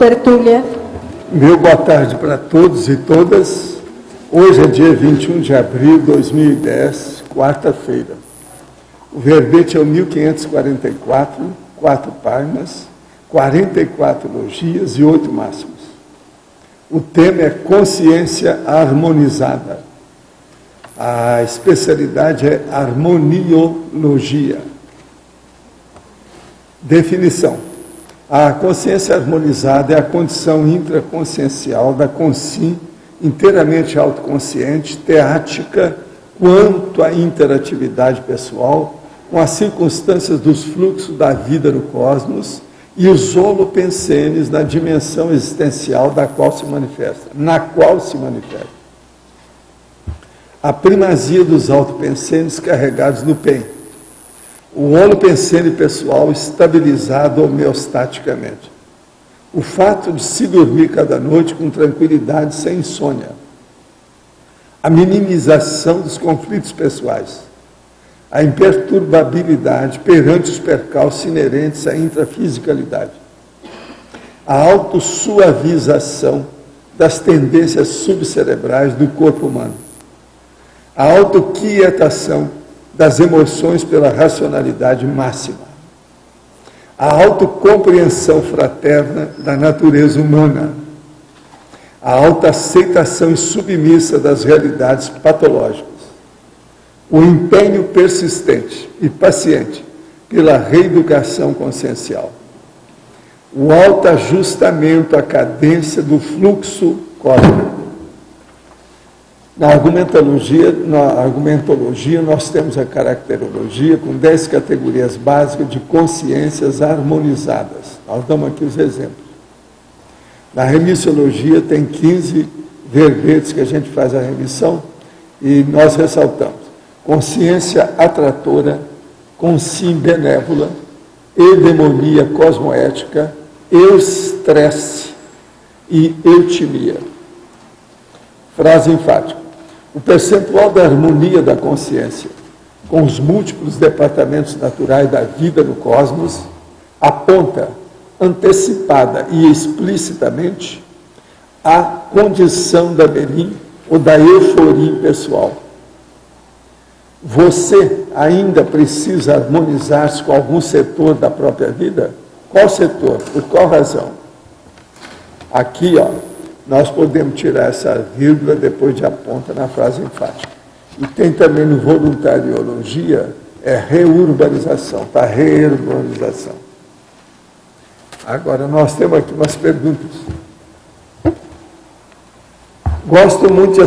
tertúlia. Meu boa tarde para todos e todas. Hoje é dia 21 de abril de 2010, quarta-feira. O verbete é o 1544, 4 páginas, 44 elogias e 8 máximos. O tema é consciência harmonizada. A especialidade é harmoniologia. Definição. A consciência harmonizada é a condição intraconsciencial da consim inteiramente autoconsciente, teática, quanto à interatividade pessoal, com as circunstâncias dos fluxos da vida no cosmos e os holopensenes na dimensão existencial na qual se manifesta. A primazia dos autopensenes carregados no PEN. O holopensene pessoal estabilizado homeostaticamente. O fato de se dormir cada noite com tranquilidade, sem insônia. A minimização dos conflitos pessoais. A imperturbabilidade perante os percalços inerentes à intrafisicalidade. A autossuavização das tendências subcerebrais do corpo humano. A autoquietação das emoções pela racionalidade máxima. A autocompreensão fraterna da natureza humana. A autoaceitação e submissa das realidades patológicas. O empenho persistente e paciente pela reeducação consciencial. O autoajustamento à cadência do fluxo cósmico. Na argumentologia, nós temos a caracterologia com 10 categorias básicas de consciências harmonizadas. Nós damos aqui os exemplos. Na remissiologia tem 15 verbetes que a gente faz a remissão e nós ressaltamos. Consciência atratora, consim benévola, eudemonia cosmoética, eustresse e eutimia. Frase enfática. O percentual da harmonia da consciência com os múltiplos departamentos naturais da vida no cosmos aponta antecipada e explicitamente a condição da belim ou da euforia pessoal. Você ainda precisa harmonizar-se com algum setor da própria vida? Qual setor? Por qual razão? Aqui, nós podemos tirar essa vírgula depois de aponta na frase enfática. E tem também no voluntariologia, reurbanização, tá? Reurbanização. Agora, nós temos aqui umas perguntas. Gosto muito de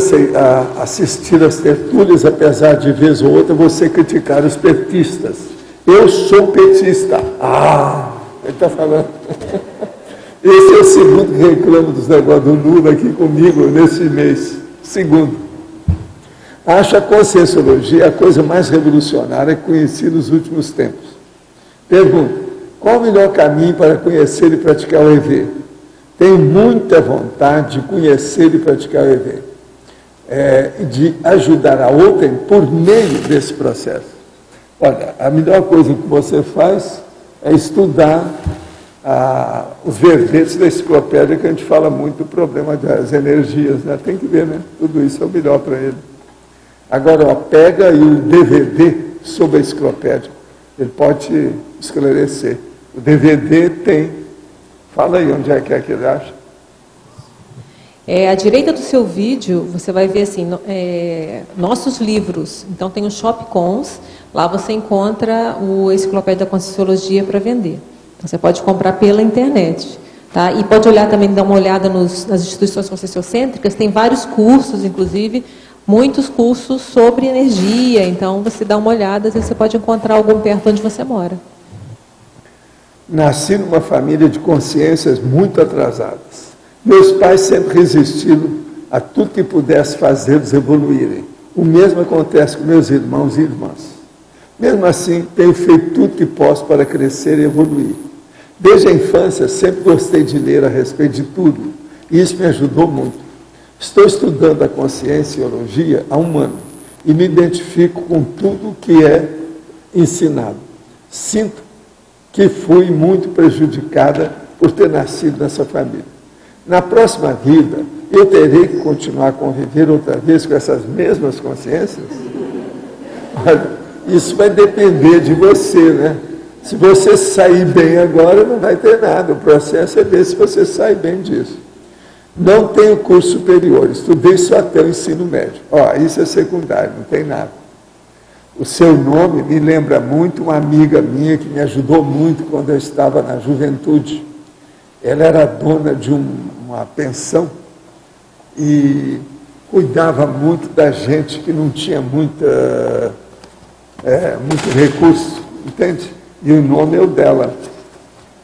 assistir às tertúlias, apesar de vez ou outra você criticar os petistas. Eu sou petista. Ele está falando. Esse é o segundo que reclama dos negócios do Lula aqui comigo nesse mês. Segundo. Acho a conscienciologia a coisa mais revolucionária conhecida nos últimos tempos. Pergunto, qual o melhor caminho para conhecer e praticar o EV? Tenho muita vontade de conhecer e praticar o EV. De ajudar a outrem por meio desse processo. Olha, a melhor coisa que você faz é estudar os verbetes da enciclopédia, que a gente fala muito do problema das energias, né? Tem que ver, né? Tudo isso é o melhor para ele. Agora, pega aí o DVD sobre a enciclopédia, ele pode te esclarecer. O DVD tem, fala aí onde é que ele acha. À direita do seu vídeo, você vai ver assim, nossos livros. Então tem o Shopcons, lá você encontra o Enciclopédia da Conscienciologia para vender. Então, você pode comprar pela internet, tá? E pode olhar também, dar uma olhada nas instituições conscienciocêntricas, tem vários cursos, inclusive, muitos cursos sobre energia, então você dá uma olhada, às vezes você pode encontrar algum perto onde você mora. Nasci numa família de consciências muito atrasadas. Meus pais sempre resistiram a tudo que pudesse fazê-los evoluírem. O mesmo acontece com meus irmãos e irmãs. Mesmo assim, tenho feito tudo que posso para crescer e evoluir. Desde a infância, sempre gostei de ler a respeito de tudo, e isso me ajudou muito. Estou estudando a conscienciologia há 1 ano, e me identifico com tudo que é ensinado. Sinto que fui muito prejudicada por ter nascido nessa família. Na próxima vida, eu terei que continuar a conviver outra vez com essas mesmas consciências? Olha, isso vai depender de você, né? Se você sair bem agora, não vai ter nada. O processo é ver se você sai bem disso. Não tenho curso superior, estudei só até o ensino médio. Isso é secundário, não tem nada. O seu nome me lembra muito uma amiga minha que me ajudou muito quando eu estava na juventude. Ela era dona de uma pensão e cuidava muito da gente que não tinha muito recurso, entende? E o nome é o dela,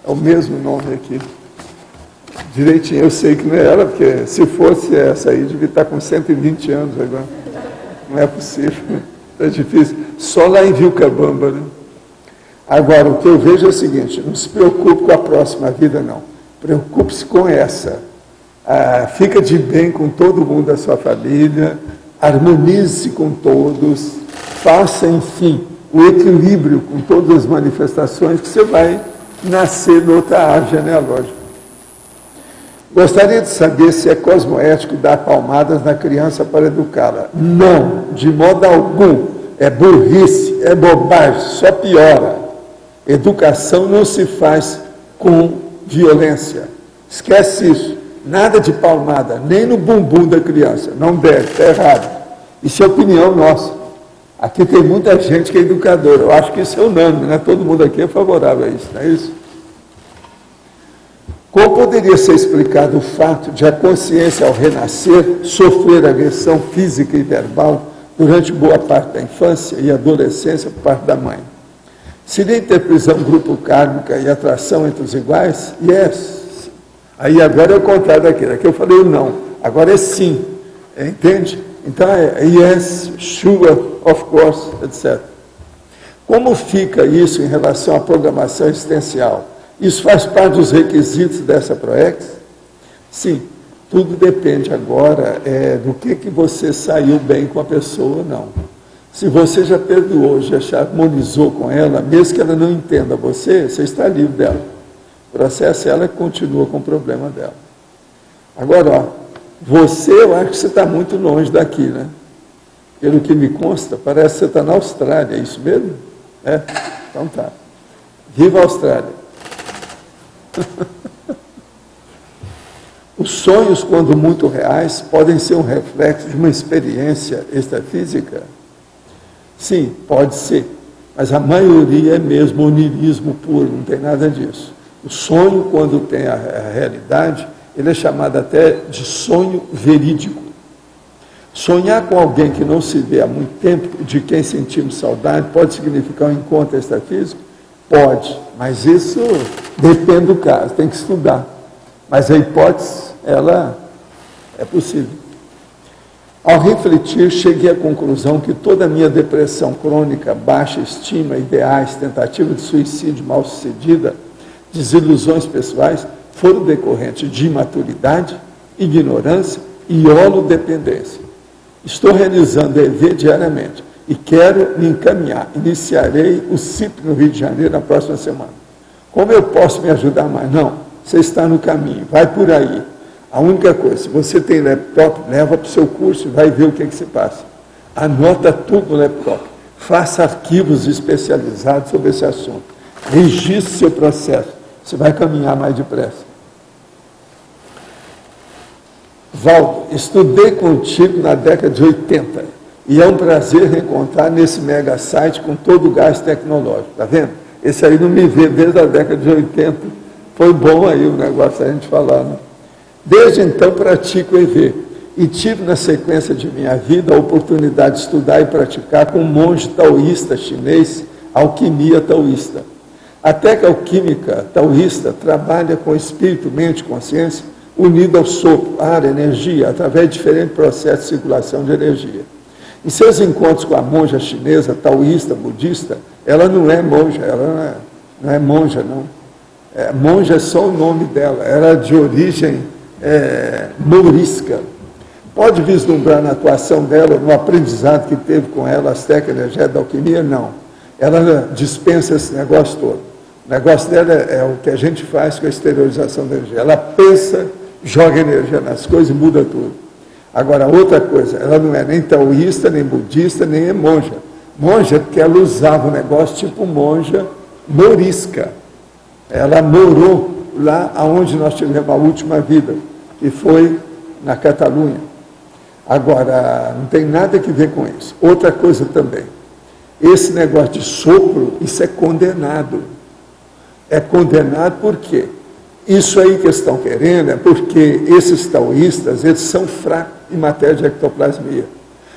é o mesmo nome aqui. Direitinho, eu sei que não é ela, porque se fosse essa aí, devia estar com 120 anos agora. Não é possível, é difícil. Só lá em Vilcabamba, né? Agora, o que eu vejo é o seguinte, não se preocupe com a próxima vida, não. Preocupe-se com essa. Fica de bem com todo mundo da sua família, harmonize-se com todos, faça, enfim, o equilíbrio com todas as manifestações que você vai nascer noutra árvore genealógica. Gostaria de saber se é cosmoético dar palmadas na criança para educá-la. Não, de modo algum. É burrice, é bobagem, só piora. Educação não se faz com violência. Esquece isso. Nada de palmada, nem no bumbum da criança. Não deve, está errado. Isso é opinião nossa. Aqui tem muita gente que é educadora. Eu acho que isso é unânime, né? Todo mundo aqui é favorável a isso, não é isso? Como poderia ser explicado o fato de a consciência, ao renascer, sofrer agressão física e verbal durante boa parte da infância e adolescência por parte da mãe? Seria interprisão grupo kármica e atração entre os iguais? Yes. Aí agora é o contrário daquilo. Aqui eu falei o não. Agora é sim. Entende? Então é yes, sure, of course, etc. Como fica isso em relação à programação existencial? Isso faz parte dos requisitos dessa ProEx? Sim, tudo depende agora do que você saiu bem com a pessoa ou não. Se você já perdoou, já harmonizou com ela, mesmo que ela não entenda você está livre dela. O processo é ela que continua com o problema dela. Agora, eu acho que você está muito longe daqui, né? Pelo que me consta, parece que você está na Austrália, é isso mesmo? Então tá. Viva a Austrália! Os sonhos, quando muito reais, podem ser um reflexo de uma experiência extrafísica? Sim, pode ser, mas a maioria é mesmo onirismo puro, não tem nada disso. O sonho, quando tem a realidade, ele é chamado até de sonho verídico. Sonhar com alguém que não se vê há muito tempo, de quem sentimos saudade, pode significar um encontro extrafísico? Pode, mas isso depende do caso, tem que estudar. Mas a hipótese, ela é possível. Ao refletir, cheguei à conclusão que toda a minha depressão crônica, baixa estima, ideais, tentativa de suicídio mal-sucedida, desilusões pessoais, foram decorrentes de imaturidade, ignorância e holodependência. Estou realizando EV diariamente e quero me encaminhar. Iniciarei o CIP no Rio de Janeiro na próxima semana. Como eu posso me ajudar mais? Não, você está no caminho, vai por aí. A única coisa, se você tem laptop, leva para o seu curso e vai ver o que se passa. Anota tudo no laptop. Faça arquivos especializados sobre esse assunto. Registre seu processo. Você vai caminhar mais depressa. Valdo, estudei contigo na década de 80 e é um prazer reencontrar nesse mega site com todo o gás tecnológico. Está vendo? Esse aí não me vê desde a década de 80. Foi bom aí o negócio a gente falar, né? Desde então pratico EV e tive na sequência de minha vida a oportunidade de estudar e praticar com um monge taoísta chinês, alquimia taoísta. A técnica alquímica taoísta trabalha com espírito, mente e consciência unido ao sopro, ar, energia, através de diferentes processos de circulação de energia. Em seus encontros com a monja chinesa, taoísta, budista, ela não é monja, ela não é monja, não. Monja é só o nome dela, era de origem mourisca. Pode vislumbrar na atuação dela, no aprendizado que teve com ela, as técnicas energéticas da alquimia? Não. Ela dispensa esse negócio todo. O negócio dela é o que a gente faz com a exteriorização da energia. Ela pensa, joga energia nas coisas e muda tudo. Agora, outra coisa, ela não é nem taoísta, nem budista, nem é monja. Monja porque ela usava o negócio tipo monja morisca. Ela morou lá onde nós tivemos a última vida, que foi na Catalunha. Agora, não tem nada que ver com isso. Outra coisa também, esse negócio de sopro, isso é condenado. É condenado por quê? Isso aí que eles estão querendo é porque esses taoístas, eles são fracos em matéria de ectoplasmia.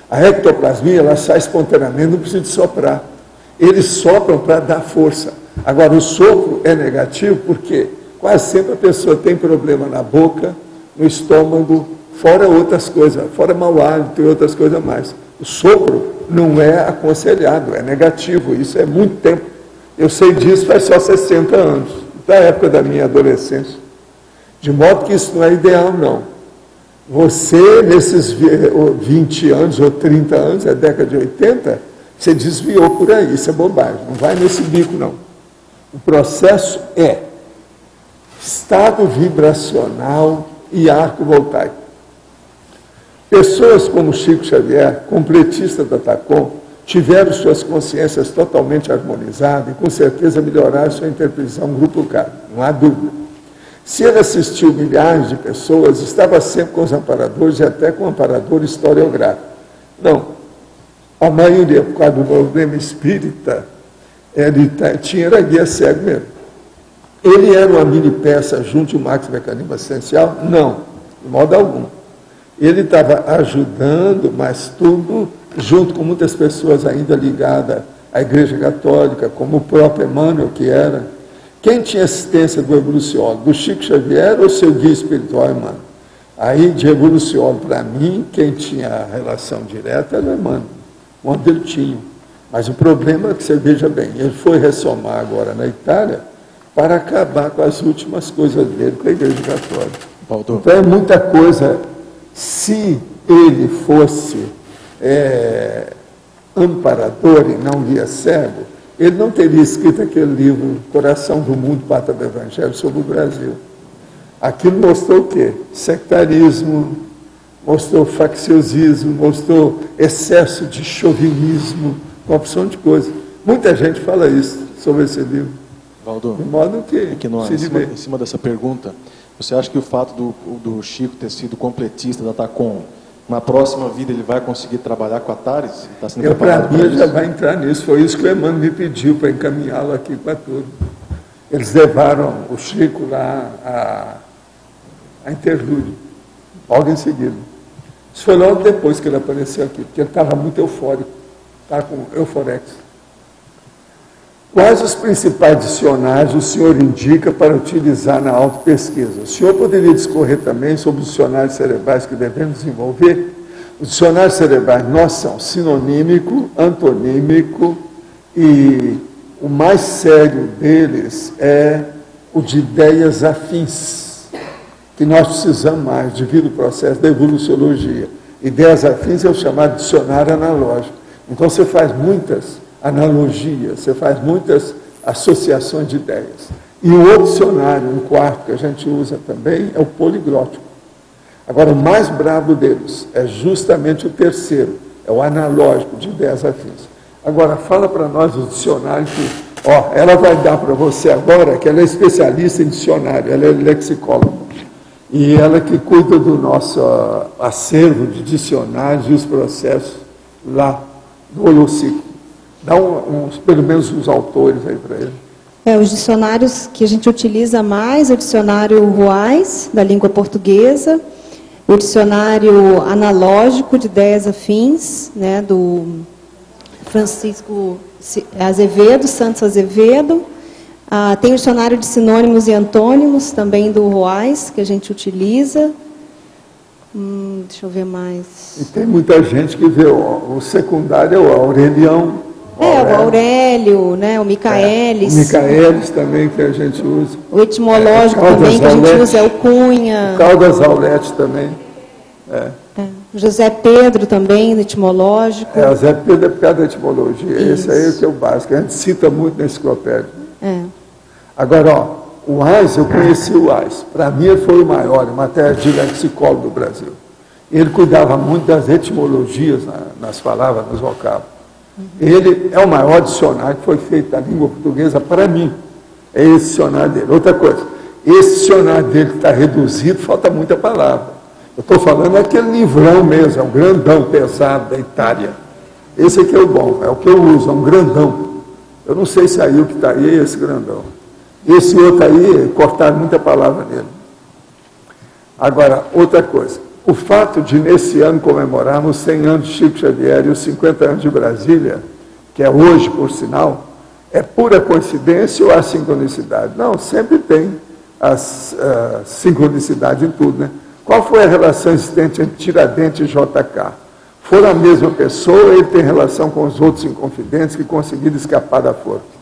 A ectoplasmia, ela sai espontaneamente, não precisa de soprar. Eles sopram para dar força. Agora, o sopro é negativo porque quase sempre a pessoa tem problema na boca, no estômago, fora outras coisas, fora mau hálito e outras coisas mais. O sopro não é aconselhado, é negativo, isso é muito tempo. Eu sei disso faz só 60 anos, da época da minha adolescência. De modo que isso não é ideal, não. Você, nesses 20 anos ou 30 anos, é década de 80, você desviou por aí, isso é bobagem, não vai nesse bico, não. O processo é estado vibracional e arco voltaico. Pessoas como Chico Xavier, completista da TACOM, tiveram suas consciências totalmente harmonizadas e com certeza melhoraram sua interpretação grupo K, não há dúvida. Se ele assistiu milhares de pessoas, estava sempre com os amparadores e até com o amparador historiográfico. Não, a maioria, por causa do problema espírita, ele era guia cego mesmo. Ele era uma mini peça junto ao Max Mecanismo Assistencial? Não, de modo algum. Ele estava ajudando, mas tudo junto com muitas pessoas ainda ligadas à Igreja Católica, como o próprio Emmanuel, que era. Quem tinha assistência do evoluciólogo? Do Chico Xavier ou seu guia espiritual, Emmanuel? Aí, de evoluciólogo, para mim, quem tinha a relação direta era o Emmanuel, onde ele tinha. Mas o problema é que você veja bem, ele foi ressomar agora na Itália para acabar com as últimas coisas dele com a Igreja Católica. Paulo. Então é muita coisa. Se ele fosse amparador e não guia cego, ele não teria escrito aquele livro, Coração do Mundo, Pátria do Evangelho, sobre o Brasil. Aquilo mostrou o quê? Sectarismo, mostrou facciosismo, mostrou excesso de chauvinismo, uma opção de coisa. Muita gente fala isso sobre esse livro. Valdo, de modo que em cima dessa pergunta, você acha que o fato do Chico ter sido completista da TACOM, na próxima vida ele vai conseguir trabalhar com a TARES? Para mim, ele já vai entrar nisso. Foi isso que o Emmanuel me pediu para encaminhá-lo aqui para tudo. Eles levaram o Chico lá a Interlúdio, logo em seguida. Isso foi logo depois que ele apareceu aqui, porque ele estava muito eufórico, estava com euforex. Quais os principais dicionários o senhor indica para utilizar na autopesquisa? O senhor poderia discorrer também sobre os dicionários cerebrais que devemos desenvolver? Os dicionários cerebrais nossos são sinonímico, antonímico e o mais sério deles é o de ideias afins, que nós precisamos mais devido ao processo da evoluciologia. Ideias afins é o chamado dicionário analógico. Então você faz muitas analogias, você faz muitas associações de ideias. E o outro dicionário, um quarto que a gente usa também, é o poliglótico. Agora, o mais brabo deles é justamente o terceiro, é o analógico de ideias afins. Agora, fala para nós o dicionário que, ela vai dar para você agora, que ela é especialista em dicionário, ela é lexicóloga. E ela que cuida do nosso acervo de dicionários e os processos lá do Holociclo. Dá pelo menos uns autores aí para ele. Os dicionários que a gente utiliza mais é o dicionário Ruais, da língua portuguesa, o dicionário analógico de ideias afins, né, do Francisco Azevedo, Santos Azevedo. Tem o dicionário de sinônimos e antônimos, também do Ruais, que a gente utiliza. Deixa eu ver mais. E tem muita gente que vê o secundário, o Aurelião. O Aurélio, né, o Micaelis. O Micaelis também, que a gente usa. O etimológico também, que a gente usa, é o Cunha. O Caldas Aulete também. O José Pedro também, no etimológico. O José Pedro é por causa da etimologia. Isso. Esse aí é o que é o básico. A gente cita muito na enciclopédia. Agora, ó, o AIS, eu conheci o AIS. Para mim, ele foi o maior em matéria de lexicólogo do Brasil. Ele cuidava muito das etimologias nas palavras, nos vocábulos. Ele é o maior dicionário que foi feito da língua portuguesa para mim. É esse dicionário dele. Outra coisa, esse dicionário dele que está reduzido, falta muita palavra. Eu estou falando aquele livrão mesmo, é um grandão pesado da Itália. Esse aqui é o bom, é o que eu uso, é um grandão. Eu não sei se aí o que está aí é esse grandão. Esse outro aí, cortaram muita palavra nele. Agora, outra coisa. O fato de, nesse ano, comemorarmos 100 anos de Chico Xavier e os 50 anos de Brasília, que é hoje, por sinal, é pura coincidência ou há sincronicidade? Não, sempre tem sincronicidade em tudo, né? Qual foi a relação existente entre Tiradentes e JK? Foram a mesma pessoa ou ele tem relação com os outros inconfidentes que conseguiram escapar da forca?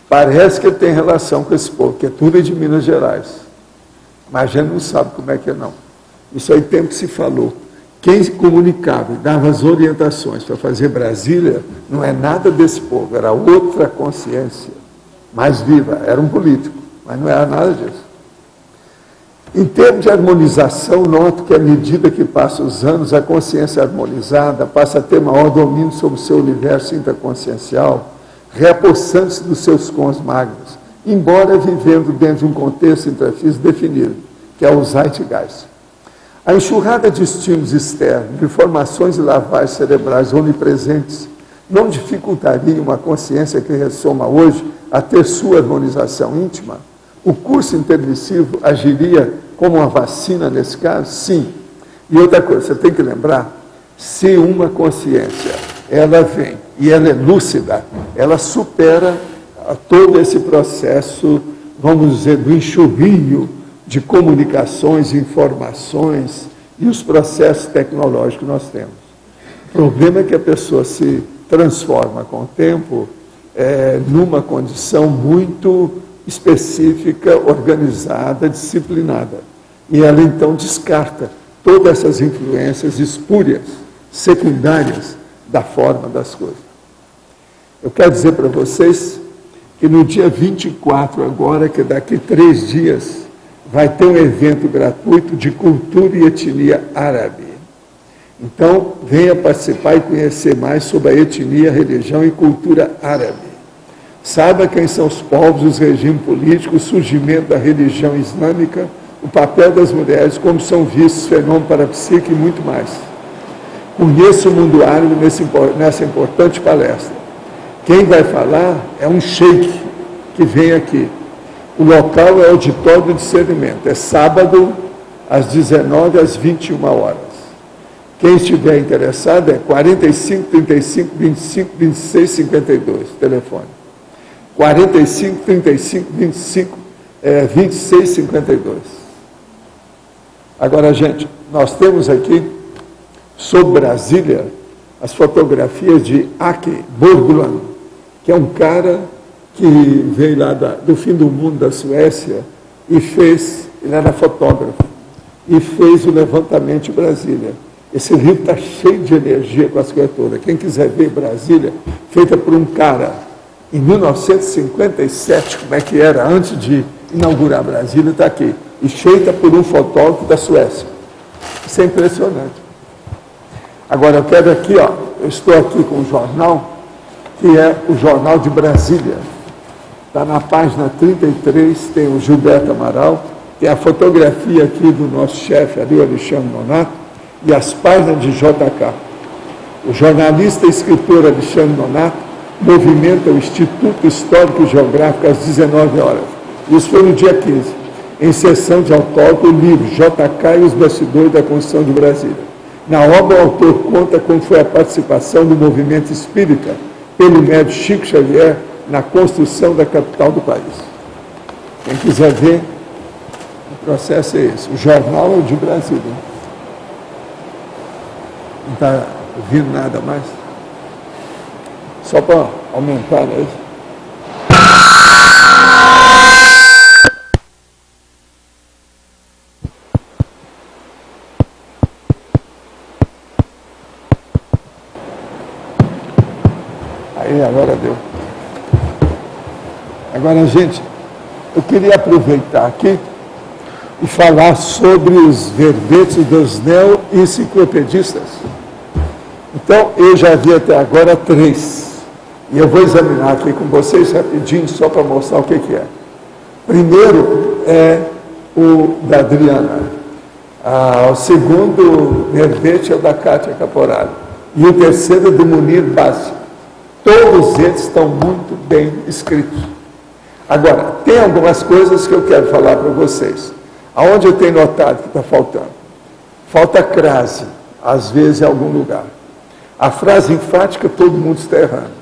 Parece que ele tem relação com esse povo, que é tudo de Minas Gerais. Mas a gente não sabe como é que é, não. Isso aí tempo que se falou. Quem comunicava e dava as orientações para fazer Brasília não é nada desse povo, era outra consciência mais viva, era um político, mas não era nada disso. Em termos de harmonização, noto que à medida que passam os anos, a consciência harmonizada passa a ter maior domínio sobre o seu universo interconsciencial, reapossando-se dos seus cons magnos, embora vivendo dentro de um contexto intrafísico definido, que é o Zeitgeist. A enxurrada de estímulos externos, de informações e lavagens cerebrais onipresentes, não dificultaria uma consciência que ressoma hoje a ter sua harmonização íntima? O curso intermissivo agiria como uma vacina nesse caso? Sim. E outra coisa, você tem que lembrar, se uma consciência, ela vem e ela é lúcida, ela supera todo esse processo, vamos dizer, do enxurrio de comunicações, informações e os processos tecnológicos que nós temos. O problema é que a pessoa se transforma com o tempo numa condição muito específica, organizada, disciplinada. E ela então descarta todas essas influências espúrias, secundárias da forma das coisas. Eu quero dizer para vocês que no dia 24 agora, que daqui 3 dias, vai ter um evento gratuito de cultura e etnia árabe. Então, venha participar e conhecer mais sobre a etnia, religião e cultura árabe. Saiba quem são os povos, os regimes políticos, o surgimento da religião islâmica, o papel das mulheres, como são vistos fenômenos parapsíquicos e muito mais. Conheça o mundo árabe nessa importante palestra. Quem vai falar é um sheik que vem aqui. O local é o Auditório do Discernimento. É sábado, às 19 às 21 horas. Quem estiver interessado é 45 35 25 26 52, telefone. 45 35 25 26 52. Agora, gente, nós temos aqui, sobre Brasília, as fotografias de Aki Borgland, que é um cara que veio lá do fim do mundo, da Suécia, e ele era fotógrafo, e fez o levantamento de Brasília. Esse livro está cheio de energia com as coisas todas. Quem quiser ver Brasília, feita por um cara, em 1957, como é que era, antes de inaugurar Brasília, está aqui. E feita por um fotógrafo da Suécia. Isso é impressionante. Agora, eu quero aqui, ó, eu estou aqui com um jornal, que é o Jornal de Brasília. Está na página 33, tem o Gilberto Amaral, tem a fotografia aqui do nosso chefe ali, o Alexandre Nonato, e as páginas de JK. O jornalista e escritor Alexandre Nonato movimenta o Instituto Histórico e Geográfico às 19 horas. Isso foi no dia 15, em sessão de autógrafo, o livro JK e os bastidores da construção de Brasília. Na obra, o autor conta como foi a participação do movimento espírita pelo médium Chico Xavier na construção da capital do país. Quem quiser ver, o processo é esse. O jornal é o de Brasília. Não está ouvindo nada mais? Só para aumentar, né? Aí, agora deu. Agora, gente, Eu queria aproveitar aqui e falar sobre os verbetes dos neo-enciclopedistas. Então, eu já vi até agora 3. E eu vou examinar aqui com vocês rapidinho, só para mostrar o que é. Primeiro é o da Adriana. O segundo verbete é o da Cátia Caporale. E o terceiro é do Munir Bassi. Todos eles estão muito bem escritos. Agora, tem algumas coisas que eu quero falar para vocês. Aonde eu tenho notado que está faltando? Falta crase, às vezes em algum lugar. A frase enfática todo mundo está errando.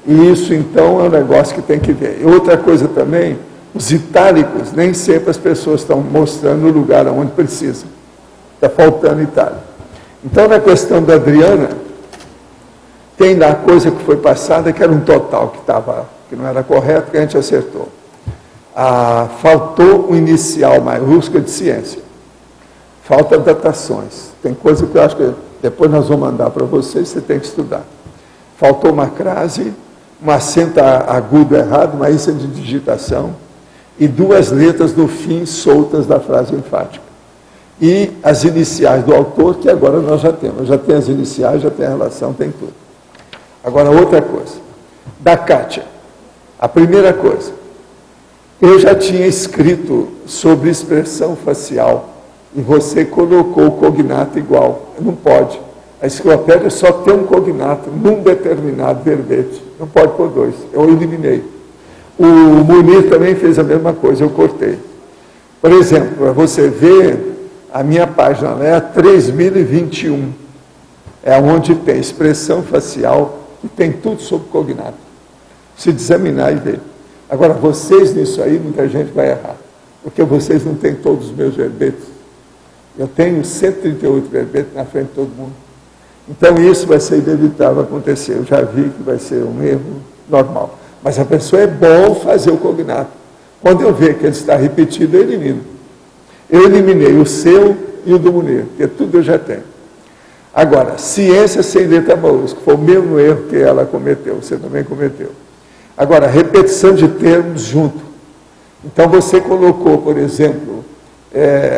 E isso, então, é um negócio que tem que ver. E outra coisa também, os itálicos, nem sempre as pessoas estão mostrando o lugar onde precisa. Está faltando itálico. Então, na questão da Adriana, tem lá a coisa que foi passada, que era um total que não era correto, que a gente acertou. Faltou o inicial maiúsculo de ciência. Falta datações. Tem coisa que eu acho que depois nós vamos mandar para vocês, você tem que estudar. Faltou uma crase, um acento agudo errado, uma ênfase de digitação, e 2 letras no fim soltas da frase enfática. E as iniciais do autor, que agora nós já temos. Já tem as iniciais, já tem a relação, tem tudo. Agora, outra coisa. Da Cátia. A primeira coisa. Eu já tinha escrito sobre expressão facial, e você colocou o cognato igual. Não pode. A enciclopédia só tem um cognato num determinado verbete. Não pode pôr 2. Eu eliminei. O Munir também fez a mesma coisa, eu cortei. Por exemplo, para você ver, a minha página é a 3021. É onde tem expressão facial e tem tudo sobre cognato. Se examinar e ver. Agora, vocês nisso aí, muita gente vai errar. Porque vocês não têm todos os meus verbetes. Eu tenho 138 verbetes na frente de todo mundo. Então, isso vai ser inevitável acontecer. Eu já vi que vai ser um erro normal. Mas a pessoa é bom fazer o cognato. Quando eu ver que ele está repetido, eu elimino. Eu eliminei o seu e o do Munir, porque tudo eu já tenho. Agora, ciência sem letra maiúscula, foi o mesmo erro que ela cometeu, você também cometeu. Agora, repetição de termos junto. Então, você colocou, por exemplo,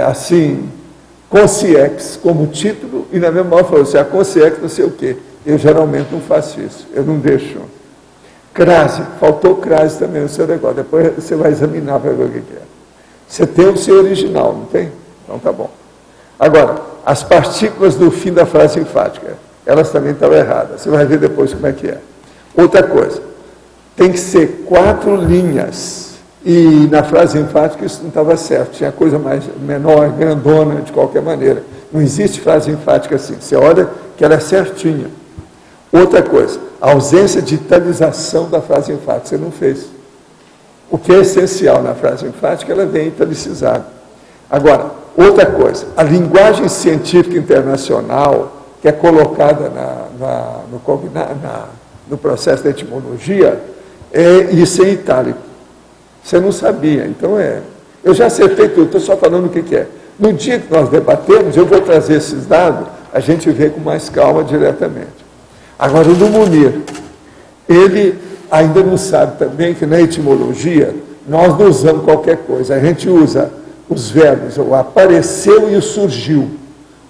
assim, consciex como título, e na mesma hora falou assim, a consciex não sei o quê. Eu geralmente não faço isso, eu não deixo. Crase, faltou crase também no seu negócio, depois você vai examinar para ver o que é. Você tem o seu original, não tem? Então tá bom. Agora, as partículas do fim da frase enfática, elas também estão erradas, você vai ver depois como é que é. Outra coisa, tem que ser 4 linhas, e na frase enfática isso não estava certo, tinha coisa mais menor, grandona, de qualquer maneira. Não existe frase enfática assim, você olha que ela é certinha. Outra coisa, a ausência de italização da frase enfática, você não fez. O que é essencial na frase enfática, ela vem italicizada. Agora, outra coisa, a linguagem científica internacional, que é colocada no processo da etimologia, isso é itálico. Você não sabia, então eu já acertei tudo, estou só falando o que é. No dia que nós debatemos, eu vou trazer esses dados, a gente vê com mais calma diretamente. Agora, o do Munir, ele ainda não sabe também que na etimologia nós não usamos qualquer coisa, a gente usa os verbos, o apareceu e o surgiu,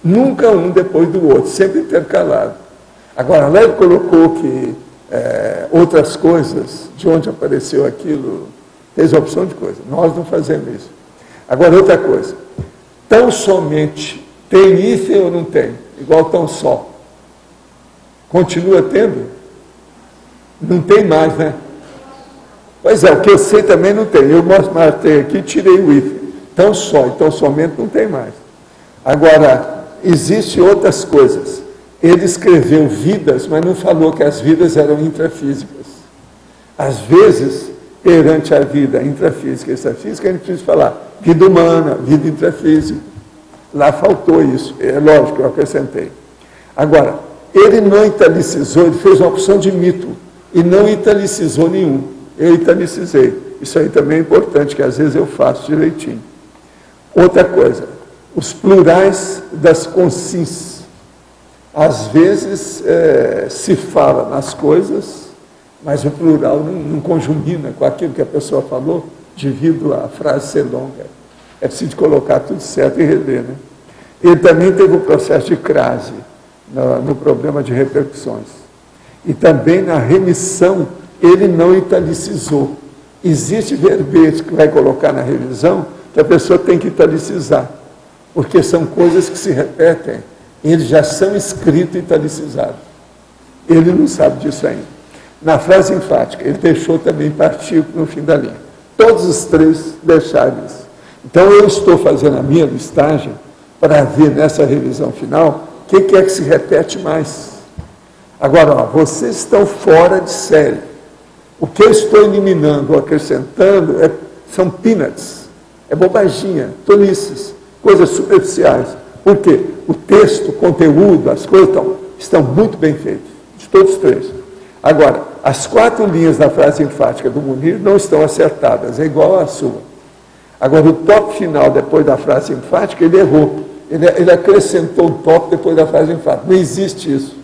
nunca um depois do outro, sempre intercalado. Agora, lá ele colocou que outras coisas, de onde apareceu aquilo, fez a opção de coisa, nós não fazemos isso. Agora, outra coisa, tão somente tem hífen ou não tem? Igual tão só. Continua tendo? Não tem mais, né? Pois é, o que eu sei também não tem. Eu marquei aqui e tirei o hífen. Tão só, então somente não tem mais. Agora, existem outras coisas. Ele escreveu vidas, mas não falou que as vidas eram intrafísicas. Às vezes, perante a vida intrafísica e extrafísica, a gente precisa falar vida humana, vida intrafísica. Lá faltou isso. É lógico, eu acrescentei. Agora, ele não italicizou, ele fez uma opção de mito e não italicizou nenhum. Eu italicizei. Isso aí também é importante, que às vezes eu faço direitinho. Outra coisa, os plurais das consins. Às vezes se fala nas coisas, mas o plural não conjumina com aquilo que a pessoa falou. devido à frase ser longa. É preciso colocar tudo certo e reler, né? Ele também teve um processo de crase no problema de repercussões. E também na remissão, ele não italicizou. Existe verbete que vai colocar na revisão que a pessoa tem que italicizar, porque são coisas que se repetem. Eles já são escritos e italicizados. Ele não sabe disso ainda. Na frase enfática, ele deixou também partículo no fim da linha. Todos os três deixaram isso. Então, eu estou fazendo a minha listagem para ver nessa revisão final o que é que se repete mais. Agora, ó, vocês estão fora de série. O que eu estou eliminando ou acrescentando são peanuts, é bobaginha, tolices, coisas superficiais. Por quê? O texto, o conteúdo, as coisas estão muito bem feitos, de todos os três. Agora, as 4 linhas da frase enfática do Munir não estão acertadas, é igual à sua. Agora, o top final, depois da frase enfática, ele errou. Ele acrescentou um top depois da frase enfática. Não existe isso.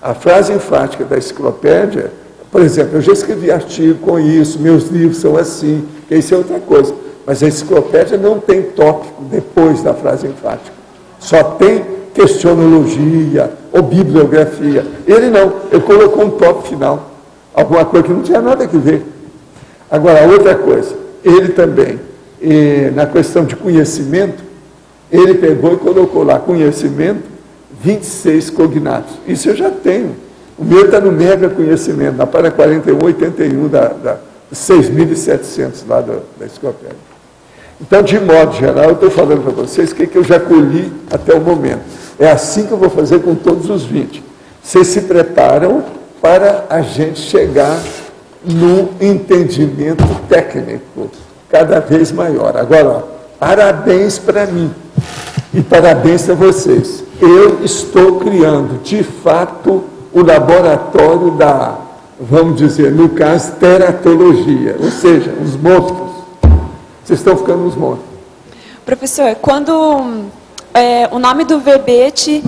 A frase enfática da enciclopédia, por exemplo, eu já escrevi artigo com isso, meus livros são assim, isso é outra coisa. Mas a enciclopédia não tem tópico depois da frase enfática. Só tem questionologia ou bibliografia. Ele não, ele colocou um tópico final. Alguma coisa que não tinha nada a ver. Agora, outra coisa, ele também, na questão de conhecimento, ele pegou e colocou lá conhecimento, 26 cognatos. Isso eu já tenho. O meu está no mega conhecimento, na página 4181 da 6.700 lá da enciclopédia. Então, de modo geral, eu estou falando para vocês o que eu já colhi até o momento. É assim que eu vou fazer com todos os 20. Vocês se preparam para a gente chegar no entendimento técnico cada vez maior. Agora, ó, parabéns para mim e parabéns para vocês. Eu estou criando, de fato, o laboratório da, vamos dizer, no caso, teratologia, ou seja, os monstros. Vocês estão ficando uns monstros. Professor, quando o nome do verbete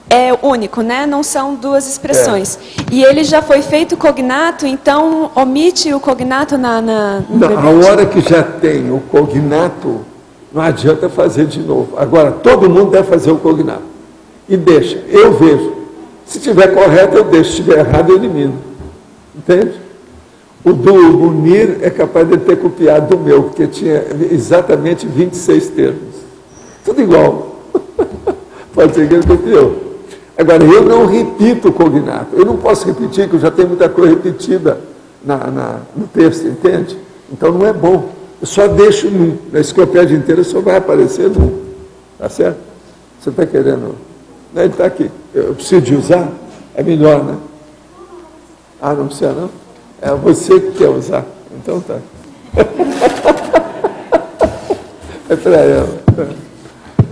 é único, né? Não são duas expressões. E ele já foi feito cognato, então omite o cognato no verbete? A hora que já tem o cognato, não adianta fazer de novo. Agora, todo mundo deve fazer o cognato. E deixa, eu vejo. Se estiver correto, eu deixo. Se estiver errado, eu elimino. Entende? O do Munir é capaz de ter copiado do meu, porque tinha exatamente 26 termos. Tudo igual. Pode ser que ele copiou. Agora, eu não repito o cognato. Eu não posso repetir, que eu já tenho muita coisa repetida no texto, entende? Então, não é bom. Eu só deixo num. Na enciclopédia inteira só vai aparecer num. Tá certo? Você está querendo... Não, ele está aqui. Eu preciso de usar? É melhor, né? Ah, não precisa, não? É você que quer usar. Então tá. É para ela.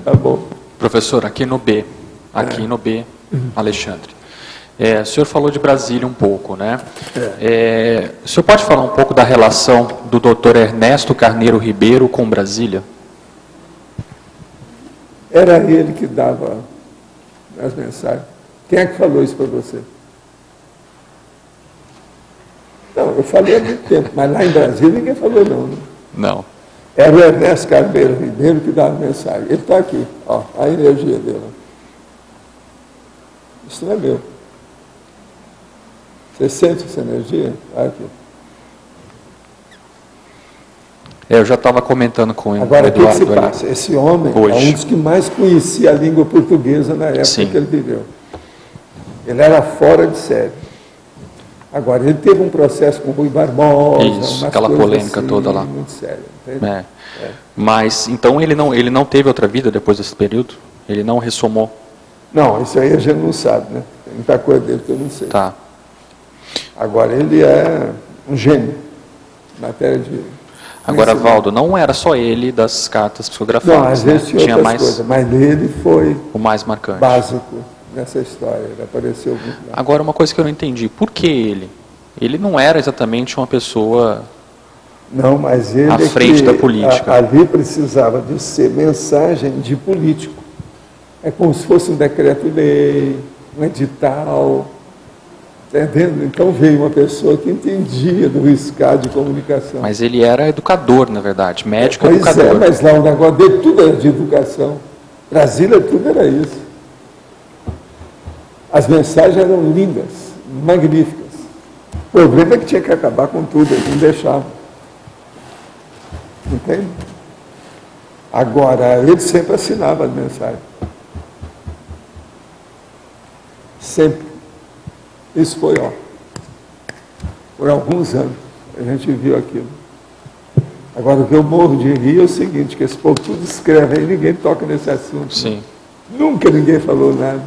Tá bom. Professor, aqui no B, Alexandre. O senhor falou de Brasília um pouco, né? O senhor pode falar um pouco da relação do Dr. Ernesto Carneiro Ribeiro com Brasília? Era ele que dava as mensagens. Quem é que falou isso para você? Não, eu falei há muito tempo, mas lá em Brasília ninguém falou não, né? Não. Era o Ernesto Carneiro Ribeiro que dava mensagem. Ele está aqui, ó, a energia dele. Isso não é meu. Você sente essa energia? Aqui. Eu já estava comentando com ele. Agora, o que se passa? Esse homem hoje é um dos que mais conhecia a língua portuguesa na época que ele viveu. Ele era fora de série. Agora, ele teve um processo com o Rui Barbosa. Isso, aquela polêmica assim, toda lá. Muito séria. Mas, então, ele não teve outra vida depois desse período? Ele não ressomou? Não, isso aí a gente não sabe, né? Tem muita coisa dele que eu não sei. Tá. Agora, ele é um gênio. Matéria de... Agora, Valdo, não era só ele das cartas psicografadas. Não, às vezes tinha outras coisas, mas ele foi o mais marcante. Básico nessa história. Ele apareceu muito lá. Agora, uma coisa que eu não entendi. Por que ele? Ele não era exatamente uma pessoa... Não, mas ele à frente da política. Ali precisava de ser mensagem de político. É como se fosse um decreto-lei, um edital. Entendendo? Então veio uma pessoa que entendia do riscado de comunicação. Mas ele era educador, na verdade, médico Pois educador. é, mas lá o negócio dele tudo era de educação. Brasília tudo era isso. As mensagens eram lindas, magníficas. O problema é que tinha que acabar com tudo, eles não deixavam. Entende? Agora, ele sempre assinava as mensagens. Sempre. Isso foi, por alguns anos, a gente viu aquilo. Agora, o que eu morro de rir é o seguinte, que esse povo tudo escreve aí, ninguém toca nesse assunto. Sim. Nunca ninguém falou nada.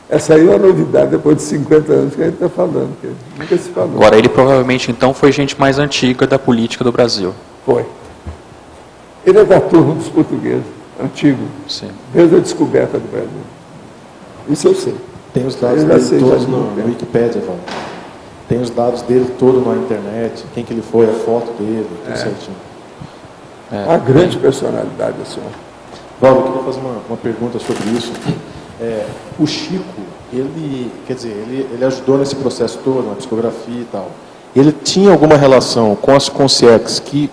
Essa aí é uma novidade, depois de 50 anos que a gente está falando, que nunca se falou. Agora, ele provavelmente, então, foi gente mais antiga da política do Brasil. Foi. Ele é da turma dos portugueses, antigo, Sim. desde a descoberta do Brasil. Isso eu sei. Tem os dados Eu já dele sei, todos já no vi. Wikipedia, Valdo. Tem os dados dele todos na internet, quem que ele foi, a foto dele, tudo certinho. Uma grande personalidade, assim. Valdo, eu queria fazer uma pergunta sobre isso. O Chico, ele ajudou nesse processo todo, na psicografia e tal. Ele tinha alguma relação com as consciências que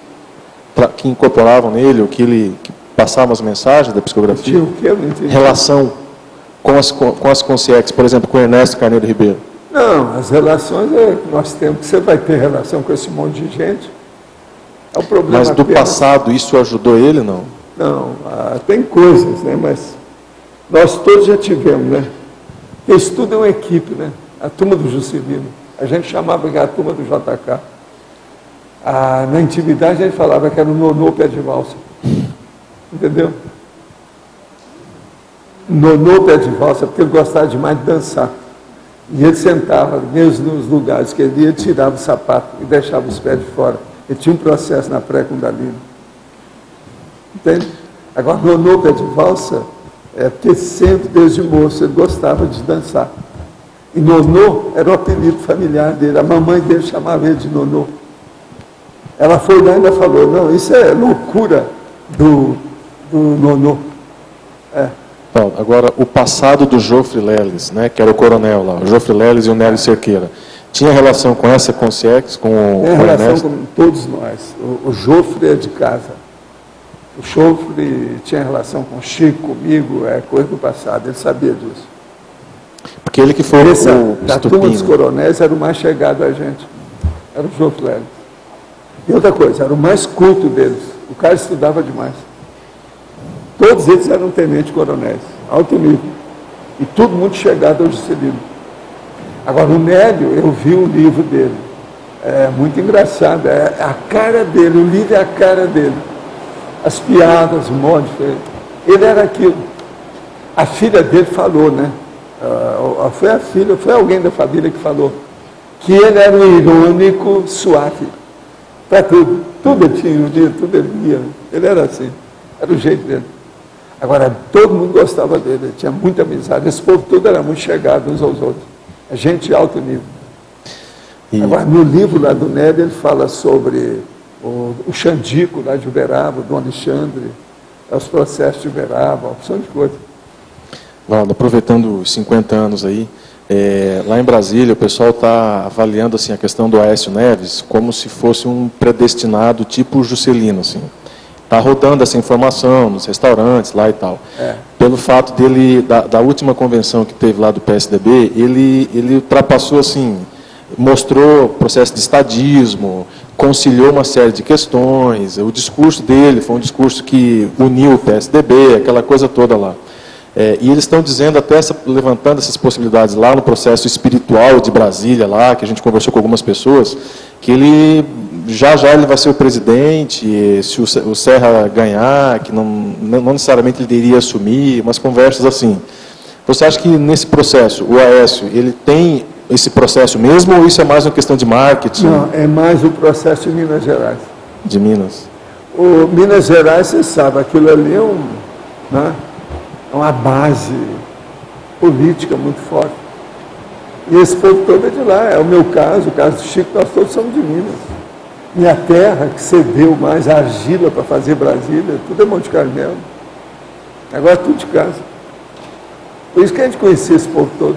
incorporavam nele, ou que passavam as mensagens da psicografia? Tinha o quê? Eu não entendi. Relação com as consciências, por exemplo, com Ernesto Carneiro Ribeiro? Não, as relações nós temos, que você vai ter relação com esse monte de gente. É o problema. Mas do apenas. passado, isso ajudou ele, não? Não, tem coisas, né? Mas nós todos já tivemos, né? Isso tudo é uma equipe, né? A turma do Juscelino. A gente chamava que era a turma do JK. Na intimidade a gente falava que era o Nonô Pé de Valsa. Entendeu? Nonô Pé de Valsa, porque ele gostava demais de dançar. E ele sentava, mesmo nos lugares que ele ia, tirava o sapato e deixava os pés de fora. Ele tinha um processo na pré-Kundalini. Entende? Agora, Nonô Pé de Valsa, porque sempre, desde moço, ele gostava de dançar. E Nonô era o apelido familiar dele. A mamãe dele chamava ele de Nonô. Ela foi lá e ainda falou, não, isso é loucura do Nonô. Paulo, agora, o passado do Jofre Leles, né, que era o coronel lá, o Jofre Leles e o Nélio Cerqueira, tinha relação com essa consciência, com Tem o relação Ernesto? com todos nós. O Jofre é de casa. O Jofre tinha relação com o Chico, comigo, é coisa do passado, ele sabia disso. Porque ele que foi Da turma dos coronéis era o mais chegado a gente. Era o Jofre Leles. E outra coisa, era o mais culto deles. O cara estudava demais. Todos eles eram tenentes-coronéis, alto nível. E todo mundo chegado ao Juscelino. Agora, o Nélio, eu vi o livro dele. É muito engraçado. É a cara dele, o livro é a cara dele. As piadas, o modo diferente. Ele era aquilo. A filha dele falou, né? Foi alguém da família que falou que ele era um irônico suave. Para tudo. Tudo ele tinha ironia, tudo ele via. Ele era assim. Era o jeito dele. Agora, todo mundo gostava dele, ele tinha muita amizade. Esse povo todo era muito chegado uns aos outros. A gente de alto nível. Agora, no livro lá do Nélio, ele fala sobre o Xandico lá de Uberaba, o Dom Alexandre, os processos de Uberaba, uma opção de coisa. Valdo, aproveitando os 50 anos aí, lá em Brasília o pessoal está avaliando assim, a questão do Aécio Neves como se fosse um predestinado tipo Juscelino, assim. Está rodando essa informação nos restaurantes lá e tal. Pelo fato dele, da última convenção que teve lá do PSDB, ele ultrapassou assim, mostrou processo de estadismo, conciliou uma série de questões, o discurso dele foi um discurso que uniu o PSDB, aquela coisa toda lá. E eles estão dizendo, até levantando essas possibilidades lá no processo espiritual de Brasília, lá, que a gente conversou com algumas pessoas, que ele já ele vai ser o presidente, se o Serra ganhar, que não necessariamente ele iria assumir, umas conversas assim. Você acha que nesse processo, o Aécio, ele tem esse processo mesmo, ou isso é mais uma questão de marketing? Não, é mais o processo de Minas Gerais. De Minas. O Minas Gerais, você sabe, aquilo ali é uma base política muito forte. E esse povo todo é de lá. É o meu caso, o caso do Chico, nós todos somos de Minas. E a terra que cedeu mais a argila para fazer Brasília, tudo é Monte Carmelo. Agora é tudo de casa. Por isso que a gente conhecia esse povo todo.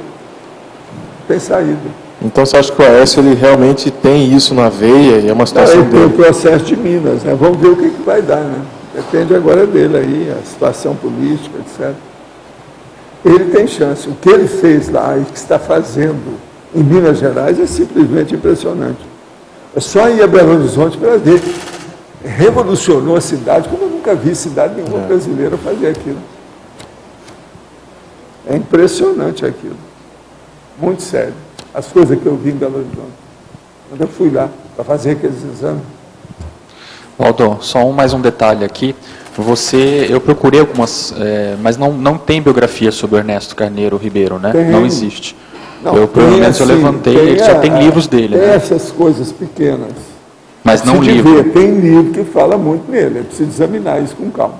Tem saída. Então você acha que o Aécio ele realmente tem isso na veia e é uma Não, situação ele tem o dele? processo de Minas, né? Vamos ver o que vai dar, né? Depende agora dele aí, a situação política, etc. Ele tem chance. O que ele fez lá e o que está fazendo em Minas Gerais é simplesmente impressionante. É só ir a Belo Horizonte para ver. Revolucionou a cidade, como eu nunca vi cidade nenhuma brasileira fazer aquilo. É impressionante aquilo. Muito sério. As coisas que eu vi em Belo Horizonte. Quando eu fui lá para fazer aqueles exames. Waldo, só mais um detalhe aqui. Eu procurei algumas, mas não tem biografia sobre o Ernesto Carneiro Ribeiro, né? Tem. Não existe. Não, Eu provavelmente assim, levantei, ele só tem livros dele, tem né? essas coisas pequenas. Mas não Precisa de livro. ver, tem livro que fala muito nele, é preciso examinar isso com calma.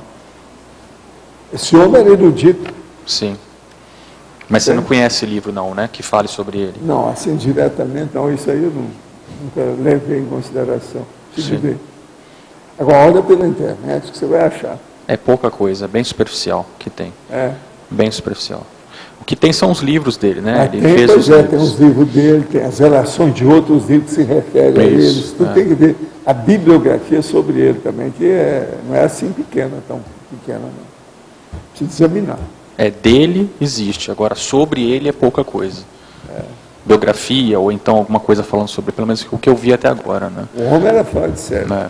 Esse homem era erudito. Sim. Mas você não conhece livro não, né? Que fale sobre ele. Não, assim diretamente, não, isso aí eu nunca levei em consideração. Preciso Sim. ver. Agora, olha pela internet que você vai achar. É pouca coisa, bem superficial que tem. É. Bem superficial. O que tem são os livros dele, né? Mas Ele tem, fez pois os tem os livros dele, tem as relações de outros livros que se referem a Isso, eles. Tudo é. tem que ver. A bibliografia sobre ele também, que não é assim pequena, tão pequena, não. Precisa examinar. É dele existe, agora sobre ele é pouca coisa. Biografia ou então alguma coisa falando sobre, pelo menos o que eu vi até agora, né? O homem era fora de série. É.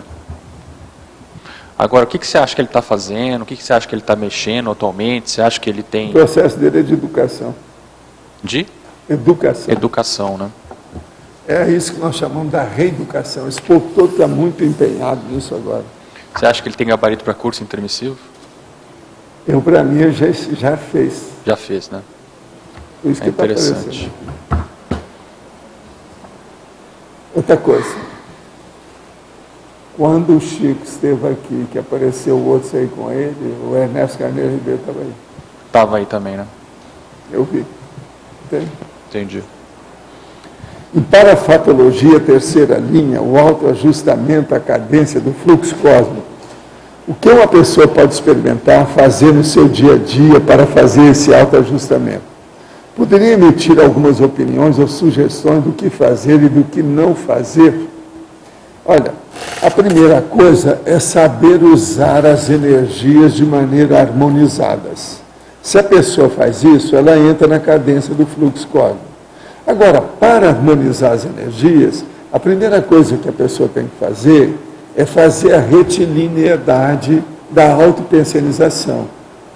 Agora, o que você acha que ele está fazendo? O que você acha que ele está mexendo atualmente? Você acha que ele tem O processo dele é de educação. de Educação. educação, né? É isso que nós chamamos da reeducação. Esse povo todo está muito empenhado nisso agora. Você acha que ele tem gabarito para curso intermissivo? Para mim, eu já fez. Já fez, né? Por isso É que está interessante. aparecendo. Outra coisa. Quando o Chico esteve aqui, que apareceu o outro sair com ele, o Ernesto Carneiro Ribeiro estava aí. Estava aí também, né? Eu vi. Entende? Entendi. E para a fatologia, terceira linha, o autoajustamento à cadência do fluxo cósmico. O que uma pessoa pode experimentar, fazer no seu dia a dia para fazer esse autoajustamento? Poderia emitir algumas opiniões ou sugestões do que fazer e do que não fazer? Olha, a primeira coisa é saber usar as energias de maneira harmonizadas. Se a pessoa faz isso, ela entra na cadência do fluxo cósmico. Agora, para harmonizar as energias, a primeira coisa que a pessoa tem que fazer é fazer a retilineidade da autopensionização.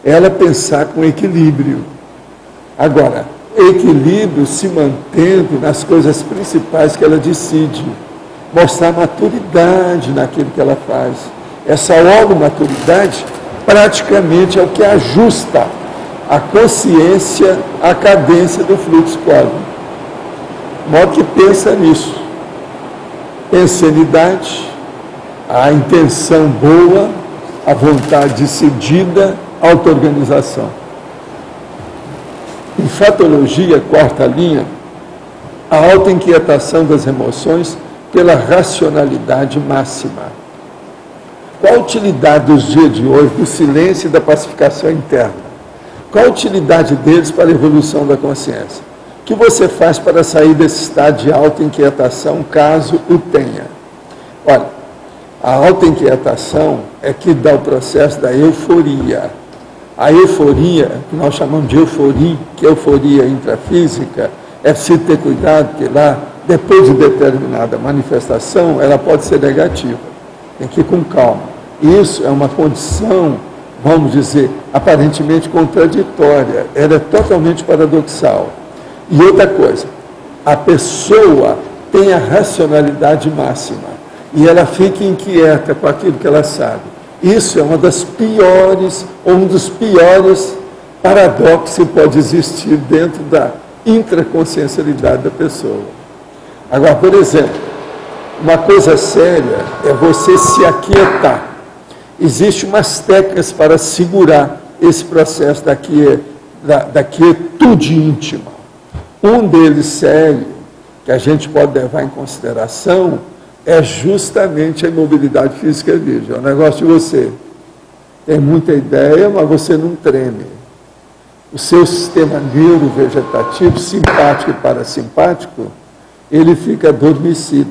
Ela pensar com equilíbrio. Agora, equilíbrio se mantendo nas coisas principais que ela decide. Mostrar maturidade naquilo que ela faz. Essa maturidade praticamente é o que ajusta a consciência à cadência do fluxo cósmico. De modo que pensa nisso. Pensenidade, a intenção boa, a vontade decidida, auto-organização. Em fatologia, quarta linha, a autoinquietação das emoções pela racionalidade máxima. Qual a utilidade dos dias de hoje do silêncio e da pacificação interna? Qual a utilidade deles para a evolução da consciência? O que você faz para sair desse estado de autoinquietação, caso o tenha? Olha, a autoinquietação é que dá o processo da euforia. A euforia, que nós chamamos de euforia, que é euforia intrafísica, é preciso ter cuidado, porque lá, depois de determinada manifestação, ela pode ser negativa. Tem que ir com calma. Isso é uma condição, vamos dizer, aparentemente contraditória. Ela é totalmente paradoxal. E outra coisa, a pessoa tem a racionalidade máxima e ela fica inquieta com aquilo que ela sabe. Isso é uma das piores, ou um dos piores paradoxos que pode existir dentro da intraconsciencialidade da pessoa. Agora, por exemplo, uma coisa séria é você se aquietar. Existem umas técnicas para segurar esse processo da quietude íntima. Um deles sério, que a gente pode levar em consideração, é justamente a imobilidade física virgem. É um negócio de você tem muita ideia, mas você não treme. O seu sistema neurovegetativo, simpático e parasimpático, ele fica adormecido.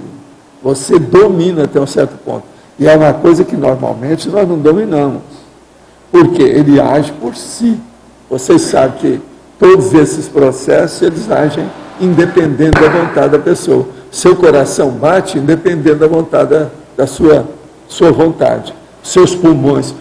Você domina até um certo ponto. E é uma coisa que normalmente nós não dominamos. Porque ele age por si. Vocês sabem que todos esses processos, eles agem independente da vontade da pessoa. Seu coração bate independente da vontade da sua vontade. Seus pulmões.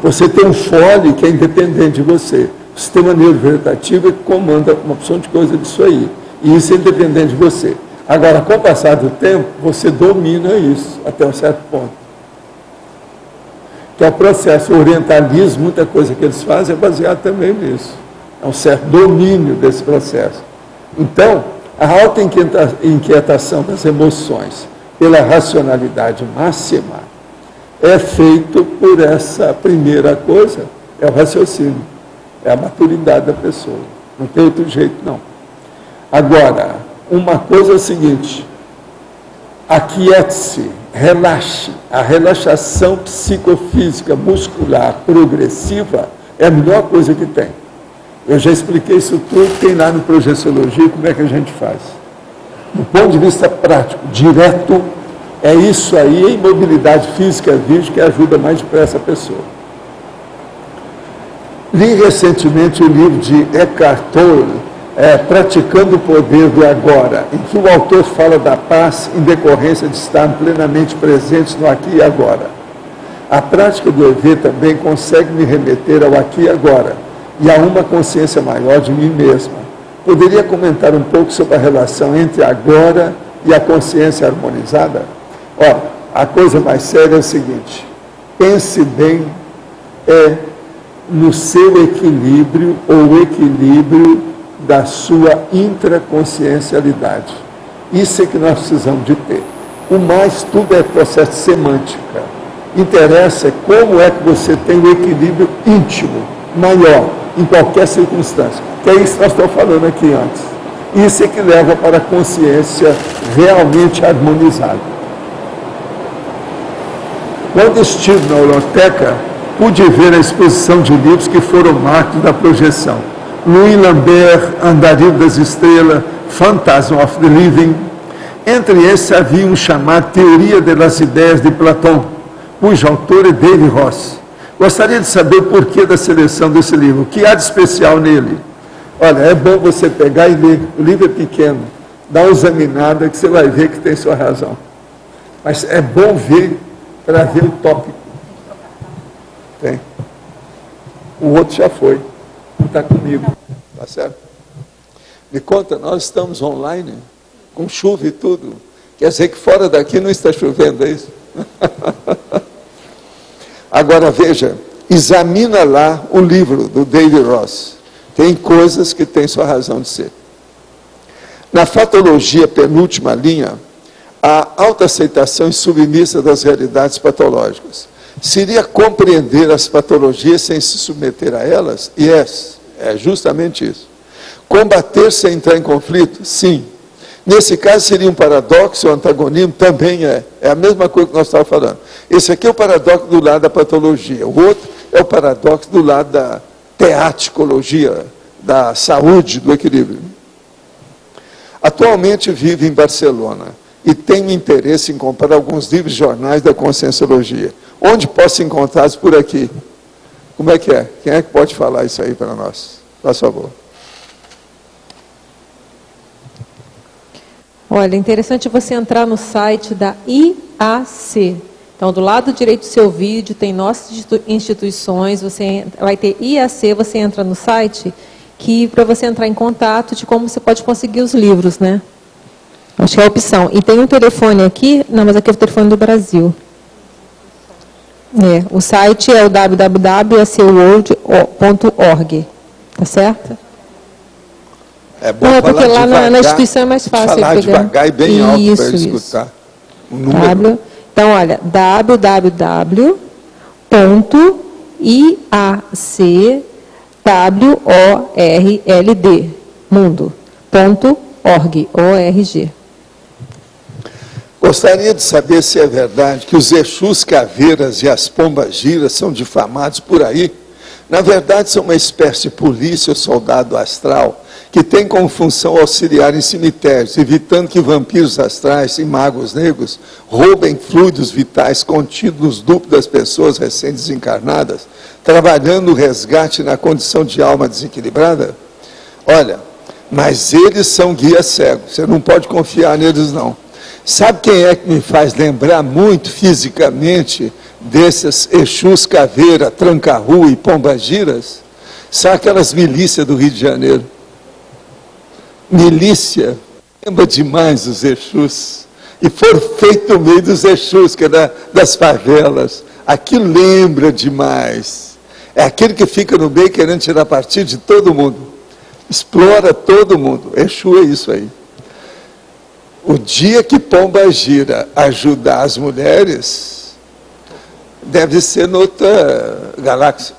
Você tem um fole que é independente de você. O sistema neurovegetativo comanda uma opção de coisa disso aí. E isso é independente de você. Agora, com o passar do tempo, você domina isso até um certo ponto. Que é o processo orientalismo, muita coisa que eles fazem é baseado também nisso. É um certo domínio desse processo. Então, a alta inquietação das emoções pela racionalidade máxima é feito por essa primeira coisa, é o raciocínio, é a maturidade da pessoa. Não tem outro jeito, não. Agora, uma coisa é o seguinte, aquiete-se, relaxe. A relaxação psicofísica muscular progressiva é a melhor coisa que tem. Eu já expliquei isso tudo, tem lá no Projeciologia como é que a gente faz. Do ponto de vista prático, direto, é isso aí, a imobilidade física vídeo que ajuda mais depressa a pessoa. Li recentemente o livro de Eckhart Tolle, Praticando o Poder do Agora, em que o autor fala da paz em decorrência de estar plenamente presentes no aqui e agora. A prática do EV também consegue me remeter ao aqui e agora, e a uma consciência maior de mim mesma. Poderia comentar um pouco sobre a relação entre agora e a consciência harmonizada? Ó, a coisa mais séria é o seguinte, pense bem no seu equilíbrio ou equilíbrio da sua intraconsciencialidade. Isso é que nós precisamos de ter. O mais, tudo é processo de semântica. Interessa como é que você tem o equilíbrio íntimo, maior, em qualquer circunstância. Que é isso que nós estamos falando aqui antes. Isso é que leva para a consciência realmente harmonizada. Quando estive na Holoteca, pude ver a exposição de livros que foram marcos da projeção. Louis Lambert, Andarilho das Estrelas, Phantasm of the Living. Entre esses havia um chamado Teoria das Ideias de Platão, cujo autor é David Ross. Gostaria de saber o porquê da seleção desse livro, o que há de especial nele. Olha, é bom você pegar e ler, o livro é pequeno, dá uma examinada que você vai ver que tem sua razão. Mas é bom ver para ver o tópico. Tem. O outro já foi, não está comigo, tá certo? Me conta, nós estamos online, com chuva e tudo, quer dizer que fora daqui não está chovendo, é isso? Agora veja, examina lá o livro do David Ross. Tem coisas que têm sua razão de ser. Na fatologia, penúltima linha, a autoaceitação e submissa das realidades patológicas. Seria compreender as patologias sem se submeter a elas? Yes, é justamente isso. Combater sem entrar em conflito? Sim. Nesse caso seria um paradoxo, o antagonismo também é. É a mesma coisa que nós estávamos falando. Esse aqui é o paradoxo do lado da patologia. O outro é o paradoxo do lado da teaticologia, da saúde, do equilíbrio. Atualmente vivo em Barcelona e tenho interesse em comprar alguns livros e jornais da Conscienciologia. Onde posso encontrá-los por aqui? Como é que é? Quem é que pode falar isso aí para nós? Por favor. Olha, é interessante você entrar no site da IAC. Então, do lado direito do seu vídeo, tem nossas instituições, você vai ter IAC, você entra no site, que para você entrar em contato de como você pode conseguir os livros, né? Acho que é a opção. E tem um telefone aqui, não, mas aqui é o telefone do Brasil. O site é o www.acworld.org, tá certo? É bom não, é porque lá devagar, na instituição é mais fácil. Falar devagar e bem alto para ele escutar. O número. Então, olha, www.iacworld, mundo.org. Gostaria de saber se é verdade que os Exus caveiras e as pombagiras são difamados por aí. Na verdade, são uma espécie de polícia ou soldado astral que tem como função auxiliar em cemitérios, evitando que vampiros astrais e magos negros roubem fluidos vitais contidos nos duplos das pessoas recém-desencarnadas, trabalhando o resgate na condição de alma desequilibrada? Olha, mas eles são guias cegos, você não pode confiar neles não. Sabe quem é que me faz lembrar muito fisicamente desses Exus, Caveira, Tranca-Rua e Pombagiras? São aquelas milícias do Rio de Janeiro. Milícia, lembra demais os Exus. E foram feitos no meio dos Exus, que é das favelas. Aquilo lembra demais. É aquele que fica no meio querendo tirar partido de todo mundo. Explora todo mundo. Exu é isso aí. O dia que Pombagira ajudar as mulheres, deve ser noutra galáxia.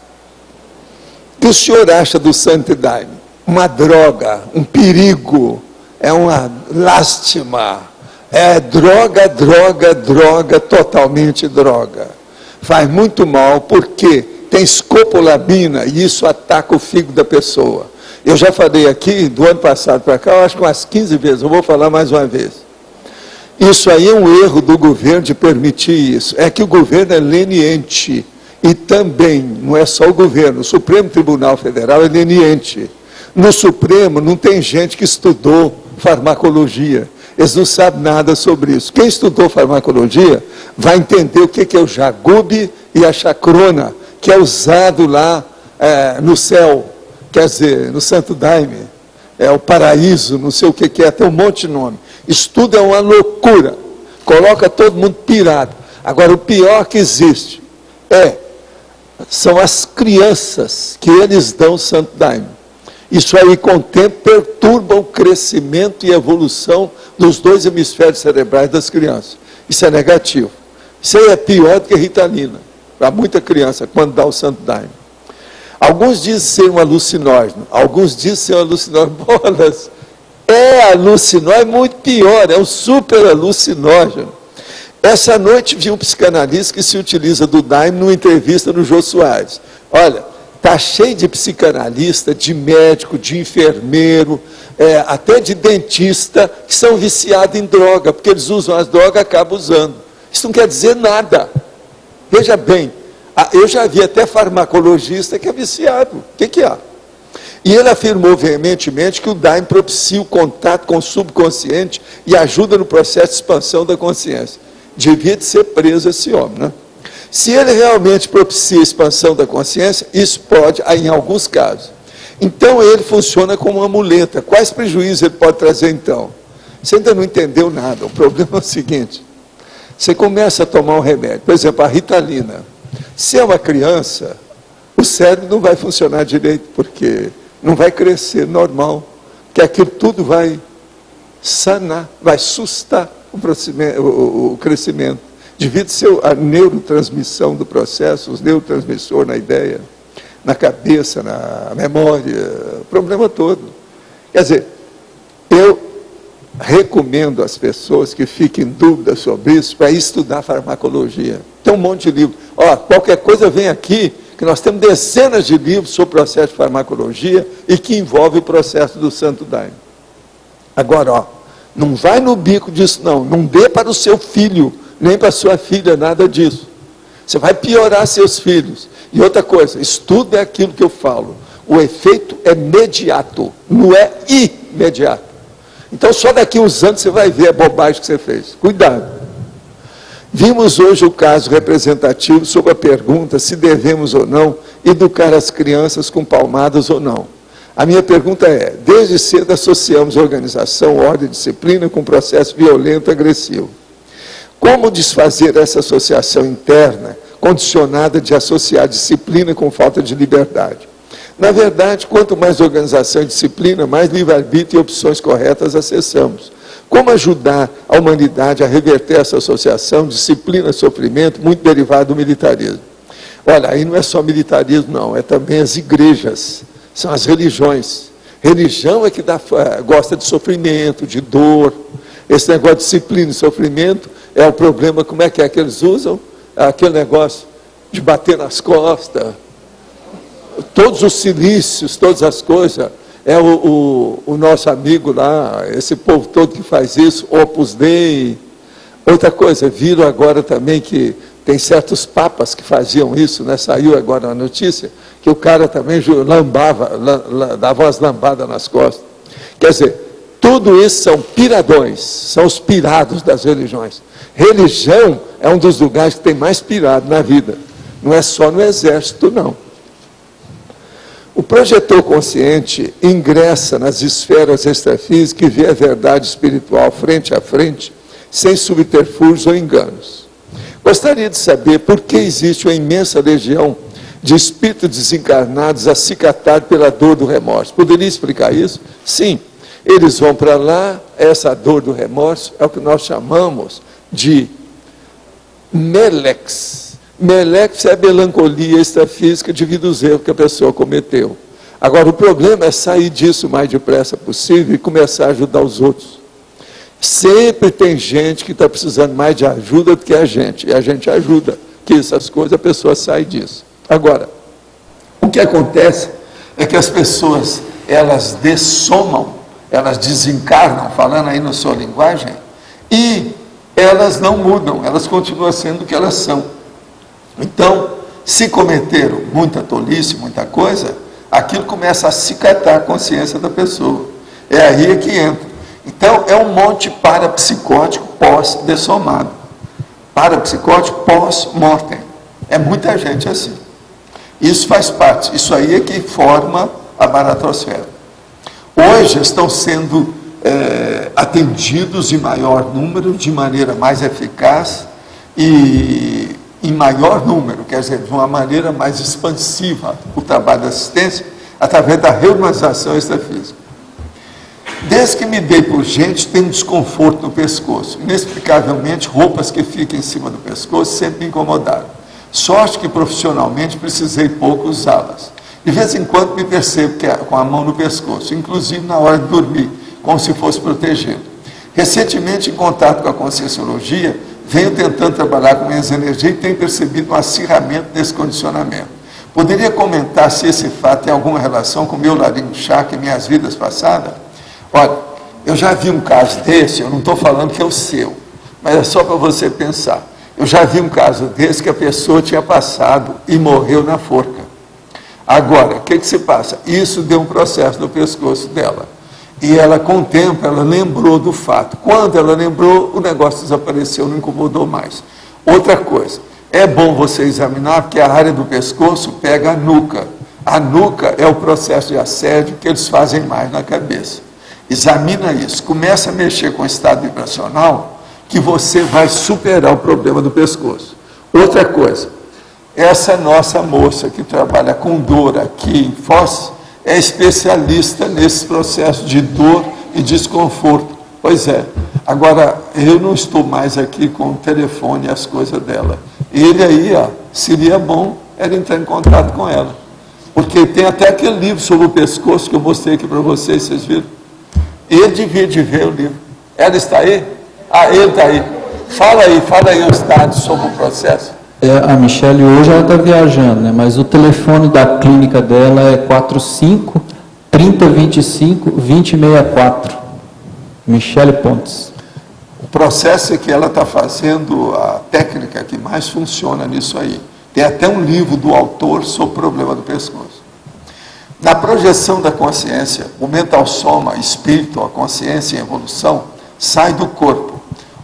O que o senhor acha do Santo Daime? Uma droga, um perigo, é uma lástima, é droga, droga, droga, totalmente droga. Faz muito mal, porque tem escopolamina e isso ataca o fígado da pessoa. Eu já falei aqui, do ano passado para cá, eu acho que umas 15 vezes, eu vou falar mais uma vez. Isso aí é um erro do governo de permitir isso. É que o governo é leniente. E também, não é só o governo, o Supremo Tribunal Federal é leniente. No Supremo não tem gente que estudou farmacologia. Eles não sabem nada sobre isso. Quem estudou farmacologia vai entender o que é o jagube e a chacrona, que é usado lá no céu, quer dizer, no Santo Daime, é o paraíso, não sei o que é, tem um monte de nome. Estudo é uma loucura, coloca todo mundo pirado. Agora, o pior que existe são as crianças que eles dão o Santo Daime. Isso aí, com o tempo, perturba o crescimento e evolução dos dois hemisférios cerebrais das crianças. Isso é negativo. Isso aí é pior do que Ritalina, para muita criança, quando dá o Santo Daime. Alguns dizem ser um alucinógeno, alguns dizem ser um alucinógeno. Bolas, alucinógeno, é muito pior, é um super alucinógeno. Essa noite vi um psicanalista que se utiliza do Daime numa entrevista no Jô Soares. Olha, está cheio de psicanalista, de médico, de enfermeiro, até de dentista, que são viciados em droga, porque eles usam as drogas e acabam usando. Isso não quer dizer nada. Veja bem, eu já vi até farmacologista que é viciado. O que há? E ele afirmou veementemente que o Daime propicia o contato com o subconsciente e ajuda no processo de expansão da consciência. Devia de ser preso esse homem, né? Se ele realmente propicia a expansão da consciência, isso pode, em alguns casos. Então ele funciona como uma muleta. Quais prejuízos ele pode trazer então? Você ainda não entendeu nada. O problema é o seguinte: você começa a tomar um remédio, por exemplo, a Ritalina. Se é uma criança, o cérebro não vai funcionar direito, porque não vai crescer normal, que aquilo tudo vai sanar, vai sustar o crescimento. Devido ser a neurotransmissão do processo, os neurotransmissores na ideia, na cabeça, na memória, o problema todo. Quer dizer, eu recomendo às pessoas que fiquem em dúvida sobre isso para estudar farmacologia. Tem um monte de livro. Qualquer coisa vem aqui, que nós temos dezenas de livros sobre o processo de farmacologia e que envolve o processo do Santo Daime. Agora, não vai no bico disso não, não dê para o seu filho, nem para a sua filha, nada disso. Você vai piorar seus filhos. E outra coisa, estudo é aquilo que eu falo. O efeito é imediato, não é imediato. Então, só daqui a uns anos você vai ver a bobagem que você fez. Cuidado. Vimos hoje o caso representativo sobre a pergunta se devemos ou não educar as crianças com palmadas ou não. A minha pergunta é: desde cedo associamos organização, ordem e disciplina com processo violento e agressivo. Como desfazer essa associação interna, condicionada de associar disciplina com falta de liberdade? Na verdade, quanto mais organização e disciplina, mais livre-arbítrio e opções corretas acessamos. Como ajudar a humanidade a reverter essa associação, disciplina, sofrimento, muito derivado do militarismo? Olha, aí não é só militarismo, não, é também as igrejas, são as religiões. Religião é que gosta de sofrimento, de dor. Esse negócio de disciplina e sofrimento é o problema. Como é que eles usam? Aquele negócio de bater nas costas, todos os silícios, todas as coisas, É o nosso amigo lá, esse povo todo que faz isso, Opus Dei. Outra coisa, viram agora também que tem certos papas que faziam isso, né? Saiu agora a notícia, que o cara também dava umas lambadas nas costas. Quer dizer, tudo isso são piradões, são os pirados das religiões. Religião é um dos lugares que tem mais pirado na vida. Não é só no exército, não. O projetor consciente ingressa nas esferas extrafísicas e vê a verdade espiritual frente a frente, sem subterfúgios ou enganos. Gostaria de saber por que existe uma imensa legião de espíritos desencarnados acicatados pela dor do remorso. Poderia explicar isso? Sim. Eles vão para lá, essa dor do remorso é o que nós chamamos de melex. Melex é a melancolia extrafísica devido aos erros que a pessoa cometeu. Agora, o problema é sair disso o mais depressa possível e começar a ajudar os outros. Sempre tem gente que está precisando mais de ajuda do que a gente, e a gente ajuda, que essas coisas a pessoa sai disso. Agora, o que acontece é que as pessoas, elas dessomam, elas desencarnam, falando aí na sua linguagem, e elas não mudam, elas continuam sendo o que elas são. Então, se cometeram muita tolice, muita coisa, aquilo começa a acicatar a consciência da pessoa. É aí que entra. Então, é um monte parapsicótico pós-dessomado. Parapsicótico pós-mortem. É muita gente assim. Isso faz parte. Isso aí é que forma a baratosfera. Hoje estão sendo atendidos em maior número, de maneira mais eficaz e em maior número, quer dizer, de uma maneira mais expansiva, o trabalho de assistência, através da reumanização extrafísica. Desde que me dei por gente, tenho desconforto no pescoço. Inexplicavelmente, roupas que ficam em cima do pescoço sempre me incomodaram. Sorte que profissionalmente precisei pouco usá-las. De vez em quando me percebo com a mão no pescoço, inclusive na hora de dormir, como se fosse protegendo. Recentemente, em contato com a Conscienciologia, venho tentando trabalhar com minhas energias e tenho percebido um acirramento desse condicionamento. Poderia comentar se esse fato tem alguma relação com o meu laringe-chakra e minhas vidas passadas? Olha, eu já vi um caso desse, eu não estou falando que é o seu, mas é só para você pensar. Eu já vi um caso desse que a pessoa tinha passado e morreu na forca. Agora, o que se passa? Isso deu um processo no pescoço dela. E ela, com o tempo, ela lembrou do fato. Quando ela lembrou, o negócio desapareceu, não incomodou mais. Outra coisa, é bom você examinar, porque a área do pescoço pega a nuca. A nuca é o processo de assédio que eles fazem mais na cabeça. Examina isso, começa a mexer com o estado vibracional, que você vai superar o problema do pescoço. Outra coisa, essa nossa moça que trabalha com dor aqui em Foz, é especialista nesse processo de dor e desconforto. Pois é, agora eu não estou mais aqui com o telefone e as coisas dela. Ele aí, ó, seria bom era entrar em contato com ela. Porque tem até aquele livro sobre o pescoço que eu mostrei aqui para vocês, vocês viram? Ele devia de ver o livro. Ela está aí? Ah, ele está aí. Fala aí os dados sobre o processo. A Michele hoje ela está viajando, né? Mas o telefone da clínica dela é 45 3025 2064. Michele Pontes. O processo é que ela está fazendo a técnica que mais funciona nisso aí. Tem até um livro do autor sobre o problema do pescoço. Na projeção da consciência, o mental soma, espírito, a consciência em evolução, sai do corpo.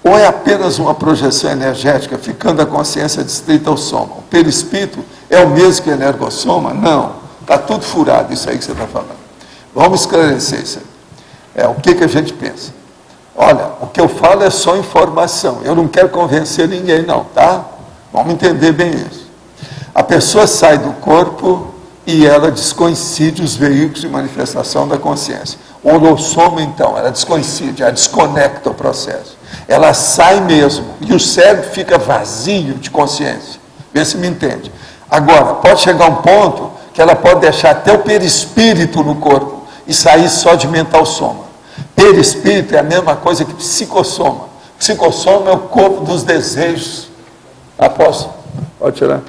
Ou é apenas uma projeção energética, ficando a consciência distrita ao soma? O perispírito é o mesmo que o energossoma? Não. Está tudo furado isso aí que você está falando. Vamos esclarecer isso aí. O que a gente pensa? Olha, o que eu falo é só informação. Eu não quero convencer ninguém não, tá? Vamos entender bem isso. A pessoa sai do corpo e ela descoincide os veículos de manifestação da consciência. O holossoma, então, ela descoincide, ela desconecta o processo. Ela sai mesmo, e o cérebro fica vazio de consciência. Vê se me entende. Agora, pode chegar um ponto que ela pode deixar até o perispírito no corpo e sair só de mental soma. Perispírito é a mesma coisa que psicossoma. Psicossoma é o corpo dos desejos. Posso? Pode tirar.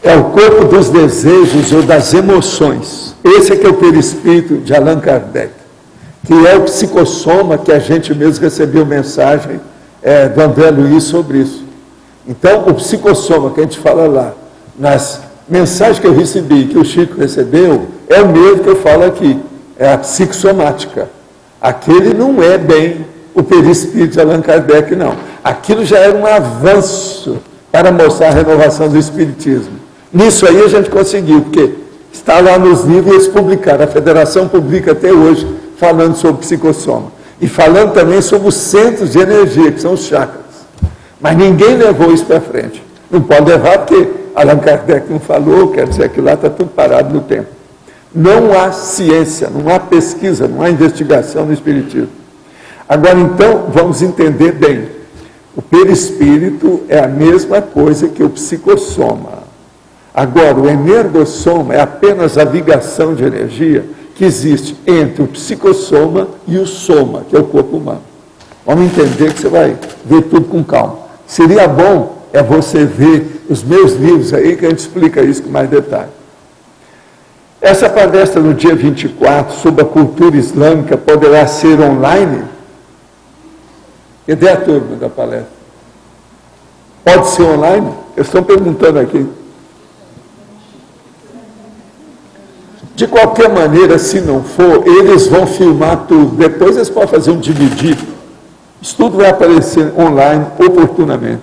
É o corpo dos desejos ou das emoções. Esse é que é o perispírito de Allan Kardec, que é o psicossoma, que a gente mesmo recebeu mensagem do André Luiz sobre isso. Então, o psicossoma que a gente fala lá, nas mensagens que eu recebi, que o Chico recebeu, é o mesmo que eu falo aqui, é a psicossomática. Aquele não é bem o perispírito de Allan Kardec, não. Aquilo já era um avanço para mostrar a renovação do espiritismo. Nisso aí a gente conseguiu, porque está lá nos livros e eles publicaram. A Federação publica até hoje, falando sobre psicossoma. E falando também sobre os centros de energia, que são os chakras. Mas ninguém levou isso para frente. Não pode levar, porque Allan Kardec não falou, quer dizer que lá está tudo parado no tempo. Não há ciência, não há pesquisa, não há investigação no espiritismo. Agora, então, vamos entender bem. O perispírito é a mesma coisa que o psicossoma. Agora, o energossoma é apenas a ligação de energia que existe entre o psicossoma e o soma, que é o corpo humano. Vamos entender que você vai ver tudo com calma. Seria bom você ver os meus livros aí, que a gente explica isso com mais detalhe. Essa palestra no dia 24, sobre a cultura islâmica, poderá ser online? Cadê a turma da palestra? Pode ser online? Eles estão perguntando aqui. De qualquer maneira, se não for, eles vão filmar tudo. Depois eles podem fazer um dividido. Isso tudo vai aparecer online oportunamente.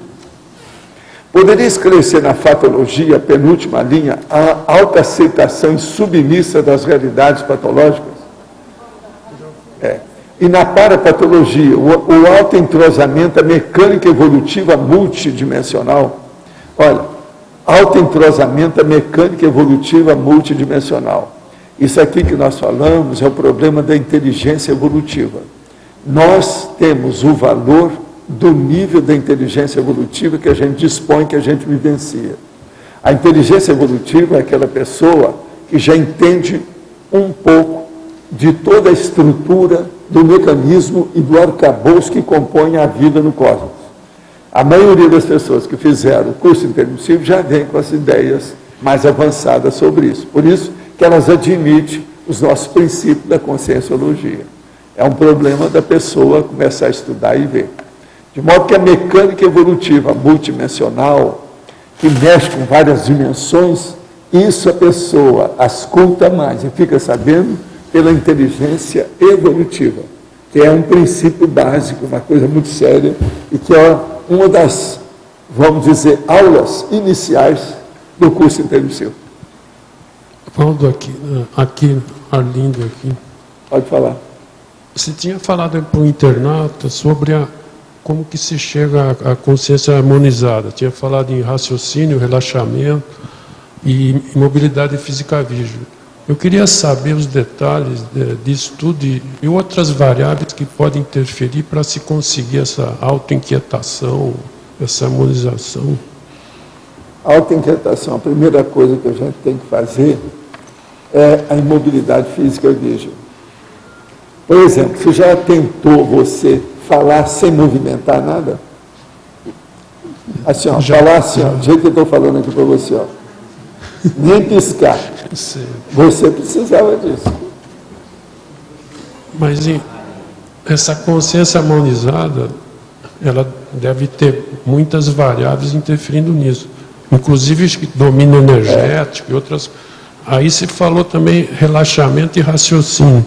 Poderia esclarecer na fatologia, a penúltima linha, a autoaceitação e submissa das realidades patológicas? E na parapatologia, o autoentrosamento, a mecânica evolutiva multidimensional. Olha, autoentrosamento, a mecânica evolutiva multidimensional. Isso aqui que nós falamos é o problema da inteligência evolutiva. Nós temos o valor do nível da inteligência evolutiva que a gente dispõe, que a gente vivencia. A inteligência evolutiva é aquela pessoa que já entende um pouco de toda a estrutura do mecanismo e do arcabouço que compõe a vida no cosmos. A maioria das pessoas que fizeram o curso intermissivo já vem com as ideias mais avançadas sobre isso. Por isso que elas admitem os nossos princípios da conscienciologia. É um problema da pessoa começar a estudar e ver. De modo que a mecânica evolutiva multidimensional, que mexe com várias dimensões, isso a pessoa asculta mais e fica sabendo pela inteligência evolutiva, que é um princípio básico, uma coisa muito séria, e que é uma das, vamos dizer, aulas iniciais do curso intermissivo. Valdo, aqui, Arlindo, aqui. Pode falar. Você tinha falado para o internauta sobre como que se chega à consciência harmonizada. Tinha falado em raciocínio, relaxamento e mobilidade física vígida. Eu queria saber os detalhes disso tudo e outras variáveis que podem interferir para se conseguir essa autoinquietação, essa harmonização. Autoinquietação, a primeira coisa que a gente tem que fazer é a imobilidade física vígida. Por exemplo, você já tentou você falar sem movimentar nada? Assim, ó, falar assim, ó, do jeito que eu estou falando aqui para você, ó. Nem piscar. Sim. Você precisava disso. Mas essa consciência harmonizada, ela deve ter muitas variáveis interferindo nisso. Inclusive domínio energético e outras. Aí se falou também relaxamento e raciocínio.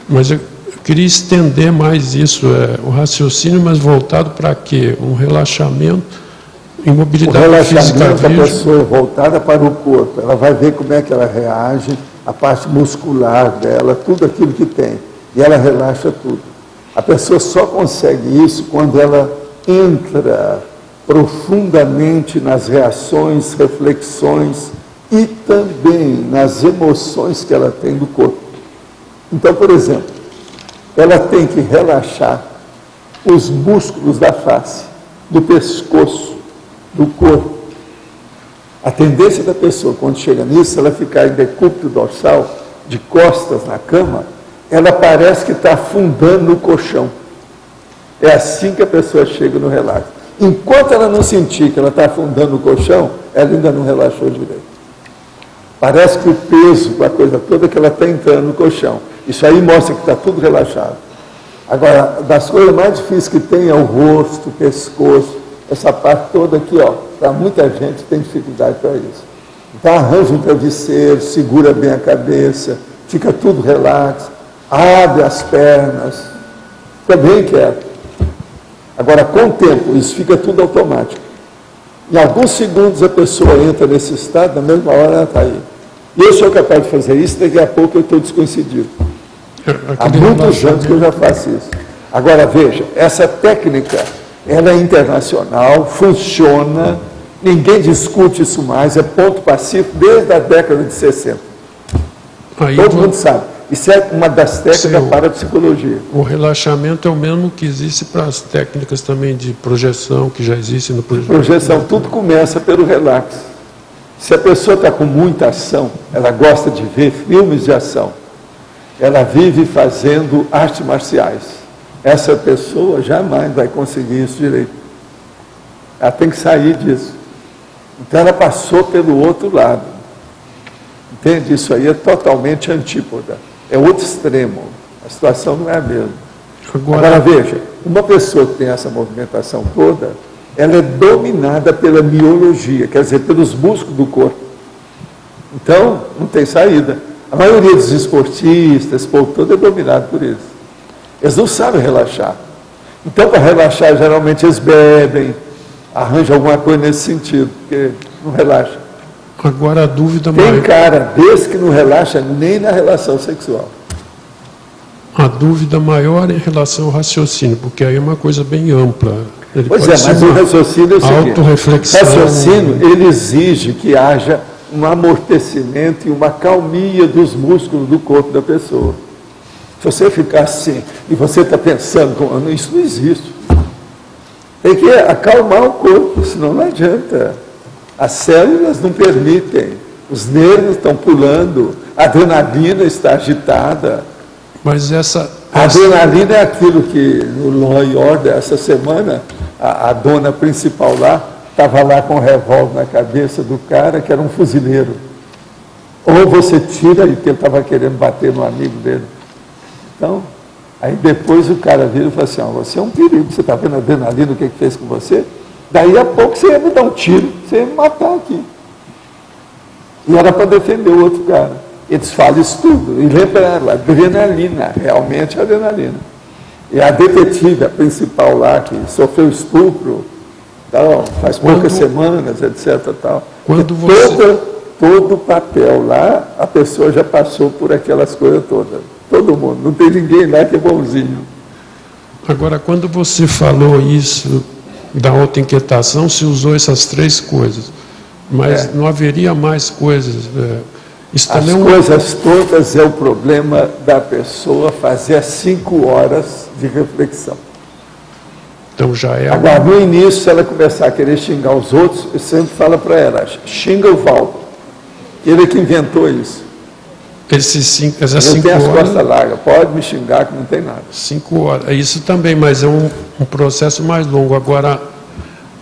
Mas eu queria estender mais isso, o raciocínio, mas voltado para quê? Um relaxamento, imobilidade física. O relaxamento da pessoa voltada para o corpo, ela vai ver como é que ela reage, a parte muscular dela, tudo aquilo que tem, e ela relaxa tudo. A pessoa só consegue isso quando ela entra profundamente nas reações, reflexões e também nas emoções que ela tem do corpo. Então, por exemplo, ela tem que relaxar os músculos da face, do pescoço, do corpo. A tendência da pessoa, quando chega nisso, ela ficar em decúbito dorsal, de costas na cama, ela parece que está afundando no colchão. É assim que a pessoa chega no relaxo. Enquanto ela não sentir que ela está afundando no colchão, ela ainda não relaxou direito. Parece que o peso, com a coisa toda, que ela está entrando no colchão. Isso aí mostra que está tudo relaxado. Agora, das coisas mais difíceis que tem é o rosto, o pescoço, essa parte toda aqui, ó. Para muita gente tem dificuldade para isso. Então arranja um travesseiro, segura bem a cabeça, fica tudo relaxo, abre as pernas, fica bem quieto. Agora, com o tempo, isso fica tudo automático. Em alguns segundos a pessoa entra nesse estado, na mesma hora ela está aí. E eu sou capaz de fazer isso, daqui a pouco eu estou descoincidido. Há muitos anos que eu já faço isso. Agora, veja, essa técnica, ela é internacional, funciona, ninguém discute isso mais, é ponto pacífico desde a década de 60. Todo mundo sabe. Isso é uma das técnicas para a psicologia. O relaxamento é o mesmo que existe para as técnicas também de projeção, que já existe no projeto. Projeção, tudo começa pelo relax. Se a pessoa está com muita ação, ela gosta de ver filmes de ação, ela vive fazendo artes marciais. Essa pessoa jamais vai conseguir isso direito. Ela tem que sair disso. Então ela passou pelo outro lado. Entende? Isso aí é totalmente antípoda. É outro extremo. A situação não é a mesma. Agora veja, uma pessoa que tem essa movimentação toda, ela é dominada pela miologia, quer dizer, pelos músculos do corpo. Então, não tem saída. A maioria dos esportistas, povo todo é dominado por isso. Eles não sabem relaxar. Então, para relaxar, geralmente eles bebem, arranjam alguma coisa nesse sentido, porque não relaxa. Agora a dúvida Tem maior... cara desse que não relaxa nem na relação sexual. A dúvida maior é em relação ao raciocínio, porque aí é uma coisa bem ampla. Ele Pois pode é, mas o raciocínio é o seguinte, autorreflexão. o raciocínio, ele exige que haja um amortecimento e uma calmia dos músculos do corpo da pessoa. Se você ficar assim, e você está pensando, isso não existe. Tem que acalmar o corpo, senão não adianta. As células não permitem, os nervos estão pulando, a adrenalina está agitada. Mas A adrenalina é aquilo que no Law and Order, essa semana, a dona principal lá, estava lá com um revólver na cabeça do cara, que era um fuzileiro. Ou você tira, e que ele estava querendo bater no amigo dele. Então, aí depois o cara vira e fala assim, você é um perigo, você está vendo a adrenalina, o que fez com você? Daí a pouco você ia me dar um tiro, você ia me matar aqui. E era para defender o outro cara. Eles falam isso tudo. E lembra ela, adrenalina, realmente adrenalina. E a detetive, a principal lá, que sofreu estupro, tal, faz poucas semanas, etc. Tal. Quando você... Todo o papel lá, a pessoa já passou por aquelas coisas todas. Todo mundo. Não tem ninguém lá que é bonzinho. Agora, quando você falou isso da autoinquietação, se usou essas três coisas. Mas não haveria mais coisas. As coisas todas é o problema da pessoa fazer 5 horas de reflexão. Então já é... Agora, no início, se ela começar a querer xingar os outros, eu sempre falo para ela, xinga o Valdo. Ele é que inventou isso. Ele tem as costas largas, pode me xingar que não tem nada. 5 horas. Isso também, mas é um processo mais longo. Agora,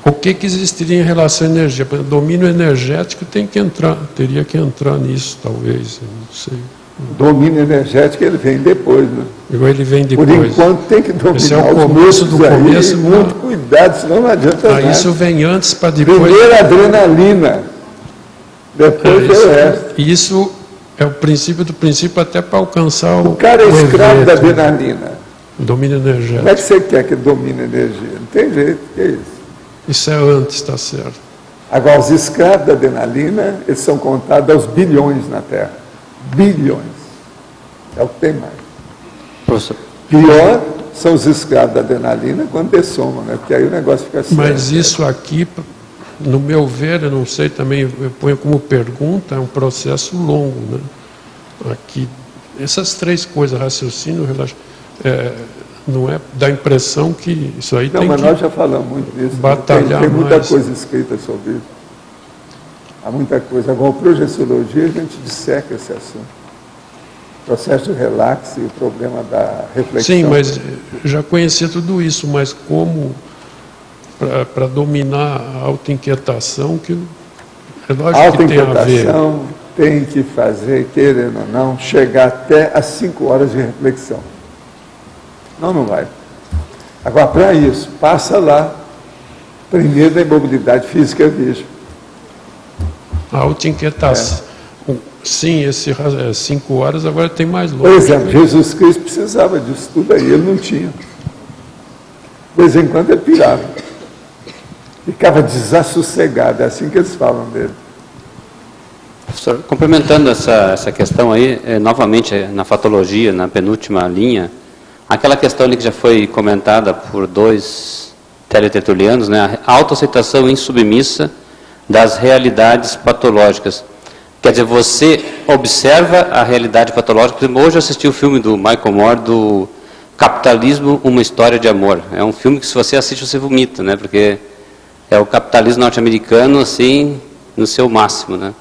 o que existiria em relação à energia? O domínio energético teria que entrar nisso, talvez, não sei. O domínio energético, ele vem depois, né? Ele vem depois. Por enquanto tem que dominar. Esse é o começo do começo. Muito cuidado, senão não adianta nada. Isso vem antes para depois... Primeiro a adrenalina, depois o resto. Isso é o princípio do princípio até para alcançar o... O cara é escravo da adrenalina. Domínio energético. Como é que você quer que domine a energia? Não tem jeito, que é isso. Isso é antes, está certo. Agora, os escravos da adrenalina, eles são contados aos bilhões na Terra. Bilhões. É o que tem mais. Professor. Pior são os escravos da adrenalina quando dessomam, né? Porque aí o negócio fica sério. Mas isso aqui, no meu ver, eu não sei também, eu ponho como pergunta, é um processo longo, né? Aqui, essas três coisas, raciocínio, não é, dá a impressão que isso aí tem que... Não, mas nós já falamos muito disso. Batalhar tem muita mais. coisa escrita sobre isso. Há muita coisa. Agora, a projeciologia, a gente disseca esse assunto. O processo de relax e o problema da reflexão. Sim, mas já conhecia tudo isso, mas como para dominar a autoinquietação, que é lógico que tem a ver. tem que fazer, querendo ou não, chegar até as 5 horas de reflexão. Não vai. Agora, para isso, passa lá, primeiro na imobilidade física veja. A autoinquietação. Sim, esse 5 horas agora tem mais longe. Por exemplo, Jesus Cristo precisava disso tudo aí, ele não tinha. De vez em quando ele pirava. Ficava desassossegado, é assim que eles falam dele. Professor, complementando essa questão aí, novamente na fatologia, na penúltima linha, aquela questão ali que já foi comentada por 2 teletertulianos, né, a autoaceitação insubmissa das realidades patológicas. Quer dizer, você observa a realidade patológica. Por exemplo, hoje eu assisti o filme do Michael Moore, do Capitalismo, uma História de Amor. É um filme que, se você assiste, você vomita, né? Porque é o capitalismo norte-americano, assim, no seu máximo, né?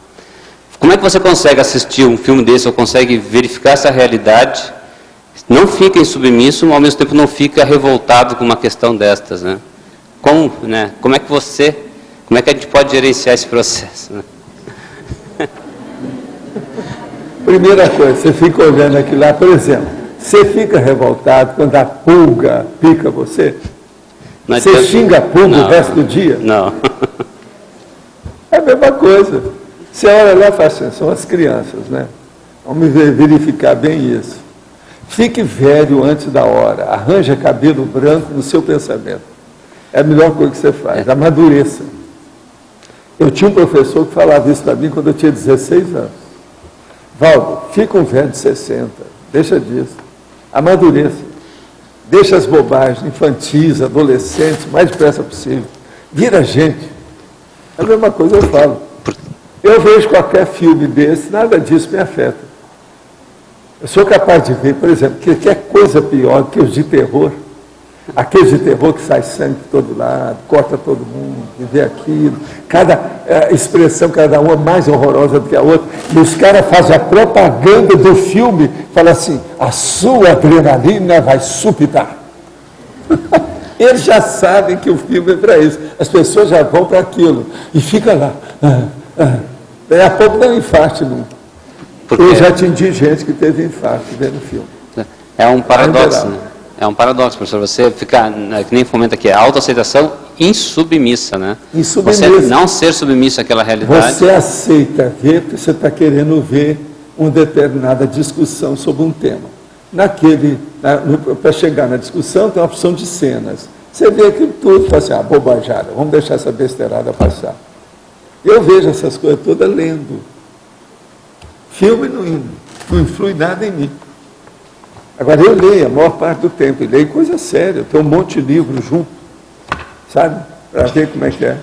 Como é que você consegue assistir um filme desse, ou consegue verificar essa realidade, não fica insubmisso, mas ao mesmo tempo não fica revoltado com uma questão destas, né? Como é que a gente pode gerenciar esse processo, né? Primeira coisa, você fica olhando aquilo lá, por exemplo, você fica revoltado quando a pulga pica você? Você xinga a pulga o resto do dia? Não. É a mesma coisa. Você olha lá e fala assim, são as crianças, né? Vamos verificar bem isso. Fique velho antes da hora, arranja cabelo branco no seu pensamento. É a melhor coisa que você faz, amadureça. Eu tinha um professor que falava isso para mim quando eu tinha 16 anos. Valdo, fica um velho de 60, deixa disso, amadureça, deixa as bobagens infantis, adolescentes, o mais depressa possível, vira gente. É a mesma coisa eu falo. Eu vejo qualquer filme desse, nada disso me afeta. Eu sou capaz de ver, por exemplo, que é coisa pior do que os de terror. Aqueles de terror que sai sangue por todo lado, corta todo mundo, e vê aquilo. Cada expressão, cada uma mais horrorosa do que a outra. E os caras fazem a propaganda do filme, falam assim, a sua adrenalina vai supitar. Eles já sabem que o filme é para isso. As pessoas já vão para aquilo. E fica lá. Daí a pouco dá um infarto. Eu já atendi gente que teve infarto vendo filme. É um paradoxo, né? É um paradoxo, professor. Você ficar, que nem fomenta aqui, a autoaceitação insubmissa, né? Insubmissa. Você não ser submisso àquela realidade. Você aceita ver porque você está querendo ver uma determinada discussão sobre um tema. Para chegar na discussão, tem uma opção de cenas. Você vê aquilo tudo e fala assim, bobajada, vamos deixar essa besteirada passar. Eu vejo essas coisas todas lendo. Filme não influi nada em mim. Agora, eu leio a maior parte do tempo, e leio coisa séria, eu tenho um monte de livros junto, sabe? Para ver como é que é.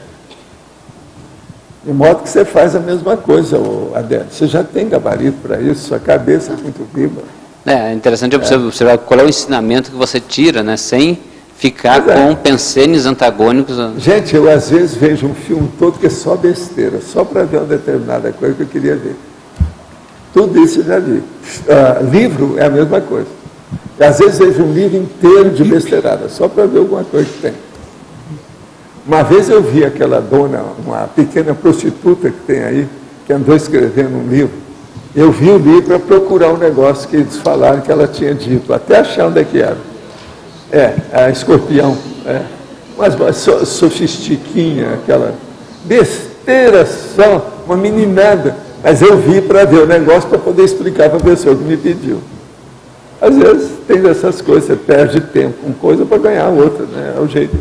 De modo que você faz a mesma coisa, Adélio. Você já tem gabarito para isso, sua cabeça é muito viva. É interessante observar qual é o ensinamento que você tira, né? Sem ficar com pensenes antagônicos. Gente, eu às vezes vejo um filme todo que é só besteira, só para ver uma determinada coisa que eu queria ver. Tudo isso eu já vi. Livro é a mesma coisa. E às vezes vejo um livro inteiro de besteirada, só para ver alguma coisa que tem. Uma vez eu vi aquela dona, uma pequena prostituta que tem aí, que andou escrevendo um livro. Eu vi o livro para procurar um negócio que eles falaram que ela tinha dito, até achar onde é que era. A escorpião. Mas sofistiquinha, aquela besteira só, uma meninada. Mas eu vi para ver o negócio para poder explicar para a pessoa que me pediu. Às vezes tem essas coisas, você perde tempo com coisa para ganhar outra, né? É o jeito.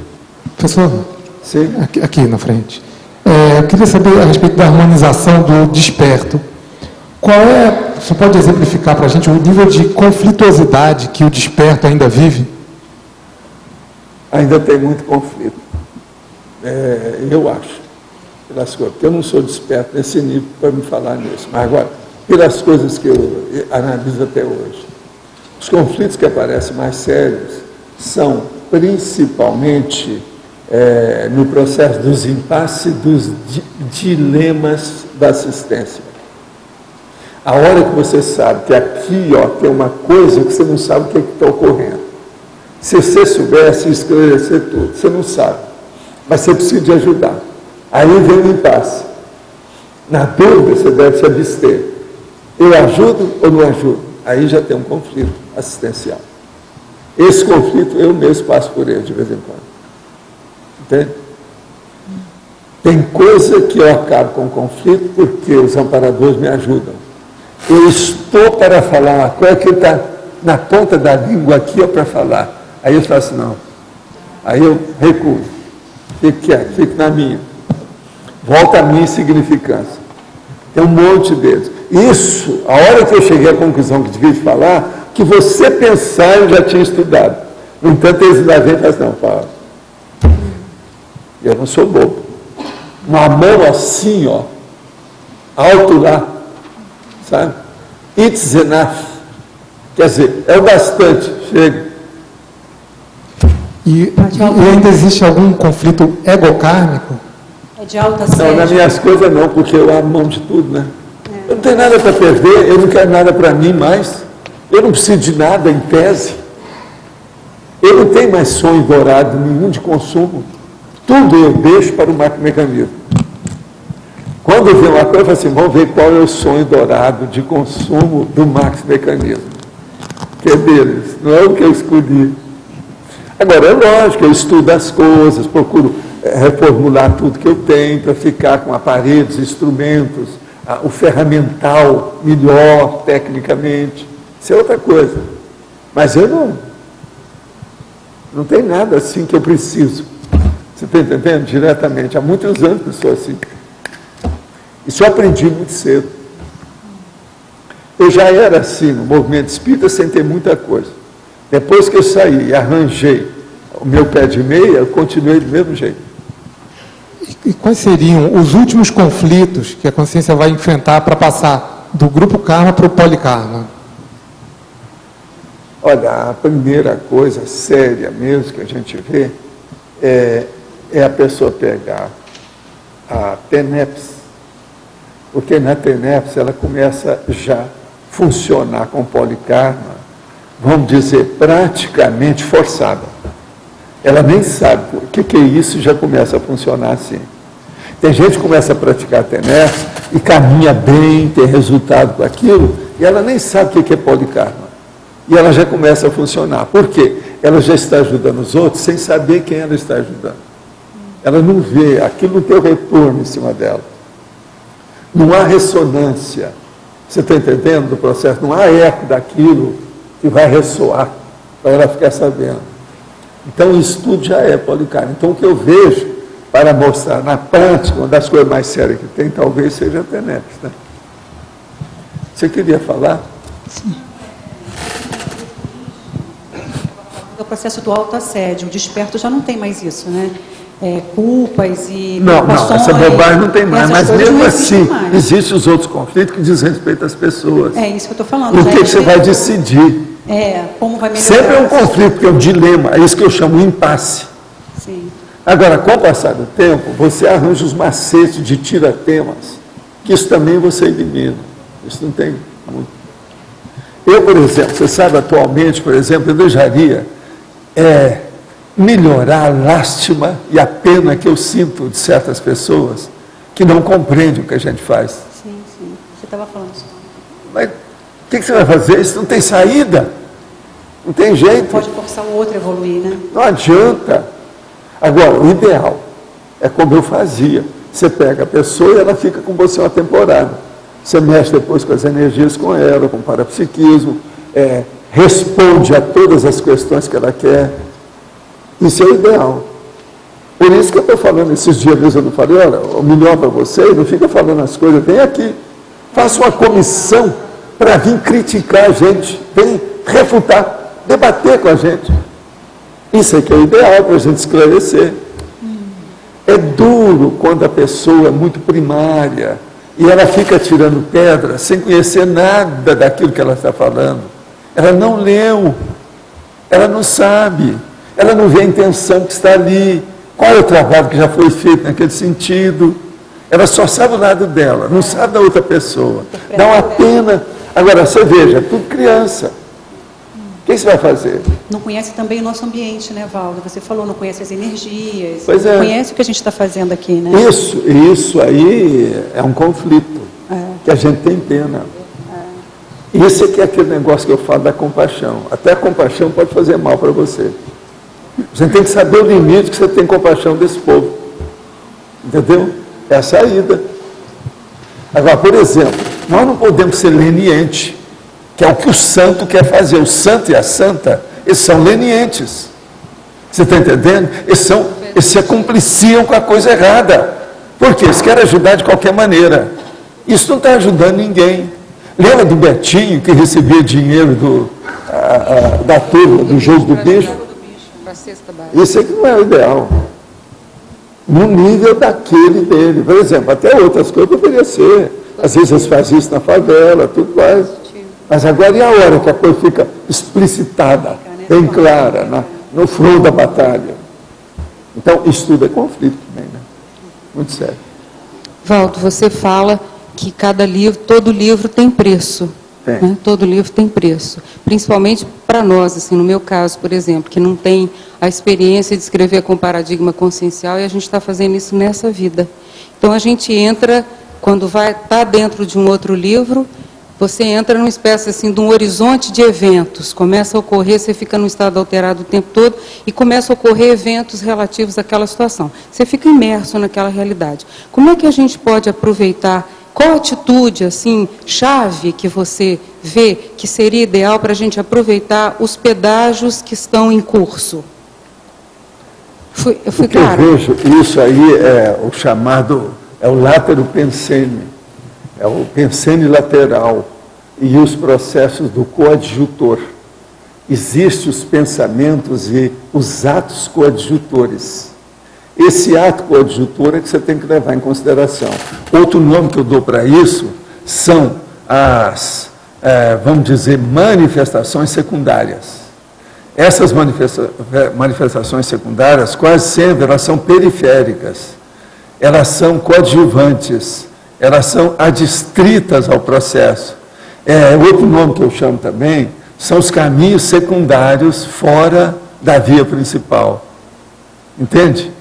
Professor, sim. Aqui na frente. Eu queria saber a respeito da harmonização do desperto. Você pode exemplificar para a gente o nível de conflituosidade que o desperto ainda vive? Ainda tem muito conflito. Eu acho. Pelas coisas, porque eu não sou desperto nesse nível para me falar nisso. Mas agora, pelas coisas que eu analiso até hoje, os conflitos que aparecem mais sérios são principalmente no processo dos impasses, dos dilemas da assistência. A hora que você sabe que aqui tem uma coisa que você não sabe o que está ocorrendo. Se você soubesse esclarecer tudo, você não sabe, mas você precisa de ajudar. Aí vem o impasse. Na dúvida, você deve se abster. Eu ajudo ou não ajudo? Aí já tem um conflito assistencial. Esse conflito, eu mesmo passo por ele de vez em quando. Entende? Tem coisa que eu acabo com o conflito porque os amparadores me ajudam. Eu estou para falar uma coisa que está na ponta da língua aqui para falar. Aí eu falo assim, não. Aí eu recuo. Fico quieto, fico na minha. Volta a minha insignificância. Tem um monte deles. Isso, a hora que eu cheguei à conclusão que devia falar, que você pensar, eu já tinha estudado. No entanto, eles ainda vêm e falam assim, não, fala. Eu não sou bobo. Uma mão assim, ó, alto lá, sabe? It's enough. Quer dizer, é o bastante, chega. E ainda existe algum conflito egocármico? É de alta Não, série. nas minhas coisas não, porque eu abro mão de tudo, né? Eu não tenho nada para perder, eu não quero nada para mim mais. Eu não preciso de nada, em tese. Eu não tenho mais sonho dourado nenhum de consumo. Tudo eu deixo para o macromecanismo. Quando eu ver uma coisa, eu falo assim, vamos ver qual é o sonho dourado de consumo do macromecanismo. Que é deles, não é o que eu escolhi. Agora, é lógico, eu estudo as coisas, procuro reformular tudo que eu tenho para ficar com aparelhos, instrumentos, o ferramental melhor, tecnicamente. Isso é outra coisa. Mas eu não tem nada assim que eu preciso. Você está entendendo? Diretamente. Há muitos anos que eu sou assim. Isso eu aprendi muito cedo. Eu já era assim, no movimento espírita, sem ter muita coisa. Depois que eu saí e arranjei o meu pé de meia, eu continuei do mesmo jeito. E quais seriam os últimos conflitos que a consciência vai enfrentar para passar do grupo karma para o polikarma? Olha, a primeira coisa séria mesmo que a gente vê é a pessoa pegar a TENEPS, porque na TENEPS ela começa já a funcionar com polikarma, vamos dizer, praticamente forçada. Ela nem sabe o que é isso e já começa a funcionar assim. Tem gente que começa a praticar a TENEPS e caminha bem, tem resultado com aquilo, e ela nem sabe o que é polikarma. E ela já começa a funcionar. Por quê? Ela já está ajudando os outros sem saber quem ela está ajudando. Ela não vê, aquilo não tem o retorno em cima dela. Não há ressonância. Você está entendendo do processo? Não há eco daquilo que vai ressoar para ela ficar sabendo. Então, isso tudo já é polikarma. Então, o que eu vejo para mostrar na prática, uma das coisas mais sérias que tem, talvez seja a TENEPS. Né? Você queria falar? Sim. O processo do autoassédio, o desperto já não tem mais isso, né? Culpas e não, essa bobagem não tem mais, mas mesmo assim, existem os outros conflitos que dizem respeito às pessoas. É isso que eu estou falando. O que você vai decidir? Como vai melhorar? Sempre é um conflito, que é um dilema, é isso que eu chamo de impasse. Sim. Agora, com o passar do tempo, você arranja os macetes de tira-temas, que isso também você elimina. Isso não tem muito. Eu, por exemplo, você sabe atualmente, por exemplo, eu desejaria melhorar a lástima e a pena que eu sinto de certas pessoas que não compreendem o que a gente faz. Sim, sim. Você estava falando isso. Mas o que você vai fazer? Isso não tem saída. Não tem jeito. Pode forçar o outro a evoluir, né? Não adianta. Agora, o ideal é como eu fazia. Você pega a pessoa e ela fica com você uma temporada. Você mexe depois com as energias com ela, com o parapsiquismo, responde a todas as questões que ela quer. Isso é o ideal. Por isso que eu estou falando, esses dias mesmo eu não falei, olha, o melhor para vocês, não fica falando as coisas, vem aqui, faça uma comissão para vir criticar a gente, vem refutar, debater com a gente. Isso é que é o ideal para a gente esclarecer. É duro quando a pessoa é muito primária e ela fica tirando pedra sem conhecer nada daquilo que ela está falando. Ela não leu, ela não sabe, ela não vê a intenção que está ali, qual é o trabalho que já foi feito naquele sentido. Ela só sabe o lado dela, não sabe da outra pessoa. Dá uma pena. Agora, você veja, tudo criança. O que você vai fazer? Não conhece também o nosso ambiente, né, Valdo? Você falou, não conhece as energias, Pois é. não conhece o que a gente está fazendo aqui, né? Isso aí é um conflito, que a gente tem pena. Isso é que é aquele negócio que eu falo da compaixão. Até a compaixão pode fazer mal para você. Você tem que saber o limite que você tem compaixão desse povo. Entendeu? É a saída. Agora, por exemplo, nós não podemos ser lenientes, que é o que o santo quer fazer. O santo e a santa, eles são lenientes. Você está entendendo? Eles se compliciam com a coisa errada. Por quê? Eles querem ajudar de qualquer maneira. Isso não está ajudando ninguém. Lembra do Betinho, que recebia dinheiro da turma, do jogo do bicho? Isso aqui não é o ideal. No nível daquele dele. Por exemplo, até outras coisas poderia ser. Às vezes eles fazem isso na favela, tudo mais. Mas agora e a hora que a coisa fica explicitada, bem clara, no front da batalha? Então, isso tudo é conflito também, né? Muito sério. Valdo, você fala que cada livro, todo livro tem preço. Tem. Né? Todo livro tem preço. Principalmente para nós, assim, no meu caso, por exemplo, que não tem a experiência de escrever com paradigma consciencial, e a gente está fazendo isso nessa vida. Então a gente entra, quando está dentro de um outro livro, você entra numa espécie assim, de um horizonte de eventos. Começa a ocorrer, você fica num estado alterado o tempo todo, e começa a ocorrer eventos relativos àquela situação. Você fica imerso naquela realidade. Como é que a gente pode aproveitar? Qual a atitude, assim, chave que você vê que seria ideal para a gente aproveitar os pedágios que estão em curso? Eu fui clara? Eu vejo, isso aí é o chamado, é o látero pensene, é o pensene lateral, e os processos do coadjutor. Existem os pensamentos e os atos coadjutores. Esse ato coadjutor é que você tem que levar em consideração. Outro nome que eu dou para isso são as, vamos dizer, manifestações secundárias. Essas manifestações secundárias, quase sempre, elas são periféricas, elas são coadjuvantes, elas são adstritas ao processo. Outro nome que eu chamo também são os caminhos secundários fora da via principal. Entende?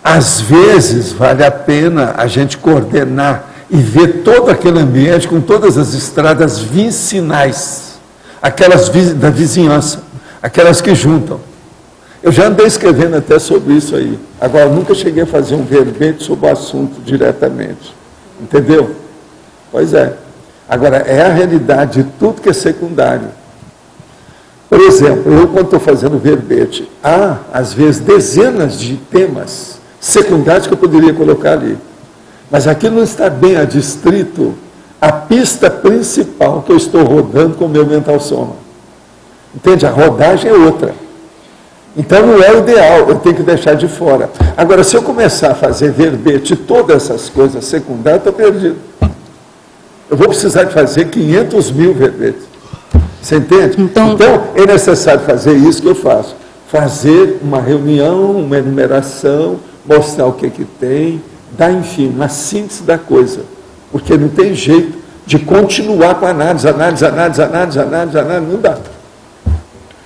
Às vezes vale a pena a gente coordenar e ver todo aquele ambiente com todas as estradas vicinais, aquelas da vizinhança, aquelas que juntam. Eu já andei escrevendo até sobre isso aí. Agora, eu nunca cheguei a fazer um verbete sobre o assunto diretamente. Entendeu? Pois é. Agora, é a realidade de tudo que é secundário. Por exemplo, eu quando estou fazendo verbete, há, às vezes, dezenas de temas secundários que eu poderia colocar ali. Mas aquilo não está bem adstrito à pista principal que eu estou rodando com o meu mental soma. Entende? A rodagem é outra. Então não é o ideal, eu tenho que deixar de fora. Agora, se eu começar a fazer verbete todas essas coisas secundárias, eu estou perdido. Eu vou precisar de fazer 500 mil verbetes. Você entende? Então é necessário fazer isso que eu faço. Fazer uma reunião, uma enumeração, mostrar o que tem, dar, enfim, uma síntese da coisa. Porque não tem jeito de continuar com a análise, não dá.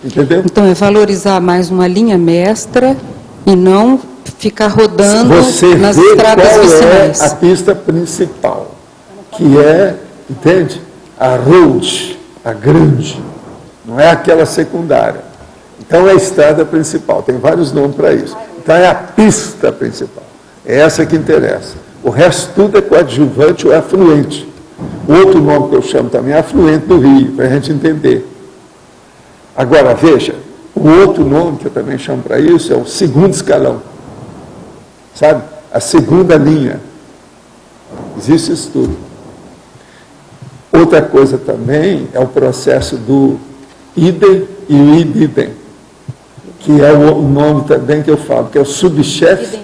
Entendeu? Então é valorizar mais uma linha mestra e não ficar rodando nas estradas vicinais. É a pista principal, que é, entende? A road, a grande, não é aquela secundária. Então é a estrada principal, tem vários nomes para isso. Então é a pista principal, é essa que interessa. O resto tudo é coadjuvante ou é afluente. Outro nome que eu chamo também é afluente do rio, para a gente entender. Agora, veja, o outro nome que eu também chamo para isso é o segundo escalão. Sabe? A segunda linha. Existe isso tudo. Outra coisa também é o processo do idem e o ibidem, que é o nome também que eu falo, que é o subchefe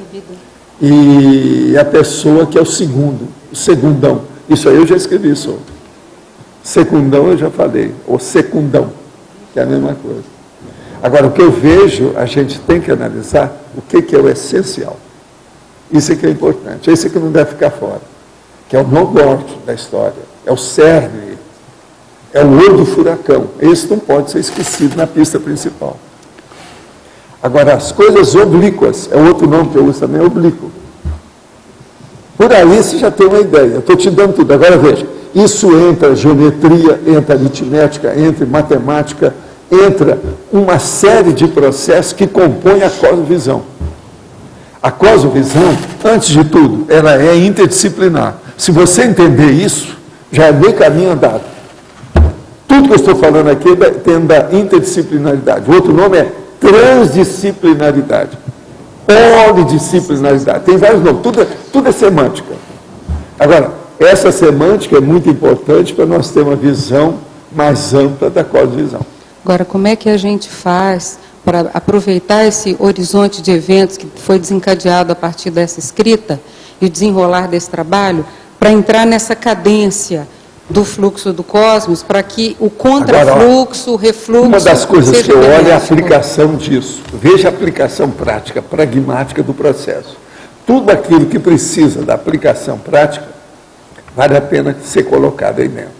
e a pessoa que é o segundo, o segundão. Isso aí eu já escrevi sobre. Secundão eu já falei, ou secundão, que é a mesma coisa. Agora, o que eu vejo, a gente tem que analisar o que é o essencial. Isso é que é importante, esse é que não deve ficar fora, que é o no-norte da história, é o cerne, É o olho do furacão. Esse não pode ser esquecido na pista principal. Agora, as coisas oblíquas, é outro nome que eu uso também, oblíquo. Por aí você já tem uma ideia. Eu estou te dando tudo. Agora veja, isso entra geometria, entra aritmética, entra matemática, entra uma série de processos que compõem a cosmovisão. A cosmovisão, antes de tudo, ela é interdisciplinar. Se você entender isso, já é bem caminho andado. Tudo que eu estou falando aqui tem da interdisciplinaridade. O outro nome é transdisciplinaridade. Polidisciplinaridade. Tem vários nomes. Tudo é semântica. Agora, essa semântica é muito importante para nós ter uma visão mais ampla da cosmovisão. Agora, como é que a gente faz para aproveitar esse horizonte de eventos que foi desencadeado a partir dessa escrita e o desenrolar desse trabalho, para entrar nessa cadência do fluxo do cosmos, para que o contrafluxo, o refluxo... Uma das coisas que eu olho é a benéfico. aplicação disso. Veja a aplicação prática, pragmática do processo. Tudo aquilo que precisa da aplicação prática, vale a pena ser colocado aí dentro.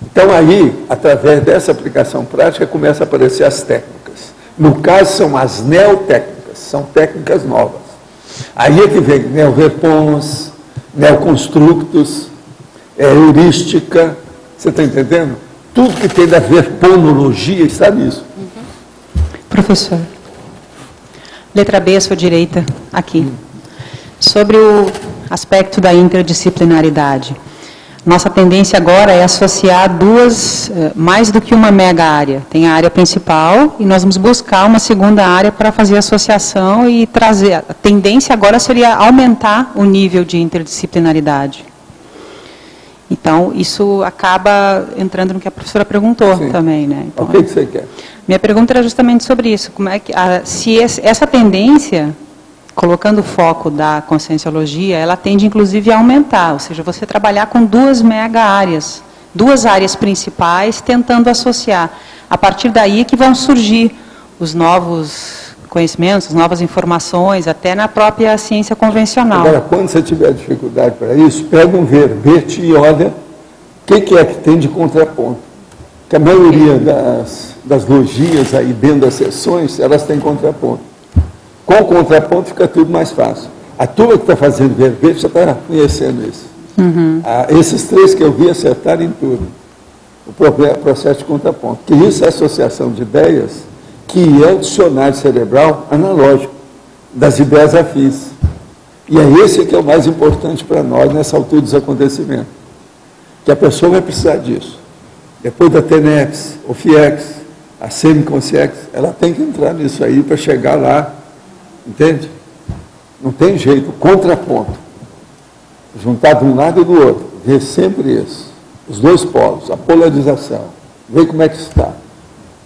Então, aí, através dessa aplicação prática, começam a aparecer as técnicas. No caso, são as neotécnicas, são técnicas novas. Aí é que vem neoverpons, neoconstructos, heurística, você está entendendo? Tudo que tem a ver com verponologia está nisso. Professor, letra B, à sua direita, aqui. Sobre o aspecto da interdisciplinaridade. Nossa tendência agora é associar mais do que uma mega área. Tem a área principal e nós vamos buscar uma segunda área para fazer associação e trazer. A tendência agora seria aumentar o nível de interdisciplinaridade. Então, isso acaba entrando no que a professora perguntou. Sim. Também, né? Então, o que você quer? Minha pergunta era justamente sobre isso. Como é que, se essa tendência, colocando o foco da conscienciologia, ela tende inclusive a aumentar, ou seja, você trabalhar com duas mega áreas, duas áreas principais, tentando associar. A partir daí que vão surgir os novos conhecimentos, as novas informações, até na própria ciência convencional. Agora, quando você tiver dificuldade para isso, pega um verbete e olha o que é que tem de contraponto. Que a maioria das logias aí dentro das sessões, elas têm contraponto. Com o contraponto fica tudo mais fácil. A turma que está fazendo verbete já está conhecendo isso. Esses três que eu vi acertaram em tudo. O processo de contraponto. Que isso é associação de ideias, que é o dicionário cerebral analógico das ideias afins. E é esse que é o mais importante para nós nessa altura dos acontecimentos. Que a pessoa vai precisar disso. Depois da TENEX, o FIEX, a semiconsciex, ela tem que entrar nisso aí para chegar lá. Entende? Não tem jeito. Contraponto. Juntar de um lado e do outro. Ver sempre isso. Os dois polos, a polarização. Ver como é que está.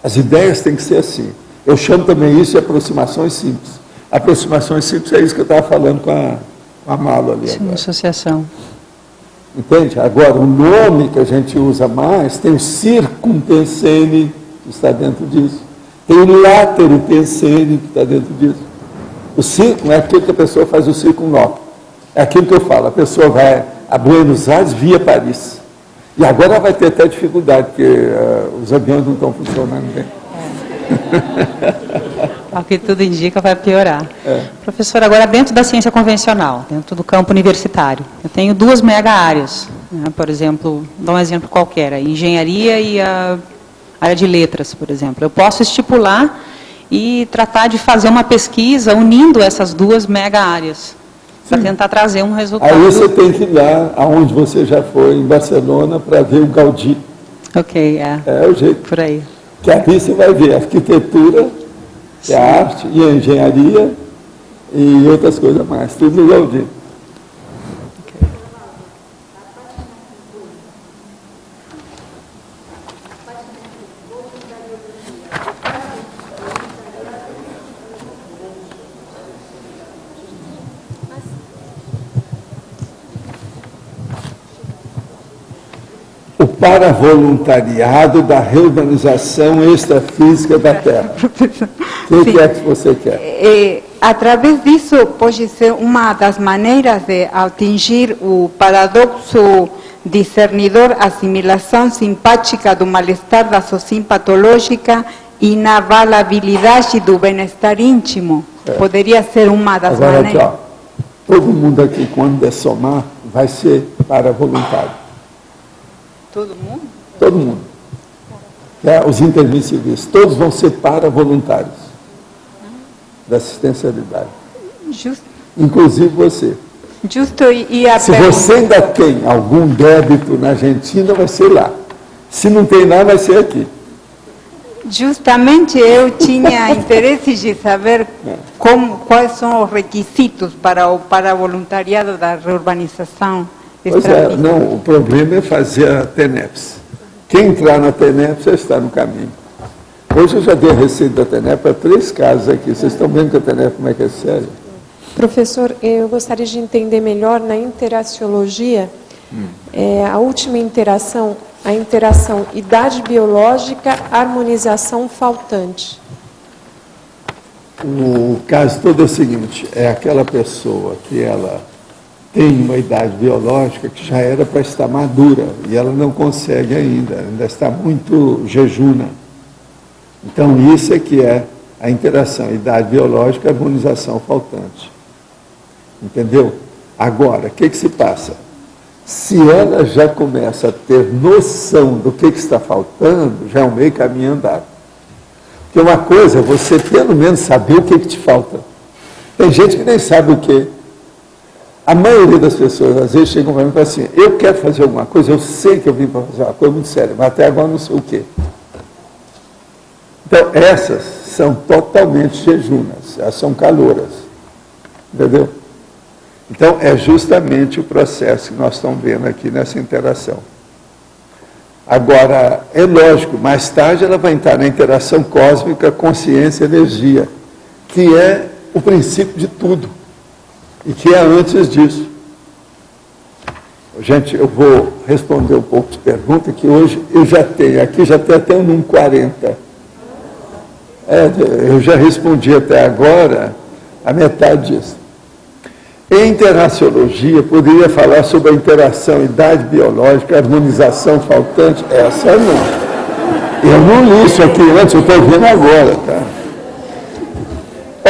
As ideias têm que ser assim. Eu chamo também isso de aproximações simples. Aproximações simples é isso que eu estava falando com a Malo ali. Sim, associação. Entende? Agora, o nome que a gente usa mais tem o circumpensene, que está dentro disso. Tem o láteropensene, que está dentro disso. O círculo é aquilo que a pessoa faz o círculo nó. É aquilo que eu falo. A pessoa vai a Buenos Aires via Paris. E agora vai ter até dificuldade, porque os aviões não estão funcionando bem. Ao que tudo indica, vai piorar. Professor, agora dentro da ciência convencional, dentro do campo universitário, eu tenho duas mega áreas. Né? Por exemplo, vou dar um exemplo qualquer, a engenharia e a área de letras, por exemplo. Eu posso estipular e tratar de fazer uma pesquisa unindo essas duas mega áreas, para tentar trazer um resultado. Aí você tem que ir lá, aonde você já foi, em Barcelona, para ver o Gaudí. Ok, É o jeito. por aí. Que aqui você vai ver a arquitetura, que é a arte, e a engenharia, e outras coisas mais. Tudo no Gaudí. O paravoluntariado da reurbanização extrafísica da Terra. O que é que você quer? Através disso, pode ser uma das maneiras de atingir o paradoxo discernidor, assimilação simpática do mal-estar da sociedade patológica, inabalabilidade do bem-estar íntimo. Poderia ser uma das maneiras. Aqui, ó, todo mundo aqui, quando der somar, vai ser para voluntário. Todo mundo? Todo mundo. Os intermissivistas, todos vão ser para voluntários da assistencialidade. Inclusive você. Se você ainda tem algum débito na Argentina, vai ser lá. Se não tem lá, vai ser aqui. Justamente eu tinha interesse de saber quais são os requisitos para o voluntariado da reurbanização. Pois não, o problema é fazer a TENEPS. Quem entrar na TENEPS já está no caminho. Hoje eu já dei a receita da TENEPS para 3 casos aqui. Vocês estão vendo que a TENEPS como é que é sério? Professor, eu gostaria de entender melhor na interaciologia, a última interação, a interação idade biológica, harmonização faltante. O caso todo é o seguinte, é aquela pessoa que ela tem uma idade biológica que já era para estar madura, e ela não consegue ainda está muito jejuna. Então isso é que é a interação, idade biológica, harmonização faltante. Entendeu? Agora, o que se passa? Se ela já começa a ter noção do que está faltando, já é um meio caminho andado. Porque uma coisa é você pelo menos saber o que te falta. Tem gente que nem sabe o que. A maioria das pessoas, às vezes, chegam para mim e falam assim, eu quero fazer alguma coisa, eu sei que eu vim para fazer uma coisa muito séria, mas até agora não sei o quê. Então, essas são totalmente jejunas, elas são calouras. Entendeu? Então, é justamente o processo que nós estamos vendo aqui nessa interação. Agora, é lógico, mais tarde ela vai entrar na interação cósmica, consciência, energia, que é o princípio de tudo, e que é antes disso. Gente, eu vou responder um pouco de pergunta, que hoje eu já tenho, aqui já tem até um número 40. Eu já respondi até agora a metade disso. Em interaciologia, poderia falar sobre a interação, idade biológica, harmonização faltante? Essa não. Eu não li isso aqui antes, eu estou vendo agora, tá?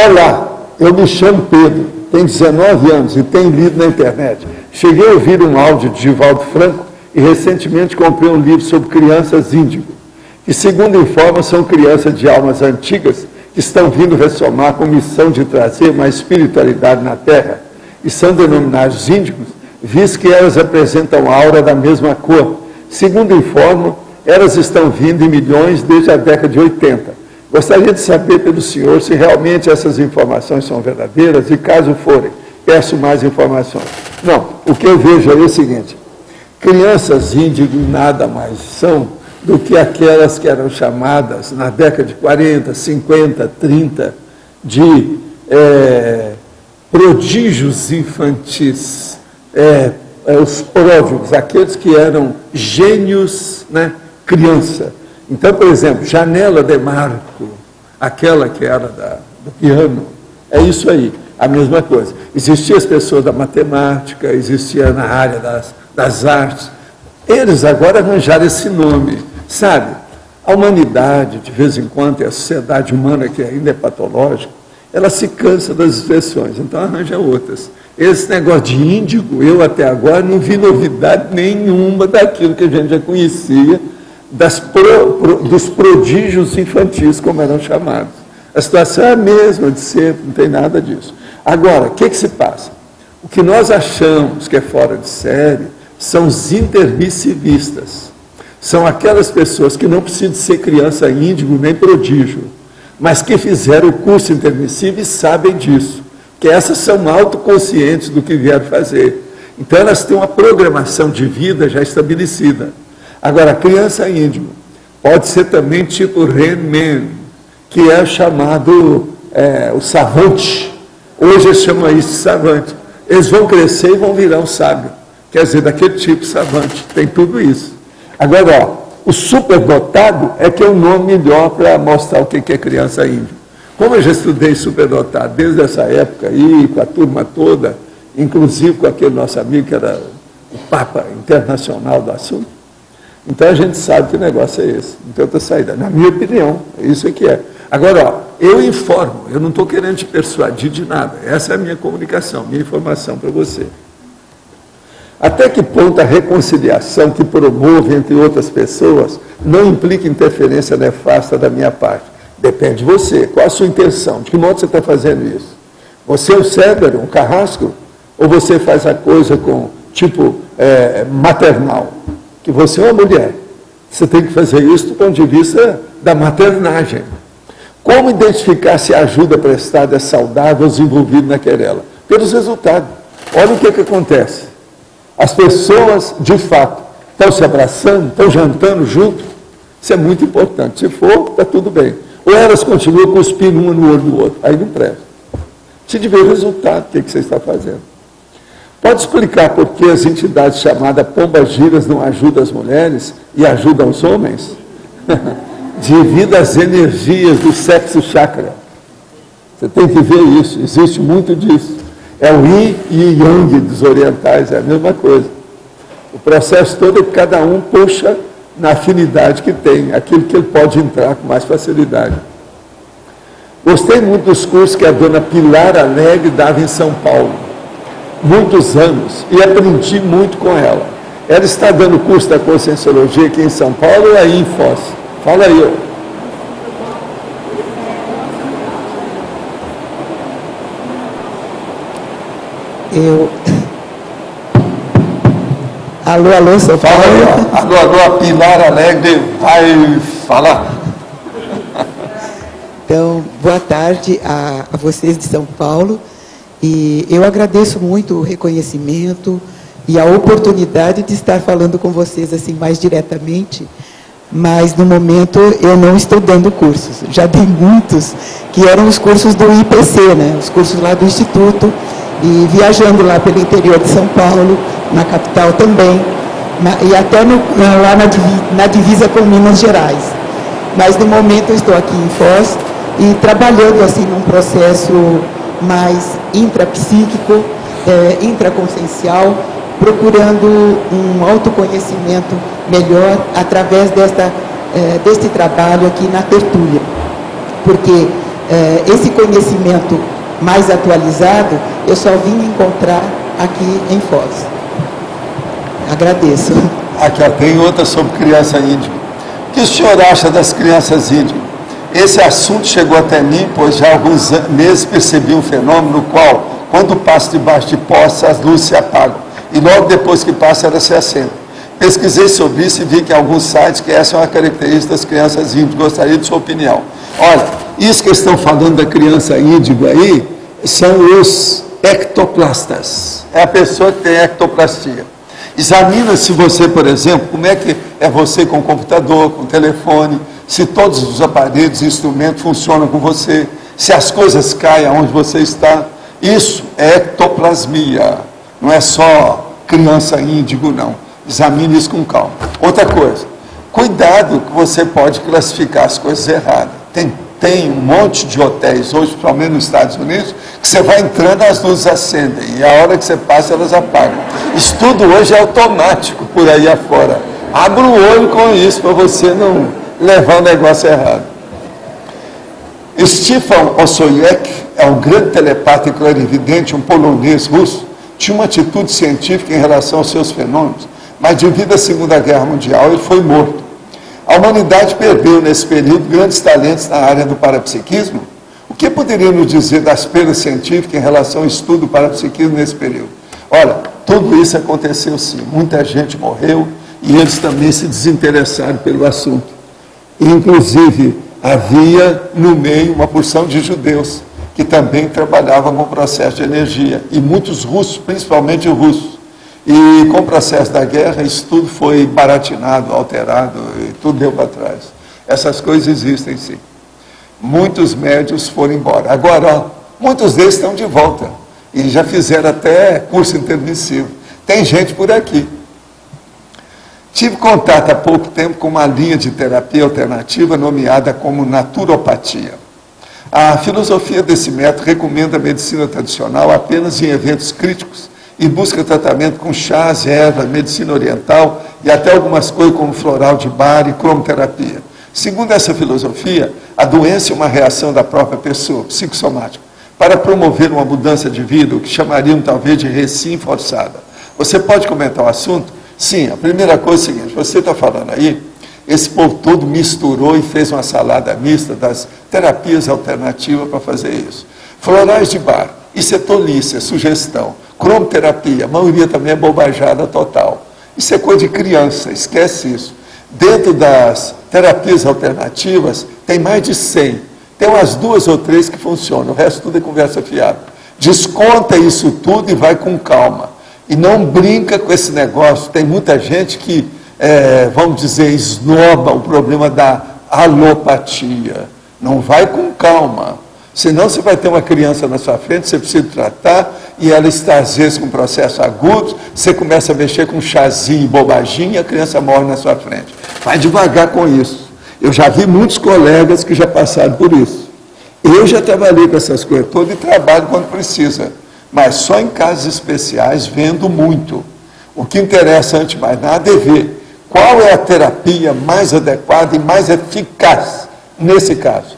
Olá, eu me chamo Pedro, tenho 19 anos e tenho lido na internet. Cheguei a ouvir um áudio de Divaldo Franco e recentemente comprei um livro sobre crianças índigo, que, segundo informa, são crianças de almas antigas que estão vindo ressomar com missão de trazer mais espiritualidade na Terra. E são denominados índigos, visto que elas apresentam aura da mesma cor. Segundo informam, elas estão vindo em milhões desde a década de 80. Gostaria de saber pelo senhor se realmente essas informações são verdadeiras e, caso forem, peço mais informações. Não, o que eu vejo aí é o seguinte, crianças índigos nada mais são do que aquelas que eram chamadas na década de 40, 50, 30 de prodígios infantis, os pródigos, aqueles que eram gênios, né, criança. Então, por exemplo, Janela de Marco, aquela que era do piano, é isso aí, a mesma coisa. Existiam as pessoas da matemática, existia na área das artes. Eles agora arranjaram esse nome, sabe? A humanidade, de vez em quando, e a sociedade humana, que ainda é patológica, ela se cansa das expressões, então arranja outras. Esse negócio de índigo, eu até agora não vi novidade nenhuma daquilo que a gente já conhecia, dos prodígios infantis, como eram chamados. A situação é a mesma de sempre, não tem nada disso. Agora, o que se passa? O que nós achamos que é fora de série são os intermissivistas. São aquelas pessoas que não precisam ser criança índigo nem prodígio, mas que fizeram o curso intermissivo e sabem disso, que essas são autoconscientes do que vieram fazer. Então, elas têm uma programação de vida já estabelecida. Agora, a criança índigo pode ser também tipo Rain Man, que é chamado o savante. Hoje eles chamam isso de savante. Eles vão crescer e vão virar um sábio. Quer dizer, daquele tipo savante. Tem tudo isso. Agora, o superdotado é que é um nome melhor para mostrar o que é criança índigo. Como eu já estudei superdotado desde essa época aí, com a turma toda, inclusive com aquele nosso amigo que era o Papa internacional do assunto. Então a gente sabe que o negócio é esse, não tem outra saída. Na minha opinião, isso é que é. Agora, ó, eu informo, eu não estou querendo te persuadir de nada. Essa é a minha comunicação, minha informação para você. Até que ponto a reconciliação que promove entre outras pessoas não implica interferência nefasta da minha parte? Depende de você. Qual a sua intenção? De que modo você está fazendo isso? Você é um cérebro, um carrasco? Ou você faz a coisa com, tipo, maternal? Que você é uma mulher. Você tem que fazer isso do ponto de vista da maternagem. Como identificar se a ajuda prestada é saudável ou desenvolvida na querela? Pelos resultados. Olha o que acontece. As pessoas, de fato, estão se abraçando, estão jantando junto. Isso é muito importante. Se for, está tudo bem. Ou elas continuam cuspindo uma no olho do outro. Aí não presta. Precisa de ver o resultado, o que você está fazendo. Pode explicar por que as entidades chamadas pombagiras não ajudam as mulheres e ajudam os homens? Devido às energias do sexo chakra. Você tem que ver isso, existe muito disso. É o Yin e Yang dos orientais, é a mesma coisa. O processo todo é que cada um puxa na afinidade que tem, aquilo que ele pode entrar com mais facilidade. Gostei muito dos cursos que a dona Pilar Alegre dava em São Paulo, muitos anos, e aprendi muito com ela. Ela está dando curso da Conscienciologia aqui em São Paulo ou aí em Foz? Fala aí. Alô, São Paulo. Fala aí, alô, a Pilar Alegre vai falar. Então, boa tarde a vocês de São Paulo. E eu agradeço muito o reconhecimento e a oportunidade de estar falando com vocês assim mais diretamente, mas no momento eu não estou dando cursos. Já dei muitos, que eram os cursos do IPC, né? Os cursos lá do Instituto, e viajando lá pelo interior de São Paulo, na capital também, e até lá na divisa com Minas Gerais. Mas no momento eu estou aqui em Foz e trabalhando assim num processo mais intrapsíquico, intraconsciencial, procurando um autoconhecimento melhor através deste trabalho aqui na tertúlia. Porque esse conhecimento mais atualizado eu só vim encontrar aqui em Foz. Agradeço. Aqui, ó, tem outra sobre criança índigo. O que o senhor acha das crianças índigo? Esse assunto chegou até mim, pois já há alguns meses percebi um fenômeno no qual, quando passo debaixo de postes, as luzes se apagam. E logo depois que passa, elas se acendem. Pesquisei sobre isso e vi que em alguns sites que essa é uma característica das crianças índigo. Gostaria de sua opinião. Olha, isso que estão falando da criança índigo aí, são os ectoplastas. É a pessoa que tem ectoplastia. Examina se você, por exemplo, como é que é você com o computador, com o telefone, se todos os aparelhos e instrumentos funcionam com você, se as coisas caem onde você está. Isso é ectoplasmia. Não é só criança índigo, não. Examine isso com calma. Outra coisa, cuidado que você pode classificar as coisas erradas. Tem um monte de hotéis, hoje, principalmente nos Estados Unidos, que você vai entrando, as luzes acendem, e a hora que você passa, elas apagam. Isso tudo hoje é automático por aí afora. Abra o olho com isso, para você não levar o negócio errado. Stefan Osoyek é um grande telepata e clarividente, um polonês russo, tinha uma atitude científica em relação aos seus fenômenos, mas devido à Segunda Guerra Mundial, ele foi morto. A humanidade perdeu, nesse período, grandes talentos na área do parapsiquismo. O que poderia nos dizer das perdas científicas em relação ao estudo do parapsiquismo nesse período? Olha, tudo isso aconteceu sim. Muita gente morreu e eles também se desinteressaram pelo assunto. Inclusive, havia no meio uma porção de judeus que também trabalhavam com o processo de energia. E muitos russos, principalmente russos. E com o processo da guerra, isso tudo foi baratinado, alterado, e tudo deu para trás. Essas coisas existem, sim. Muitos médios foram embora. Agora, ó, muitos deles estão de volta. E já fizeram até curso intermissivo. Tem gente por aqui. Tive contato há pouco tempo com uma linha de terapia alternativa nomeada como naturopatia. A filosofia desse método recomenda a medicina tradicional apenas em eventos críticos e busca tratamento com chás, ervas, medicina oriental e até algumas coisas como floral de bar e cromoterapia. Segundo essa filosofia, a doença é uma reação da própria pessoa, psicossomática, para promover uma mudança de vida, o que chamariam talvez de recém forçada. Você pode comentar o assunto? Sim, a primeira coisa é a seguinte, você está falando aí, esse povo todo misturou e fez uma salada mista das terapias alternativas para fazer isso. Florais de bar, isso é tolice, é sugestão. Cromoterapia, a maioria também é bobajada total. Isso é coisa de criança, esquece isso. Dentro das terapias alternativas, tem mais de 100. Tem umas 2 ou 3 que funcionam, o resto tudo é conversa fiada. Desconta isso tudo e vai com calma. E não brinca com esse negócio. Tem muita gente que, vamos dizer, esnoba o problema da alopatia. Não vai com calma. Senão você vai ter uma criança na sua frente, você precisa tratar, e ela está às vezes com processo agudo, você começa a mexer com chazinho e bobaginha, e a criança morre na sua frente. Vai devagar com isso. Eu já vi muitos colegas que já passaram por isso. Eu já trabalhei com essas coisas todas e trabalho quando precisa, mas só em casos especiais, vendo muito. O que interessa, antes de mais nada, é ver qual é a terapia mais adequada e mais eficaz nesse caso.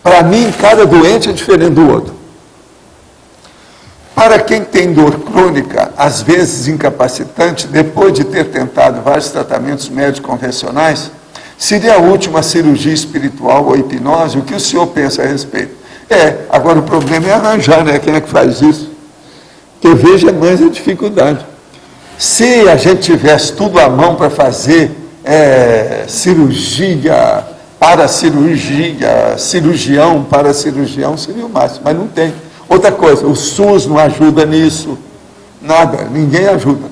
Para mim, cada doente é diferente do outro. Para quem tem dor crônica, às vezes incapacitante, depois de ter tentado vários tratamentos médicos convencionais, seria útil uma cirurgia espiritual ou hipnose? O que o senhor pensa a respeito? Agora o problema é arranjar, né? Quem é que faz isso? Que eu vejo mais a dificuldade. Se a gente tivesse tudo à mão para fazer cirurgia para cirurgia, cirurgião para cirurgião, seria o máximo, mas não tem. Outra coisa, o SUS não ajuda nisso, nada, ninguém ajuda.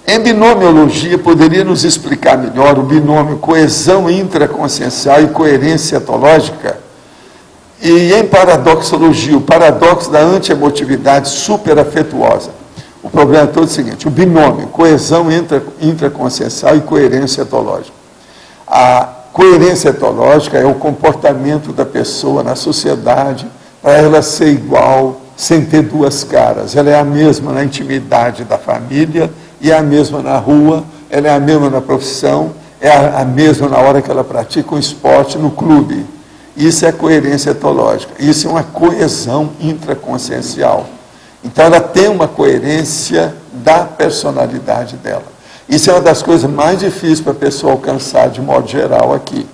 Em binomiologia, poderia nos explicar melhor o binômio coesão intraconsciencial e coerência etológica? E em paradoxologia, o paradoxo da antiemotividade superafetuosa. O problema é todo o seguinte, o binômio coesão intraconsciencial e coerência etológica. A coerência etológica é o comportamento da pessoa na sociedade, para ela ser igual, sem ter duas caras. Ela é a mesma na intimidade da família, e é a mesma na rua, ela é a mesma na profissão, é a mesma na hora que ela pratica um esporte no clube. Isso é coerência etológica, isso é uma coesão intraconsciencial. Então ela tem uma coerência da personalidade dela. Isso é uma das coisas mais difíceis para a pessoa alcançar de modo geral aqui.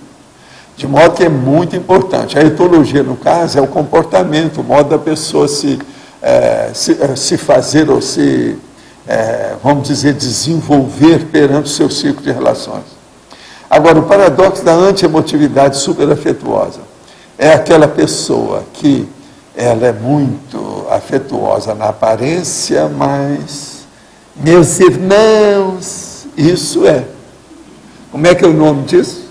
De modo que é muito importante. A etologia, no caso, é o comportamento, o modo da pessoa se fazer ou vamos dizer, desenvolver perante o seu ciclo de relações. Agora, o paradoxo da antiemotividade superafetuosa é aquela pessoa que ela é muito afetuosa na aparência, mas, meus irmãos, isso é. Como é que é o nome disso?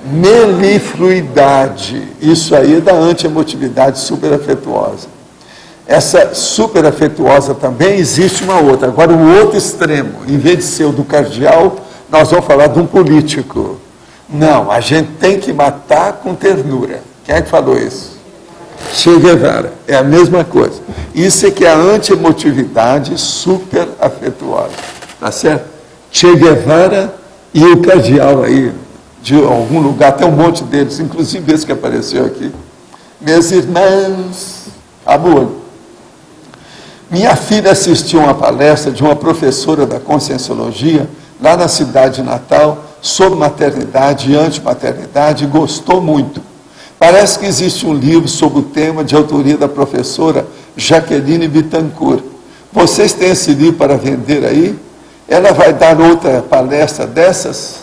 Melifluidade. Isso aí é da antiemotividade superafetuosa. Essa superafetuosa também existe uma outra. Agora, o outro extremo, em vez de ser o do cardeal, nós vamos falar de um político. Não, a gente tem que matar com ternura. Quem é que falou isso? Che Guevara. É a mesma coisa. Isso é que é a antiemotividade superafetuosa. Tá certo? Che Guevara e o cardeal aí, de algum lugar, tem um monte deles, inclusive esse que apareceu aqui. Meus irmãos, amor. Minha filha assistiu a uma palestra de uma professora da Conscienciologia, lá na cidade de Natal, sobre maternidade e antimaternidade, e gostou muito. Parece que existe um livro sobre o tema de autoria da professora Jaqueline Bittencourt. Vocês têm esse livro para vender aí? Ela vai dar outra palestra dessas?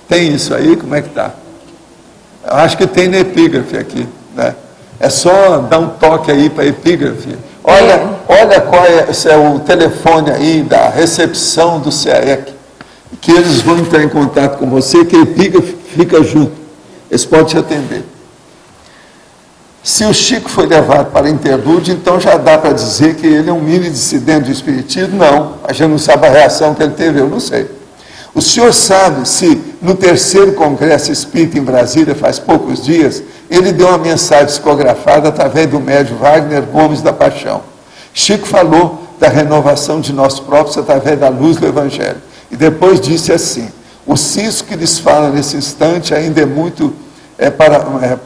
Tem isso aí? Como é que está? Eu acho que tem na epígrafe aqui, né? É só dar um toque aí para a epígrafe. Olha qual é o telefone aí da recepção do CAEC, que eles vão entrar em contato com você, que a epígrafe fica junto. Eles podem te atender. Se o Chico foi levado para a interlúdio, então já dá para dizer que ele é um mini dissidente do espiritismo? Não, a gente não sabe a reação que ele teve, eu não sei. O senhor sabe se no 3º Congresso Espírita em Brasília, faz poucos dias, ele deu uma mensagem psicografada através do médium Wagner Gomes da Paixão. Chico falou da renovação de nós próprios através da luz do Evangelho. E depois disse assim: o cisco que lhes fala nesse instante ainda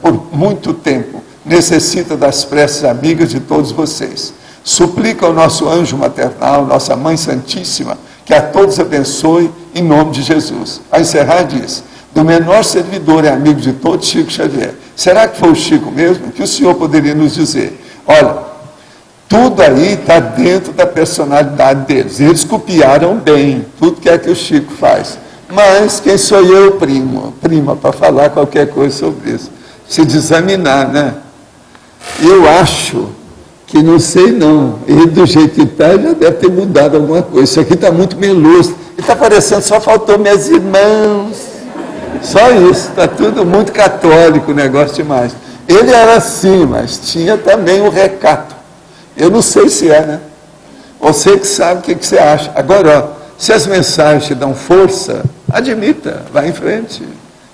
por muito tempo, necessita das preces amigas de todos vocês. Suplica ao nosso anjo maternal, nossa Mãe Santíssima, que a todos abençoe em nome de Jesus. A encerrar diz: do menor servidor e amigo de todos, Chico Xavier. Será que foi o Chico mesmo? Que o senhor poderia nos dizer? Olha, tudo aí está dentro da personalidade deles. Eles copiaram bem tudo que é que o Chico faz. Mas quem sou eu, prima, para falar qualquer coisa sobre isso? Se examinar, né? Eu acho que não sei não. Ele, do jeito que está, já deve ter mudado alguma coisa. Isso aqui está muito meloso. Ele está parecendo, só faltou minhas irmãs. Só isso. Está tudo muito católico o negócio demais. Ele era assim, mas tinha também um recato. Eu não sei se é, né? Você que sabe o que você acha. Agora, ó, se as mensagens te dão força, admita, vá em frente.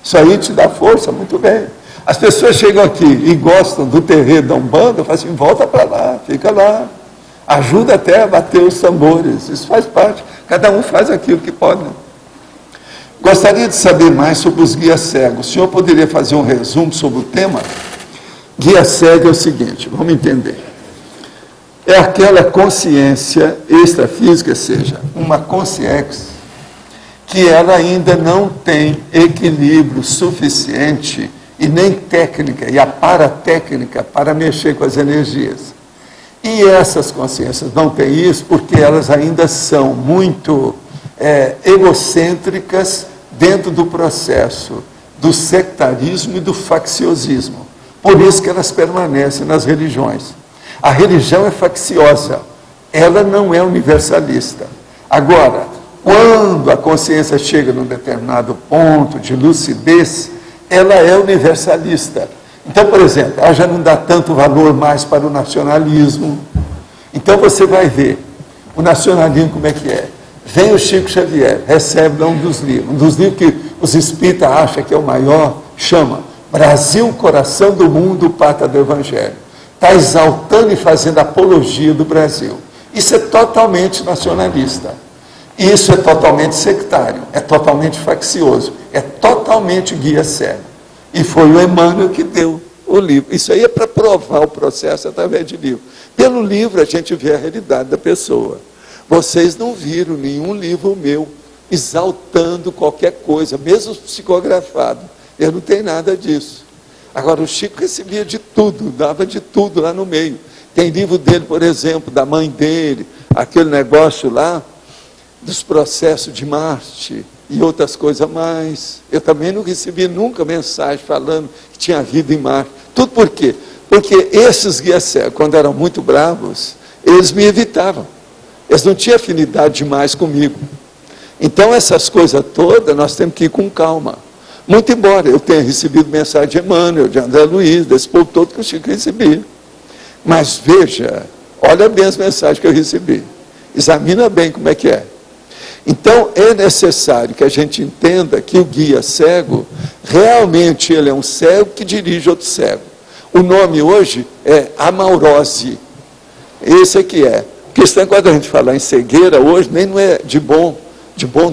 Isso aí te dá força, muito bem. As pessoas chegam aqui e gostam do terreiro da Umbanda, eu falo assim, volta para lá, fica lá. Ajuda até a bater os tambores, isso faz parte. Cada um faz aquilo que pode. Gostaria de saber mais sobre os guias cegos. O senhor poderia fazer um resumo sobre o tema? Guia cego é o seguinte, vamos entender. É aquela consciência extrafísica, seja, uma consciência que ela ainda não tem equilíbrio suficiente e nem técnica, e a paratécnica para mexer com as energias. E essas consciências não têm isso porque elas ainda são muito egocêntricas dentro do processo do sectarismo e do facciosismo. Por isso que elas permanecem nas religiões. A religião é facciosa, ela não é universalista. Agora, quando a consciência chega num determinado ponto de lucidez, ela é universalista. Então, por exemplo, ela já não dá tanto valor mais para o nacionalismo. Então você vai ver o nacionalismo como é que é. Vem o Chico Xavier, recebe lá um dos livros que os espíritas acham que é o maior, chama Brasil, Coração do Mundo, Pátria do Evangelho. Está exaltando e fazendo apologia do Brasil. Isso é totalmente nacionalista. Isso é totalmente sectário, é totalmente faccioso, é totalmente guia cego. E foi o Emmanuel que deu o livro. Isso aí é para provar o processo através de livro. Pelo livro a gente vê a realidade da pessoa. Vocês não viram nenhum livro meu exaltando qualquer coisa, mesmo psicografado. Eu não tenho nada disso. Agora, o Chico recebia de tudo, dava de tudo lá no meio. Tem livro dele, por exemplo, da mãe dele, aquele negócio lá, dos processos de Marte e outras coisas mais. Eu também não recebi nunca mensagem falando que tinha vida em Marte. Tudo por quê? Porque esses guias cegos, quando eram muito bravos, eles me evitavam. Eles não tinham afinidade demais comigo. Então, essas coisas todas, nós temos que ir com calma. Muito embora eu tenha recebido mensagem de Emmanuel, de André Luiz, desse povo todo que eu tinha que receber. Mas veja, olha bem as mensagens que eu recebi. Examina bem como é que é. Então, é necessário que a gente entenda que o guia cego, realmente ele é um cego que dirige outro cego. O nome hoje é amaurose. Esse aqui é. Porque esse negócio da gente falar em cegueira hoje, nem não é de bom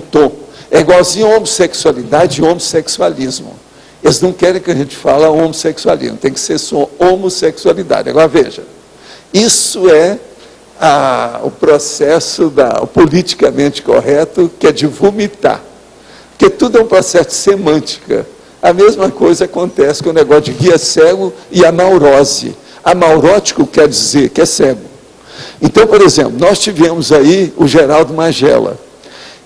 tom. É igualzinho a homossexualidade e homossexualismo. Eles não querem que a gente fale homossexualismo, tem que ser só homossexualidade. Agora veja, isso é o processo o politicamente correto, que é de vomitar. Porque tudo é um processo de semântica. A mesma coisa acontece com o negócio de guia cego e amaurose. Amaurótico quer dizer que é cego. Então, por exemplo, nós tivemos aí o Geraldo Magela.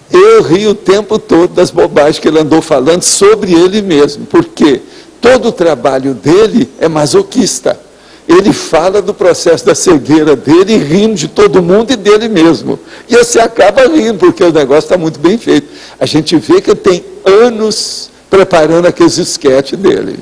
Eu ri o tempo todo das bobagens que ele andou falando sobre ele mesmo, porque todo o trabalho dele é masoquista. Ele fala do processo da cegueira dele, rindo de todo mundo e dele mesmo. E você acaba rindo, porque o negócio está muito bem feito. A gente vê que ele tem anos preparando aqueles esquetes dele.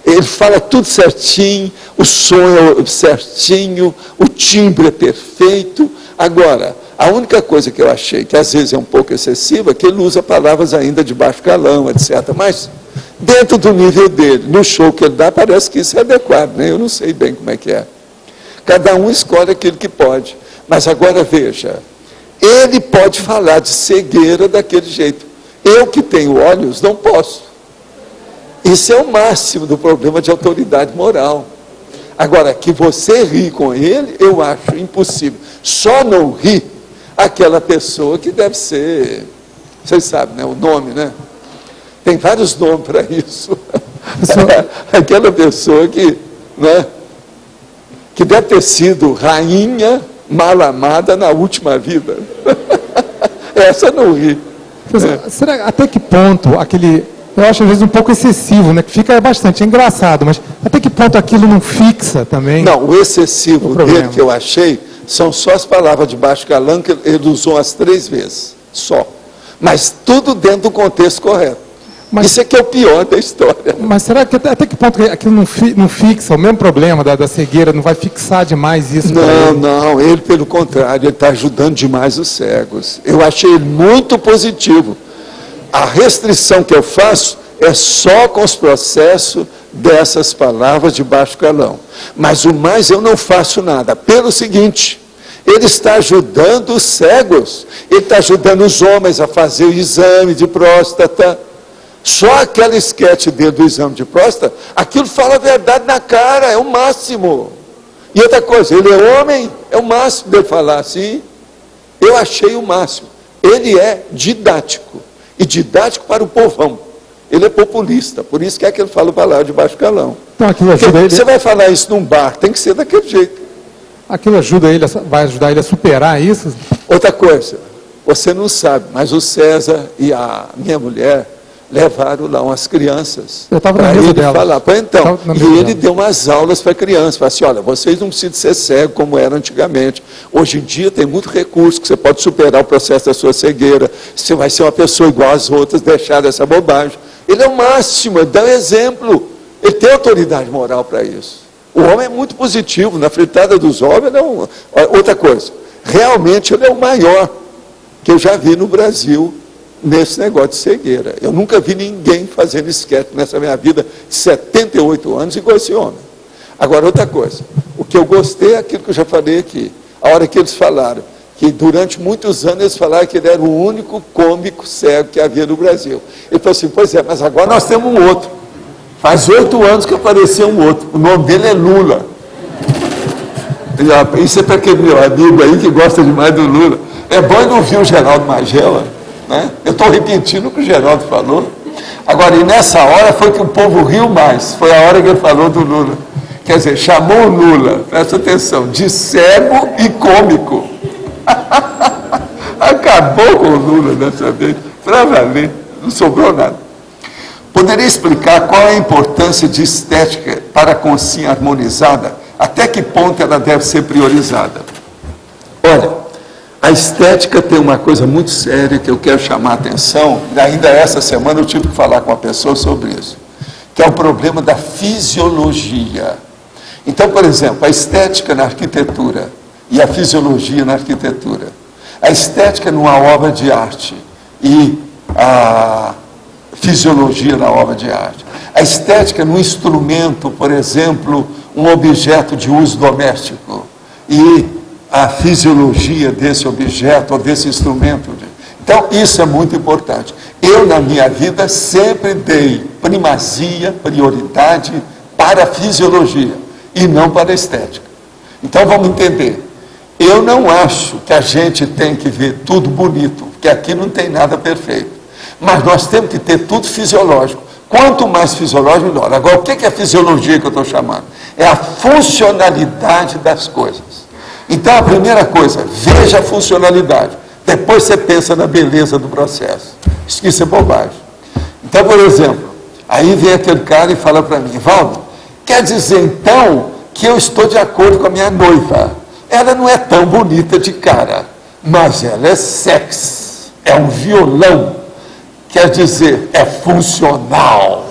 Ele fala tudo certinho, o som é certinho, o timbre é perfeito. Agora, a única coisa que eu achei que às vezes é um pouco excessiva é que ele usa palavras ainda de baixo calão, etc. Mas, dentro do nível dele, no show que ele dá, parece que isso é adequado, né? Eu não sei bem como é que é. Cada um escolhe aquilo que pode. Mas agora veja, ele pode falar de cegueira daquele jeito. Eu que tenho olhos não posso. Isso é o máximo do problema de autoridade moral. Agora, que você ri com ele, eu acho impossível. Só não ri aquela pessoa que deve ser, vocês sabem, né, o nome, né? Tem vários nomes para isso. Aquela pessoa que, né, que deve ter sido rainha mal amada na última vida. Essa não ri. Será, até que ponto aquele, eu acho às vezes um pouco excessivo, né? Que fica bastante engraçado, mas até que ponto aquilo não fixa também? Não, o excessivo dele que eu achei são só as palavras de baixo calão que ele usou as 3 vezes, só. Mas tudo dentro do contexto correto. Isso é que é o pior da história. Mas será que até que ponto aquilo não fixa o mesmo problema da cegueira, não vai fixar demais isso? Não, ele pelo contrário, ele está ajudando demais os cegos. Eu achei ele muito positivo. A restrição que eu faço é só com os processos dessas palavras de baixo calão. Mas o mais eu não faço nada. Pelo seguinte, ele está ajudando os cegos. Ele está ajudando os homens a fazer o exame de próstata. Só aquela esquete dele do exame de próstata, aquilo fala a verdade na cara, é o máximo. E outra coisa, ele é homem, é o máximo dele falar assim. Eu achei o máximo. Ele é didático. E didático para o povão. Ele é populista, por isso que é que ele fala palavra de baixo calão. Então aquilo ajuda ele. Você vai falar isso num bar, tem que ser daquele jeito. Aquilo ajuda ele, vai ajudar ele a superar isso? Outra coisa, você não sabe, mas o César e a minha mulher levaram lá umas crianças para ele falar. Então, e ele deu umas aulas para crianças, falou assim, olha, vocês não precisam ser cegos como era antigamente. Hoje em dia tem muito recurso que você pode superar o processo da sua cegueira, você vai ser uma pessoa igual às outras, deixar dessa bobagem. Ele é o máximo, ele dá um exemplo, ele tem autoridade moral para isso. O homem é muito positivo, na fritada dos ovos, não. Outra coisa, realmente ele é o maior que eu já vi no Brasil nesse negócio de cegueira. Eu nunca vi ninguém fazendo esquete nessa minha vida de 78 anos igual esse homem. Agora, outra coisa, o que eu gostei é aquilo que eu já falei aqui, a hora que eles falaram, que durante muitos anos eles falaram que ele era o único cômico cego que havia no Brasil. Ele falou assim, pois é, mas agora nós temos um outro. Faz 8 anos que apareceu um outro, o nome dele é Lula. Isso é para aquele meu amigo aí que gosta demais do Lula. É bom ele não ouvir o Geraldo Magela, né? Eu estou repetindo o que o Geraldo falou. Agora, e nessa hora foi que o povo riu mais, foi a hora que ele falou do Lula. Quer dizer, chamou o Lula, presta atenção, de cego e cômico. Acabou com o Lula dessa vez, para valer, não sobrou nada. Poderia explicar qual é a importância de estética para a consciência harmonizada? Até que ponto ela deve ser priorizada? Olha, a estética tem uma coisa muito séria que eu quero chamar a atenção, e ainda essa semana eu tive que falar com uma pessoa sobre isso, que é o problema da fisiologia. Então, por exemplo, a estética na arquitetura e a fisiologia na arquitetura. A estética numa obra de arte e a fisiologia na obra de arte. A estética no instrumento, por exemplo, um objeto de uso doméstico e a fisiologia desse objeto ou desse instrumento. Então, isso é muito importante. Eu, na minha vida, sempre dei primazia, prioridade para a fisiologia e não para a estética. Então, vamos entender. Eu não acho que a gente tem que ver tudo bonito, porque aqui não tem nada perfeito. Mas nós temos que ter tudo fisiológico. Quanto mais fisiológico, melhor. Agora, o que é a fisiologia que eu estou chamando? É a funcionalidade das coisas. Então, a primeira coisa, veja a funcionalidade. Depois você pensa na beleza do processo. Isso é bobagem. Então, por exemplo, aí vem aquele cara e fala para mim, Valdo, quer dizer então que eu estou de acordo com a minha noiva. Ela não é tão bonita de cara, mas ela é sexy, é um violão. Quer dizer, é funcional.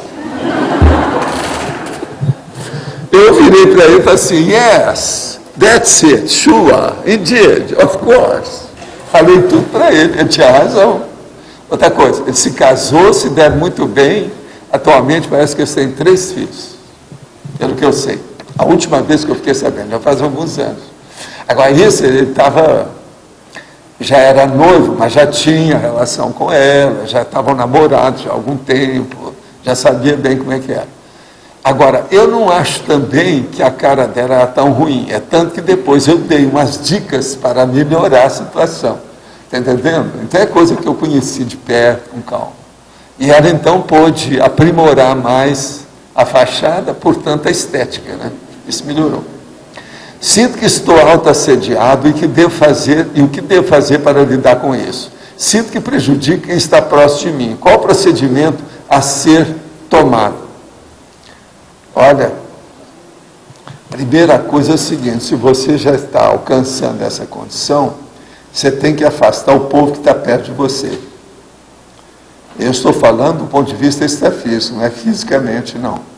Eu virei para ele e falei assim, yes, that's it, sure, indeed, of course. Falei tudo para ele, ele tinha razão. Outra coisa, ele se casou, se der muito bem, atualmente parece que eles têm 3 filhos, pelo que eu sei. A última vez que eu fiquei sabendo, já faz alguns anos. Agora, isso, ele já era noivo, mas já tinha relação com ela, já estavam namorados há algum tempo, já sabia bem como é que era. Agora, eu não acho também que a cara dela era tão ruim, é tanto que depois eu dei umas dicas para melhorar a situação, está entendendo? Então é coisa que eu conheci de perto, com calma. E ela então pôde aprimorar mais a fachada, portanto a estética, né? Isso melhorou. Sinto que estou autoassediado e o que devo fazer para lidar com isso. Sinto que prejudica quem está próximo de mim. Qual o procedimento a ser tomado? Olha, primeira coisa é o seguinte, se você já está alcançando essa condição, você tem que afastar o povo que está perto de você. Eu estou falando do ponto de vista extrafísico, não é fisicamente, não.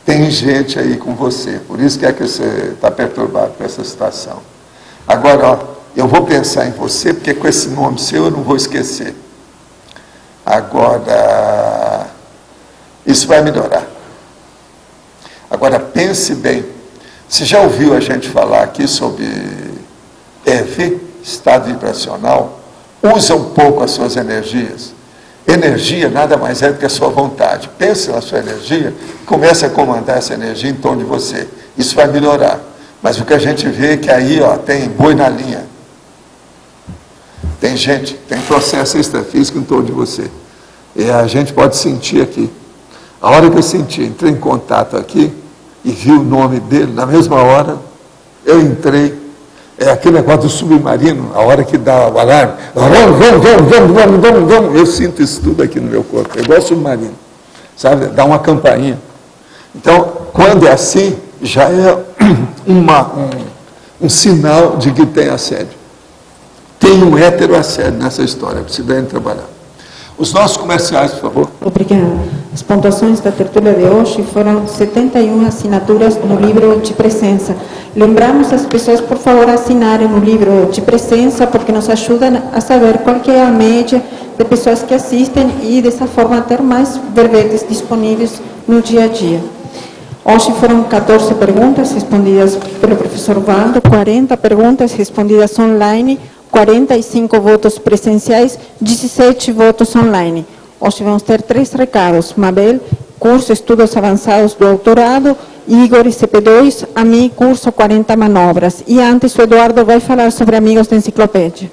Tem gente aí com você, por isso que você está perturbado com essa situação. Agora, ó, eu vou pensar em você, porque com esse nome seu eu não vou esquecer. Agora, isso vai melhorar. Agora, pense bem. Você já ouviu a gente falar aqui sobre EV, estado vibracional? Usa um pouco as suas energias. Energia nada mais é do que a sua vontade. Pense na sua energia, comece a comandar essa energia em torno de você. Isso vai melhorar. Mas o que a gente vê é que aí tem boi na linha. Tem gente, tem processo extrafísico em torno de você. E a gente pode sentir aqui. A hora que eu senti, entrei em contato aqui e vi o nome dele, na mesma hora, eu entrei. É aquele negócio do submarino, a hora que dá o alarme, vamos, eu sinto isso tudo aqui no meu corpo, é igual submarino, sabe? Dá uma campainha. Então, quando é assim, já é um sinal de que tem assédio. Tem um heteroassédio nessa história, precisamos trabalhar. Os nossos comerciais, por favor. Obrigada. As pontuações da tertúlia de hoje foram 71 assinaturas no livro de presença. Lembramos as pessoas, por favor, assinarem no livro de presença, porque nos ajudam a saber qual que é a média de pessoas que assistem e, dessa forma, ter mais verbetes disponíveis no dia a dia. Hoje foram 14 perguntas respondidas pelo professor Valdo, 40 perguntas respondidas online, 45 votos presenciais, 17 votos online. Hoje vamos ter 3 recados. Mabel, curso Estudos Avançados do Doutorado, Igor, CP2, a mim, curso 40 Manobras. E antes o Eduardo vai falar sobre Amigos da Enciclopédia.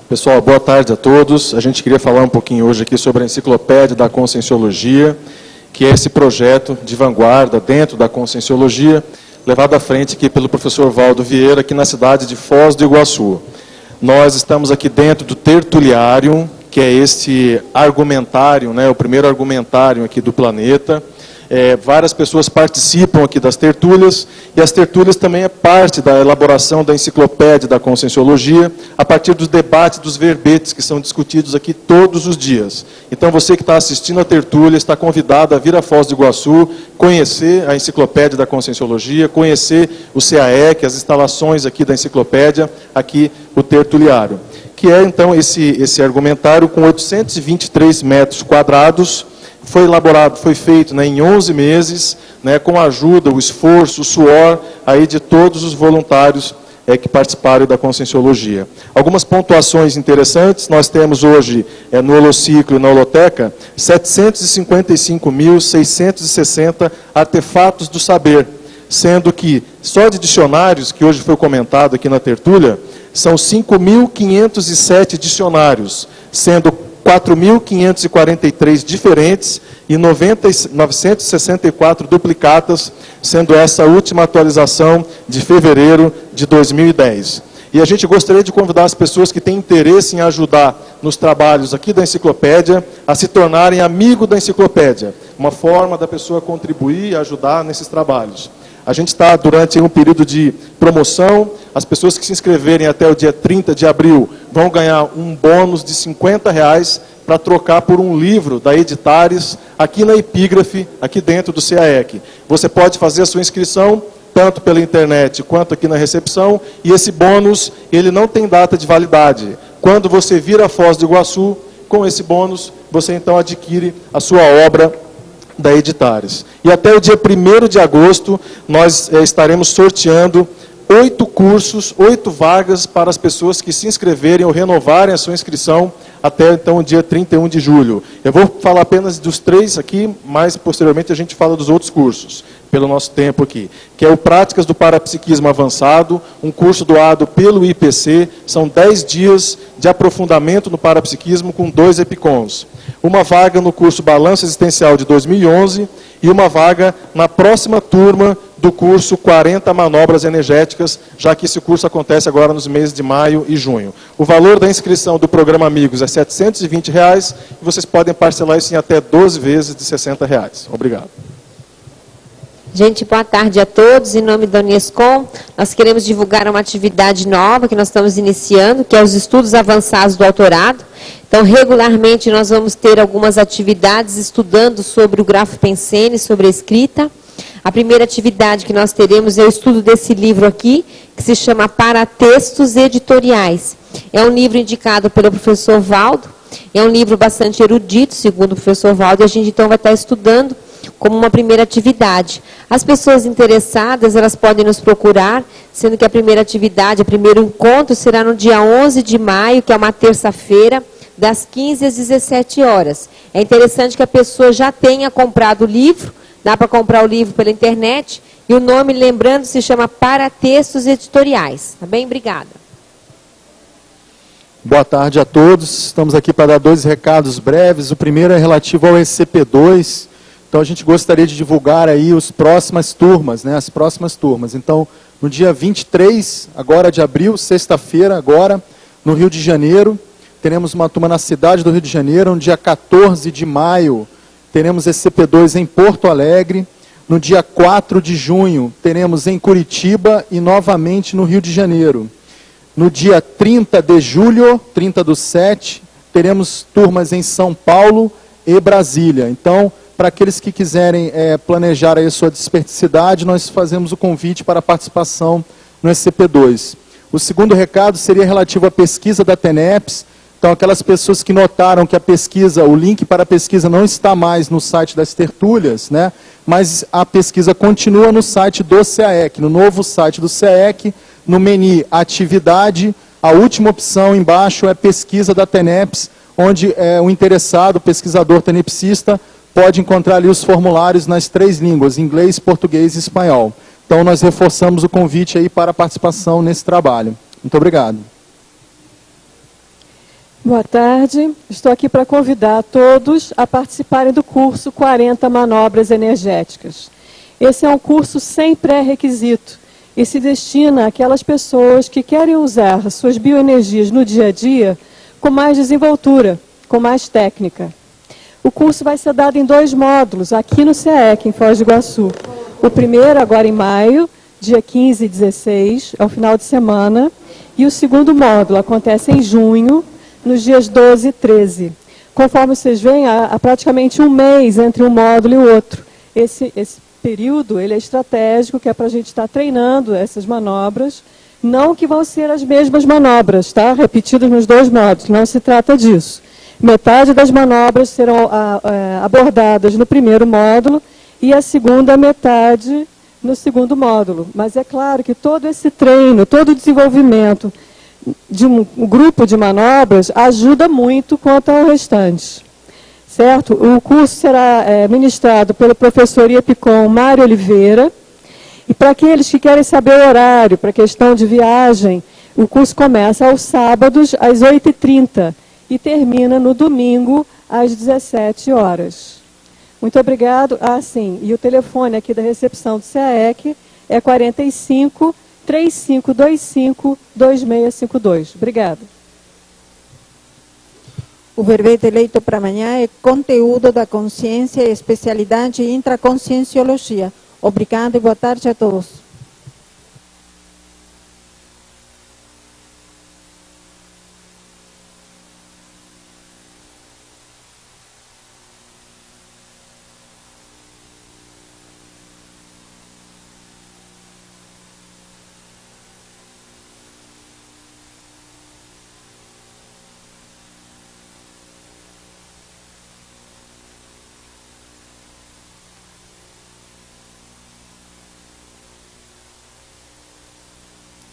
Pessoal, boa tarde a todos. A gente queria falar um pouquinho hoje aqui sobre a Enciclopédia da Conscienciologia, que é esse projeto de vanguarda dentro da Conscienciologia, levado à frente aqui pelo professor Valdo Vieira, aqui na cidade de Foz do Iguaçu. Nós estamos aqui dentro do Tertuliário, que é este argumentário, né, o primeiro argumentário aqui do planeta. Várias pessoas participam aqui das tertúlias, e as tertúlias também é parte da elaboração da Enciclopédia da Conscienciologia, a partir dos debates dos verbetes que são discutidos aqui todos os dias. Então, você que está assistindo a tertúlia está convidado a vir a Foz do Iguaçu, conhecer a Enciclopédia da Conscienciologia, conhecer o CAEC, as instalações aqui da Enciclopédia, aqui o Tertuliário, que é, então, esse argumentário com 823 metros quadrados. Foi elaborado, foi feito, né, em 11 meses, né, com a ajuda, o esforço, o suor aí de todos os voluntários que participaram da Conscienciologia. Algumas pontuações interessantes, nós temos hoje no Holociclo e na Holoteca 755.660 artefatos do saber, sendo que só de dicionários, que hoje foi comentado aqui na tertúlia, são 5.507 dicionários, sendo 4.543 diferentes e 964 duplicatas, sendo essa a última atualização de fevereiro de 2010. E a gente gostaria de convidar as pessoas que têm interesse em ajudar nos trabalhos aqui da Enciclopédia a se tornarem amigo da Enciclopédia, uma forma da pessoa contribuir e ajudar nesses trabalhos. A gente está durante um período de promoção, as pessoas que se inscreverem até o dia 30 de abril vão ganhar um bônus de R$50 para trocar por um livro da Editares, aqui na Epígrafe, aqui dentro do CAEC. Você pode fazer a sua inscrição, tanto pela internet quanto aqui na recepção, e esse bônus, ele não tem data de validade. Quando você vir a Foz do Iguaçu, com esse bônus, você então adquire a sua obra da Editares. E até o dia 1º de agosto, nós estaremos sorteando 8 cursos, 8 vagas para as pessoas que se inscreverem ou renovarem a sua inscrição até então o dia 31 de julho. Eu vou falar apenas dos 3 aqui, mas posteriormente a gente fala dos outros cursos, pelo nosso tempo aqui, que é o Práticas do Parapsiquismo Avançado, um curso doado pelo IPC, são 10 dias de aprofundamento no parapsiquismo com 2 EPICONs. Uma vaga no curso Balanço Existencial de 2011 e uma vaga na próxima turma do curso 40 Manobras Energéticas, já que esse curso acontece agora nos meses de maio e junho. O valor da inscrição do programa Amigos é R$ 720 e vocês podem parcelar isso em até 12 vezes de R$ 60. Obrigado. Gente, boa tarde a todos. Em nome da Unescom, nós queremos divulgar uma atividade nova que nós estamos iniciando, que é os estudos avançados do autorado. Então, regularmente, nós vamos ter algumas atividades estudando sobre o grafo Pensene, sobre a escrita. A primeira atividade que nós teremos é o estudo desse livro aqui, que se chama Paratextos Editoriais. É um livro indicado pelo professor Valdo, é um livro bastante erudito, segundo o professor Valdo, e a gente então vai estar estudando como uma primeira atividade. As pessoas interessadas, elas podem nos procurar, sendo que a primeira atividade, o primeiro encontro será no dia 11 de maio, que é uma terça-feira, das 15 às 17 horas. É interessante que a pessoa já tenha comprado o livro, dá para comprar o livro pela internet, e o nome, lembrando, se chama Paratextos Editoriais. Tá bem? Obrigada. Boa tarde a todos. Estamos aqui para dar 2 recados breves. O primeiro é relativo ao SCP-2. Então, a gente gostaria de divulgar aí as próximas turmas, né? As próximas turmas. Então, no dia 23, agora de abril, sexta-feira, agora, no Rio de Janeiro, teremos uma turma na cidade do Rio de Janeiro. No dia 14 de maio, teremos SCP-2 em Porto Alegre. No dia 4 de junho, teremos em Curitiba e novamente no Rio de Janeiro. No dia 30 de julho, 30/7, teremos turmas em São Paulo e Brasília. Então, para aqueles que quiserem planejar aí a sua desperticidade, nós fazemos o convite para a participação no SCP-2. O segundo recado seria relativo à pesquisa da TENEPS. Então, aquelas pessoas que notaram que a pesquisa, o link para a pesquisa não está mais no site das tertúlias, né? Mas a pesquisa continua no site do CAEC, no novo site do CAEC, no menu Atividade, a última opção embaixo é Pesquisa da TENEPS, onde o interessado, o pesquisador tenepsista, pode encontrar ali os formulários nas 3 línguas, inglês, português e espanhol. Então, nós reforçamos o convite aí para a participação nesse trabalho. Muito obrigado. Boa tarde. Estou aqui para convidar a todos a participarem do curso 40 Manobras Energéticas. Esse é um curso sem pré-requisito e se destina àquelas pessoas que querem usar suas bioenergias no dia a dia com mais desenvoltura, com mais técnica. O curso vai ser dado em 2 módulos, aqui no CAEC, em Foz do Iguaçu. O primeiro, agora em maio, dia 15 e 16, ao final de semana. E o segundo módulo acontece em junho, nos dias 12 e 13. Conforme vocês veem, há praticamente um mês entre um módulo e o outro. Esse período ele é estratégico, que é para a gente estar treinando essas manobras. Não que vão ser as mesmas manobras, tá? Repetidas nos 2 módulos, não se trata disso. Metade das manobras serão abordadas no primeiro módulo e a segunda metade no segundo módulo. Mas é claro que todo esse treino, todo o desenvolvimento de um grupo de manobras ajuda muito quanto ao restante. Certo? O curso será ministrado pelo professor IEPICOM Mário Oliveira. E para aqueles que querem saber o horário, para questão de viagem, o curso começa aos sábados, às 8h30. E termina no domingo, às 17 horas. Muito obrigado. Ah, sim, e o telefone aqui da recepção do CAEC é 45 3525 2652. Obrigada. O verbete eleito para amanhã é Conteúdo da Consciência e Especialidade em Intraconscienciologia. Obrigada e boa tarde a todos.